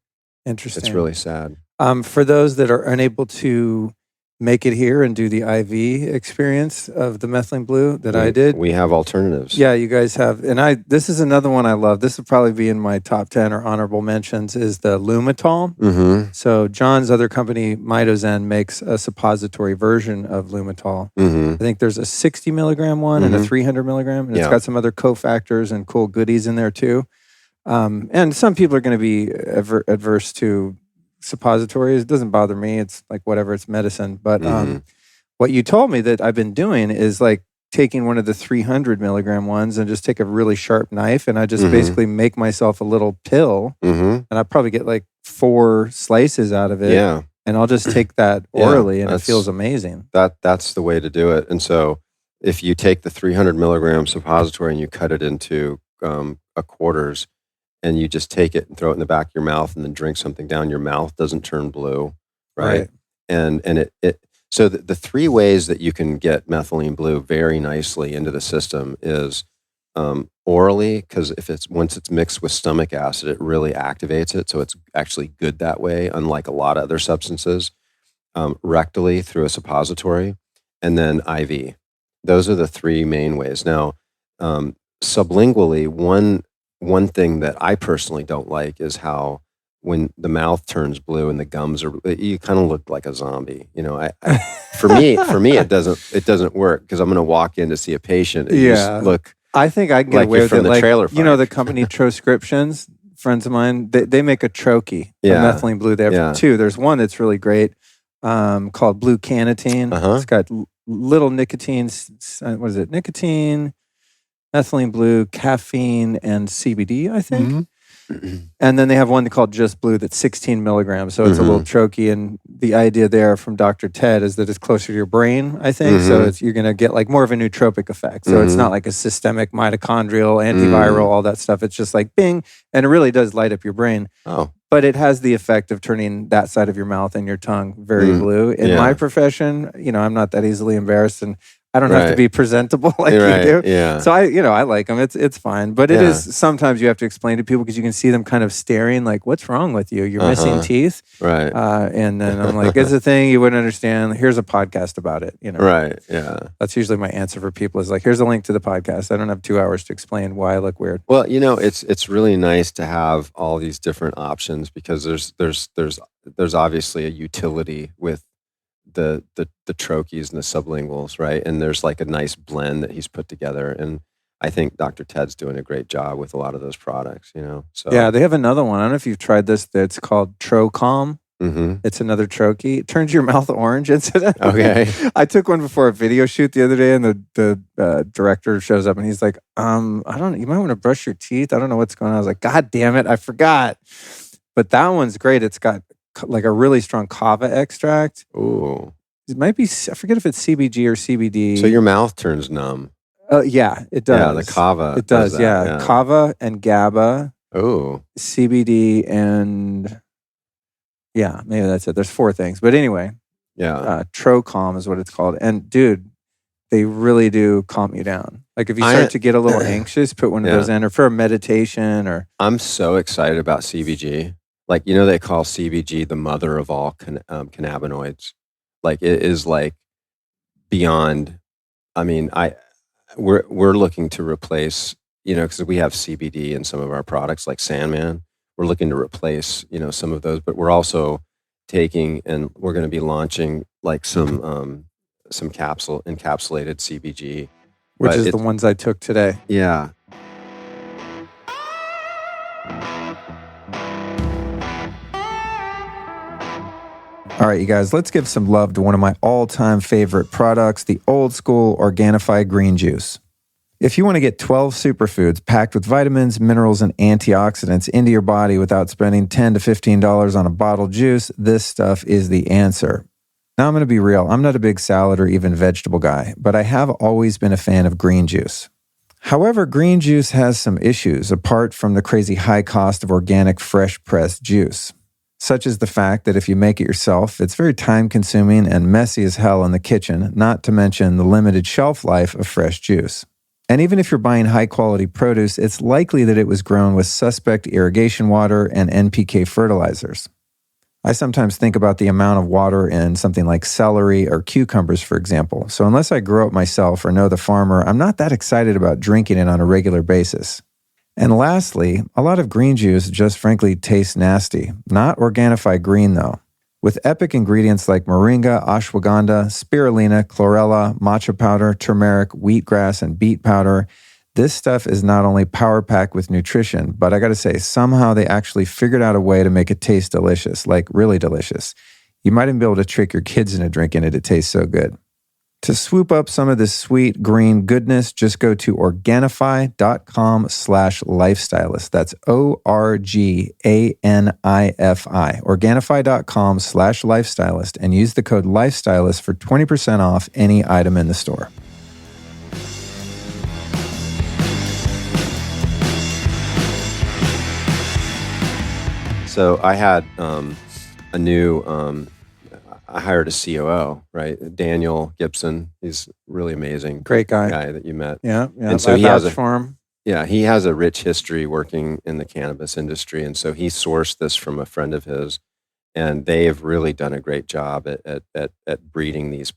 Interesting. It's really sad. For those that are unable to make it here and do the IV experience of the methylene blue that I did. We have alternatives. Yeah, you guys have. And this is another one I love. This would probably be in my top 10 or honorable mentions is the Lumitol. Mm-hmm. So John's other company, MitoZen, makes a suppository version of Lumitol. Mm-hmm. I think there's a 60 milligram one and a 300 milligram. And it's got some other cofactors and cool goodies in there too. And some people are going to be adverse to suppositories. It doesn't bother me. It's like whatever, it's medicine. But what you told me that I've been doing is like taking one of the 300 milligram ones and just take a really sharp knife and I just basically make myself a little pill and I probably get like 4 slices out of it. Yeah. And I'll just take that orally and it feels amazing. That's the way to do it. And so if you take the 300 milligram suppository and you cut it into a quarters, and you just take it and throw it in the back of your mouth and then drink something down, your mouth doesn't turn blue, right? And it so the 3 ways that you can get methylene blue very nicely into the system is orally, because once it's mixed with stomach acid, it really activates it, so it's actually good that way, unlike a lot of other substances. Rectally through a suppository, and then IV. Those are the three main ways. Now, sublingually, one thing that I personally don't like is how when the mouth turns blue and the gums are, you kind of look like a zombie. You know, for me, it doesn't work because I'm going to walk in to see a patient and you just look. I think I can get like away you're with from it. the Like, trailer you know, park. the company Troscriptions, friends of mine, they make a troche, Yeah. a methylene blue. They have two. There's one that's really great called blue cannatine. It's got little nicotine, what is it? Nicotine, methylene blue, caffeine, and CBD, I think. And then they have one called Just Blue that's 16 milligrams. So it's a little troche. And the idea there from Dr. Ted is that it's closer to your brain, I think. So you're going to get like more of a nootropic effect. So it's not like a systemic mitochondrial, antiviral, all that stuff. It's just like bing. And it really does light up your brain. Oh. But it has the effect of turning that side of your mouth and your tongue very blue. In my profession, you know, I'm not that easily embarrassed and I don't have to be presentable like you do. Yeah. So I like them. It's fine. But it is, sometimes you have to explain to people because you can see them kind of staring like, what's wrong with you? You're missing teeth. Right. And then I'm like, it's a thing you wouldn't understand. Here's a podcast about it. You know. Right. Yeah. That's usually my answer for people is like, here's a link to the podcast. I don't have 2 hours to explain why I look weird. Well, you know, it's really nice to have all these different options because there's obviously a utility with the troches and the sublinguals, right? And there's like a nice blend that he's put together. And I think Dr. Ted's doing a great job with a lot of those products, you know? So yeah, they have another one. I don't know if you've tried this. That's called Trocom. It's another troche. It turns your mouth orange incident. Okay. I took one before a video shoot the other day and the director shows up and he's like, I don't know, you might want to brush your teeth. I don't know what's going on. I was like, God damn it, I forgot. But that one's great. It's got like a really strong kava extract. Ooh. It might be, I forget if it's CBG or CBD. So your mouth turns numb. Yeah, it does. Yeah, the kava. It does, that, yeah. Kava and GABA. Oh. CBD and yeah, maybe that's it. There's 4 things. But anyway, Trocom is what it's called. And dude, they really do calm you down. Like if you start to get a little anxious, put one of those in or for a meditation or. I'm so excited about CBG. Like, you know, they call CBG the mother of all cannabinoids. Like it is like beyond, I mean, we're looking to replace, you know, because we have CBD in some of our products like Sandman. We're looking to replace, you know, some of those, but we're also taking and we're going to be launching like some encapsulated CBG. Which is the ones I took today. Yeah. All right, you guys, let's give some love to one of my all-time favorite products, the old school Organifi green juice. If you want to get 12 superfoods packed with vitamins, minerals, and antioxidants into your body without spending $10 to $15 on a bottled juice, this stuff is the answer. Now, I'm going to be real. I'm not a big salad or even vegetable guy, but I have always been a fan of green juice. However, green juice has some issues apart from the crazy high cost of organic, fresh-pressed juice. Such as the fact that if you make it yourself, it's very time-consuming and messy as hell in the kitchen, not to mention the limited shelf life of fresh juice. And even if you're buying high-quality produce, it's likely that it was grown with suspect irrigation water and NPK fertilizers. I sometimes think about the amount of water in something like celery or cucumbers, for example. So unless I grow it myself or know the farmer, I'm not that excited about drinking it on a regular basis. And lastly, a lot of green juice just frankly tastes nasty. Not Organifi green, though. With epic ingredients like moringa, ashwagandha, spirulina, chlorella, matcha powder, turmeric, wheatgrass, and beet powder, this stuff is not only power-packed with nutrition, but I gotta say, somehow they actually figured out a way to make it taste delicious, like really delicious. You might even be able to trick your kids into drinking it. It tastes so good. To swoop up some of this sweet green goodness, just go to Organifi.com/lifestylist. That's ORGANIFI. Organifi.com/lifestylist and use the code lifestylist for 20% off any item in the store. So I had a new, I hired a COO, right? Daniel Gibson. He's really amazing. Great guy that you met. Yeah. And so he has he has a rich history working in the cannabis industry. And so he sourced this from a friend of his, and they have really done a great job at breeding these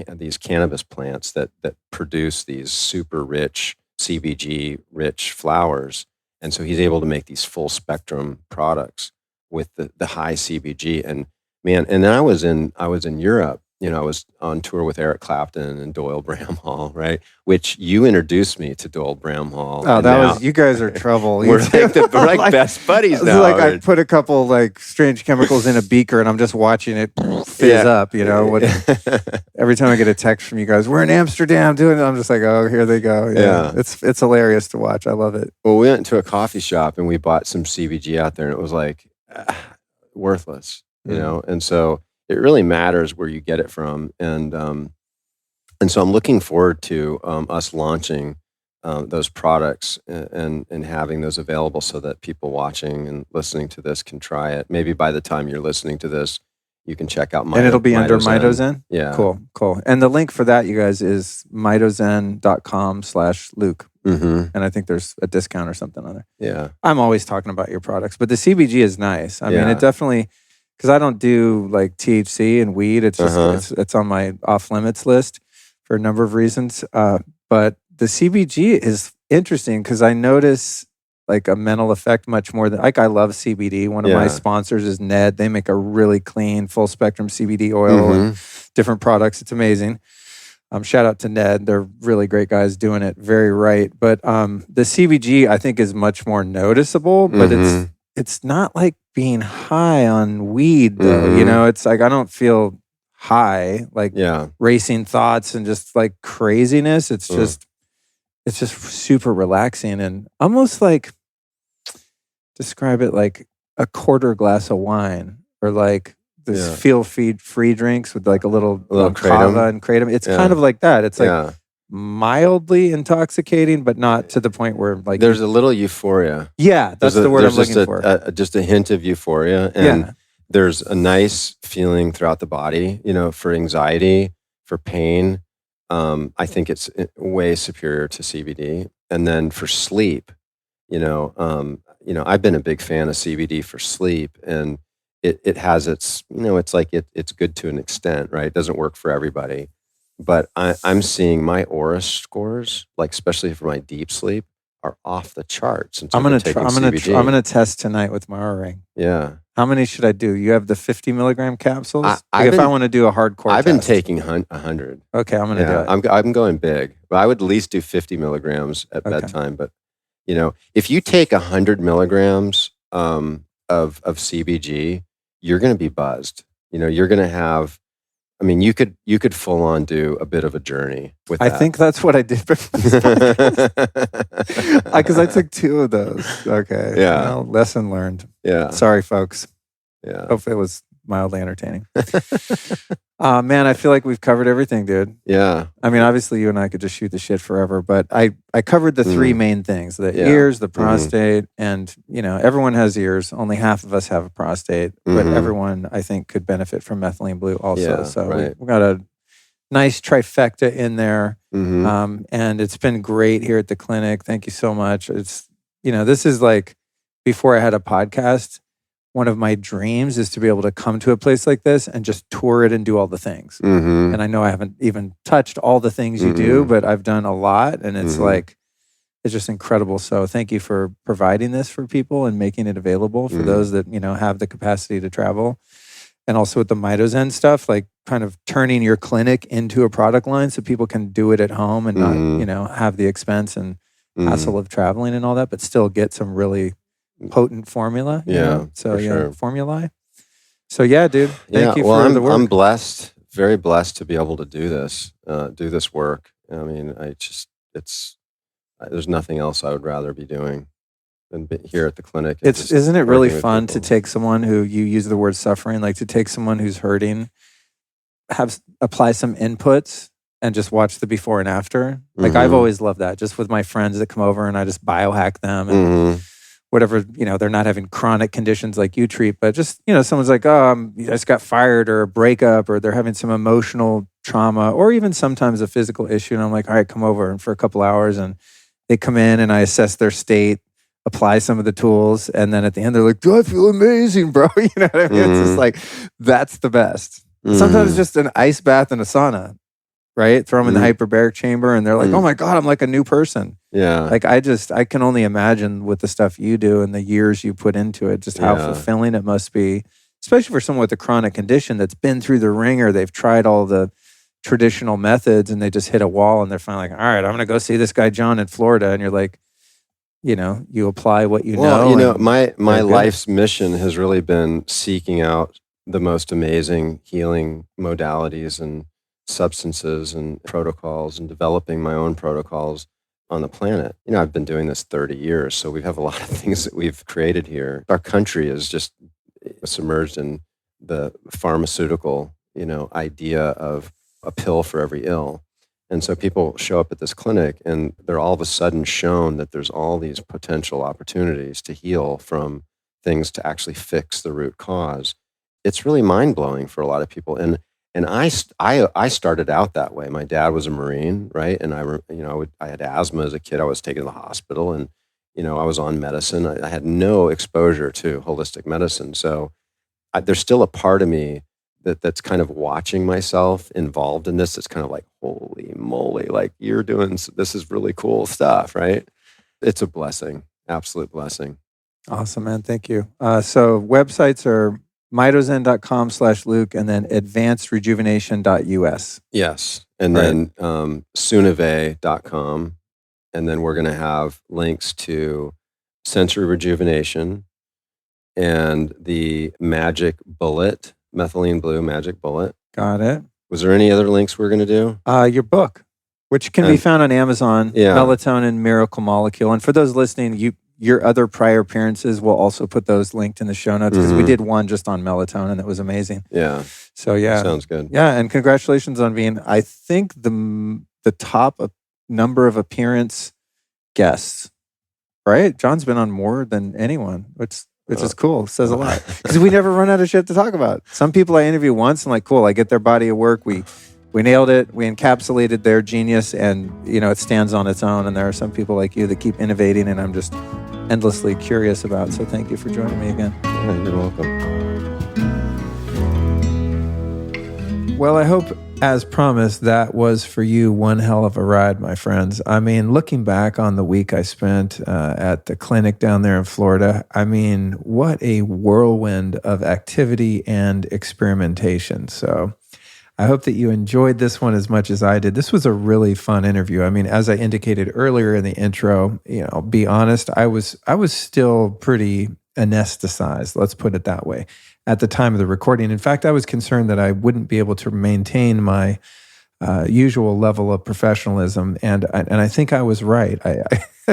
these cannabis plants that produce these super rich CBG rich flowers, and so he's able to make these full spectrum products with the high CBG. And man, and then I was in Europe. I was on tour with Eric Clapton and Doyle Bramhall, right? Which you introduced me to Doyle Bramhall. Oh, that was, you guys are trouble. We're like best buddies now. Like I put a couple like strange chemicals in a beaker and I'm just watching it fizz up, every time I get a text from you guys, we're in Amsterdam doing it. I'm just like, oh, here they go. Yeah. It's hilarious to watch. I love it. Well, we went to a coffee shop and we bought some CBG out there and it was like worthless, And so it really matters where you get it from. And so I'm looking forward to us launching those products and having those available so that people watching and listening to this can try it. Maybe by the time you're listening to this, you can check out And it'll be under MitoZen? Yeah. Cool. And the link for that, you guys, is mitozen.com/Luke. Mm-hmm. And I think there's a discount or something on there. Yeah. I'm always talking about your products, but the CBG is nice. I mean, it definitely... Because I don't do like THC and weed. It's just it's on my off limits list for a number of reasons. But the CBG is interesting because I notice like a mental effect much more than like I love CBD. One of my sponsors is Ned. They make a really clean full spectrum CBD oil and different products. It's amazing. Shout out to Ned. They're really great guys doing it very right. But the CBG I think is much more noticeable, but it's not like being high on weed though. It's like I don't feel high, like racing thoughts and just like craziness. It's just super relaxing and almost like describe it like a quarter glass of wine or like this feel free drinks with like a little kava and kratom. It's kind of like that. It's like mildly intoxicating, but not to the point where like there's a little euphoria. Yeah, that's the word I'm looking for. Just a hint of euphoria, and there's a nice feeling throughout the body. For anxiety, for pain. I think it's way superior to CBD. And then for sleep, I've been a big fan of CBD for sleep, and it has its, it's like it's good to an extent, right? It doesn't work for everybody. But I'm seeing my Aura scores, like especially for my deep sleep, are off the charts. I'm gonna test tonight with my Aura ring. Yeah. How many should I do? You have the 50 milligram capsules. If I want to do a hardcore, I've been taking 100. Okay, I'm gonna do it. I'm going big, but I would at least do 50 milligrams at bedtime. But if you take 100 milligrams of CBG, you're going to be buzzed. You're going to have. I mean, you could full on do a bit of a journey with that. I think that's what I did before. Because I took 2 of those. Okay. Yeah. Lesson learned. Yeah. Sorry, folks. Yeah. Hopefully it was mildly entertaining. Man, I feel like we've covered everything, dude. Yeah. I mean, obviously you and I could just shoot the shit forever, but I covered the 3 main things, the ears, the prostate, and, everyone has ears. Only half of us have a prostate, but everyone, I think, could benefit from methylene blue also. Yeah, so we got a nice trifecta in there. And it's been great here at the clinic. Thank you so much. It's, this is like, before I had a podcast, one of my dreams is to be able to come to a place like this and just tour it and do all the things. And I know I haven't even touched all the things you do, but I've done a lot, and it's like, it's just incredible. So thank you for providing this for people and making it available for those that, have the capacity to travel. And also with the MitoZen stuff, like kind of turning your clinic into a product line so people can do it at home and not, have the expense and hassle of traveling and all that, but still get some really potent formula. So sure. Formulae. So dude. Thank you for the work. I'm blessed, very blessed to be able to do this work. I mean, there's nothing else I would rather be doing than be here at the clinic. Isn't it really fun to take someone who, you use the word suffering, like to take someone who's hurting, apply some inputs and just watch the before and after. Like I've always loved that, just with my friends that come over and I just biohack them and whatever, they're not having chronic conditions like you treat, but just, someone's like, oh, I just got fired or a breakup, or they're having some emotional trauma, or even sometimes a physical issue. And I'm like, all right, come over. And for a couple hours, and they come in and I assess their state, apply some of the tools. And then at the end, they're like, do I feel amazing, bro? You know what I mean? It's just like, that's the best. Sometimes just an ice bath and a sauna. right? Throw them in the hyperbaric chamber and they're like, oh my God, I'm like a new person. Yeah. Like I can only imagine with the stuff you do and the years you put into it, just how fulfilling it must be, especially for someone with a chronic condition that's been through the ringer. They've tried all the traditional methods and they just hit a wall and they're finally like, all right, I'm going to go see this guy, John, in Florida. And you're like, you apply what you know. Well, my life's mission has really been seeking out the most amazing healing modalities and substances and protocols and developing my own protocols on the planet. I've been doing this 30 years, so we have a lot of things that we've created here. Our country is just submerged in the pharmaceutical, idea of a pill for every ill. And so people show up at this clinic and they're all of a sudden shown that there's all these potential opportunities to heal from things to actually fix the root cause. It's really mind-blowing for a lot of people. And I started out that way. My dad was a Marine, right? And I had asthma as a kid. I was taken to the hospital and, I was on medicine. I had no exposure to holistic medicine. So there's still a part of me that's kind of watching myself involved in this. It's kind of like, holy moly, like this is really cool stuff, right? It's a blessing, absolute blessing. Awesome, man. Thank you. So websites are MitoZen.com/Luke and then advancedrejuvenation.us. Yes. And then Sunave.com. And then we're going to have links to sensory rejuvenation and the magic bullet, Methylene Blue Magic Bullet. Got it. Was there any other links we're going to do? Your book, which can be found on Amazon, Melatonin Miracle Molecule. And for those listening, your other prior appearances, we'll also put those linked in the show notes because we did one just on melatonin that was amazing. Yeah. So sounds good. Yeah, and congratulations on being, I think, the top number of appearance guests. Right? John's been on more than anyone, which is cool. It says a lot. Because we never run out of shit to talk about. Some people I interview once and like, cool, I get their body of work. We nailed it. We encapsulated their genius and, it stands on its own. And there are some people like you that keep innovating and I'm just endlessly curious about. So thank you for joining me again. Yeah, you're welcome. Well, I hope, as promised, that was for you one hell of a ride, my friends. I mean, looking back on the week I spent at the clinic down there in Florida, I mean, what a whirlwind of activity and experimentation. So I hope that you enjoyed this one as much as I did. This was a really fun interview. I mean, as I indicated earlier in the intro, I'll be honest, I was still pretty anesthetized, let's put it that way, at the time of the recording. In fact, I was concerned that I wouldn't be able to maintain my usual level of professionalism, and I think I was right. I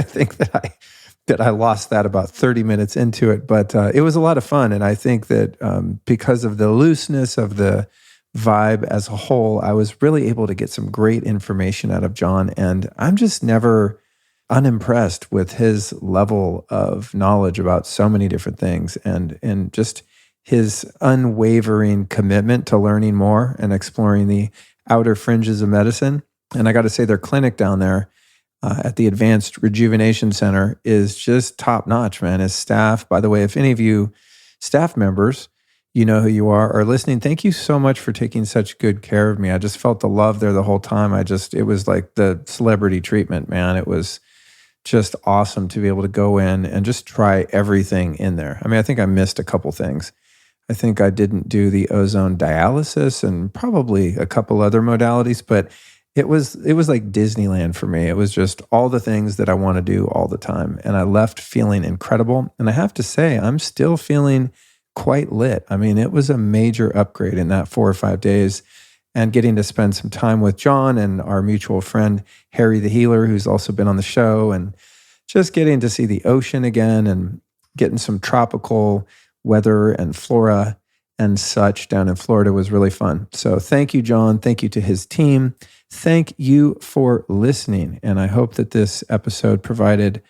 think that I lost that about 30 minutes into it, but it was a lot of fun, and I think that because of the looseness of the vibe as a whole, I was really able to get some great information out of John, and I'm just never unimpressed with his level of knowledge about so many different things and just his unwavering commitment to learning more and exploring the outer fringes of medicine. And I got to say, their clinic down there at the Advanced Rejuvenation Center is just top notch, man. His staff, by the way, if any of you staff members, you know who you are listening, thank you so much for taking such good care of me. I just felt the love there the whole time. It was like the celebrity treatment, man. It was just awesome to be able to go in and just try everything in there. I mean, I think I missed a couple things. I think I didn't do the ozone dialysis and probably a couple other modalities, but it was like Disneyland for me. It was just all the things that I want to do all the time. And I left feeling incredible. And I have to say, I'm still feeling quite lit. I mean, it was a major upgrade in that 4 or 5 days. And getting to spend some time with John and our mutual friend, Harry the Healer, who's also been on the show, and just getting to see the ocean again and getting some tropical weather and flora and such down in Florida was really fun. So thank you, John. Thank you to his team. Thank you for listening. And I hope that this episode provided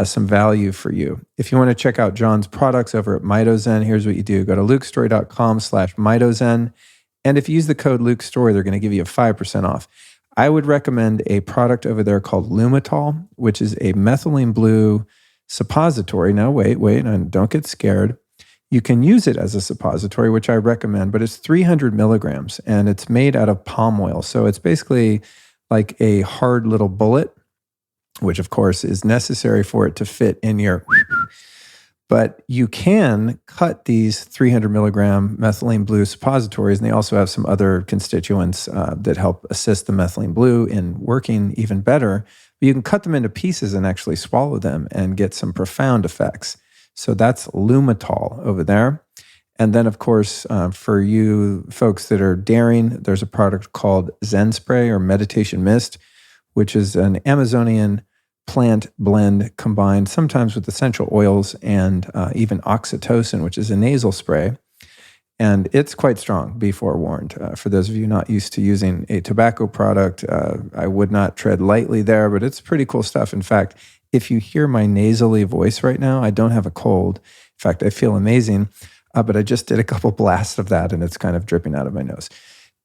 some value for you. If you want to check out John's products over at MitoZen, here's what you do. Go to lukestory.com/MitoZen. And if you use the code LukeStory, they're going to give you a 5% off. I would recommend a product over there called Lumitol, which is a methylene blue suppository. Now, wait, and don't get scared. You can use it as a suppository, which I recommend, but it's 300 milligrams and it's made out of palm oil. So it's basically like a hard little bullet, which of course is necessary for it to fit in your... But you can cut these 300 milligram methylene blue suppositories, and they also have some other constituents that help assist the methylene blue in working even better. But you can cut them into pieces and actually swallow them and get some profound effects. So that's Lumitol over there. And then, of course, for you folks that are daring, there's a product called Zen Spray or Meditation Mist, which is an Amazonian plant blend combined sometimes with essential oils and even oxytocin, which is a nasal spray. And it's quite strong, be forewarned. For those of you not used to using a tobacco product, I would not tread lightly there, but it's pretty cool stuff. In fact, if you hear my nasally voice right now, I don't have a cold. In fact, I feel amazing, but I just did a couple blasts of that and it's kind of dripping out of my nose.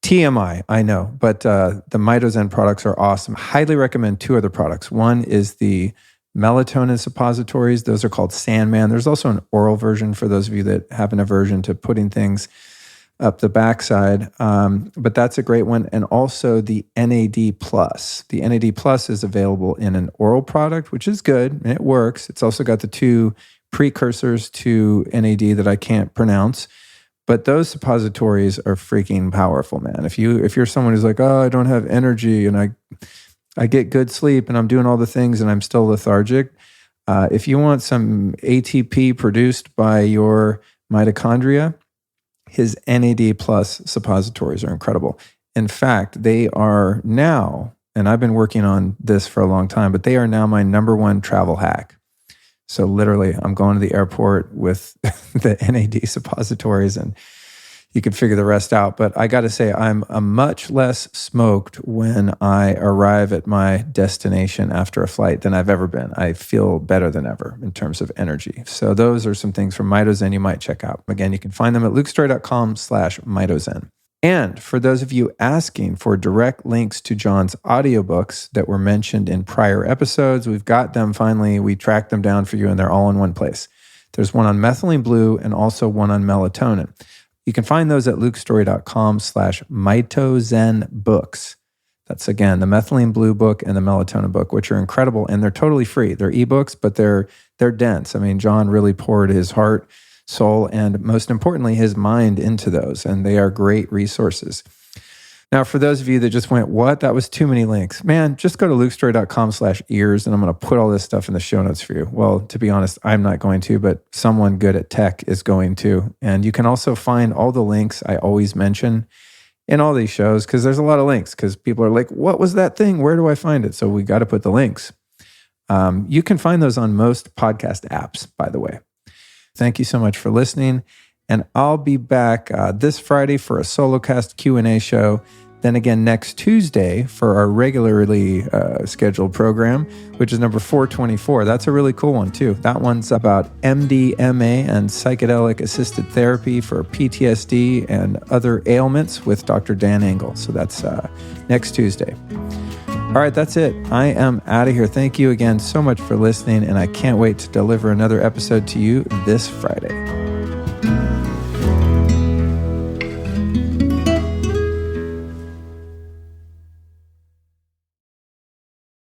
TMI, I know, but the MitoZen products are awesome. Highly recommend two other products. One is the melatonin suppositories. Those are called Sandman. There's also an oral version for those of you that have an aversion to putting things up the backside, but that's a great one. And also the NAD+. The NAD+ is available in an oral product, which is good, and it works. It's also got the two precursors to NAD that I can't pronounce. But those suppositories are freaking powerful, man. If you're someone who's like, oh, I don't have energy and I get good sleep and I'm doing all the things and I'm still lethargic, if you want some ATP produced by your mitochondria, his NAD+ suppositories are incredible. In fact, they are now, and I've been working on this for a long time, but they are now my number one travel hack. So literally, I'm going to the airport with the NAD suppositories and you can figure the rest out. But I got to say, I'm much less smoked when I arrive at my destination after a flight than I've ever been. I feel better than ever in terms of energy. So those are some things from MitoZen you might check out. Again, you can find them at lukestory.com/MitoZen. And for those of you asking for direct links to John's audiobooks that were mentioned in prior episodes, we've got them finally. We tracked them down for you and they're all in one place. There's one on methylene blue and also one on melatonin. You can find those at lukestory.com/MitoZen books. That's again, the methylene blue book and the melatonin book, which are incredible and they're totally free. They're ebooks, but they're dense. I mean, John really poured his heart, soul, and most importantly, his mind into those, and they are great resources. Now, for those of you that just went, what? That was too many links. Man, just go to lukestory.com/ears, and I'm going to put all this stuff in the show notes for you. Well, to be honest, I'm not going to, but someone good at tech is going to. And you can also find all the links I always mention in all these shows, because there's a lot of links, because people are like, what was that thing? Where do I find it? So we got to put the links. You can find those on most podcast apps, by the way. Thank you so much for listening. And I'll be back this Friday for a SoloCast Q&A show. Then again next Tuesday for our regularly scheduled program, which is number 424. That's a really cool one too. That one's about MDMA and psychedelic assisted therapy for PTSD and other ailments with Dr. Dan Engel. So that's next Tuesday. All right, that's it. I am out of here. Thank you again so much for listening, and I can't wait to deliver another episode to you this Friday.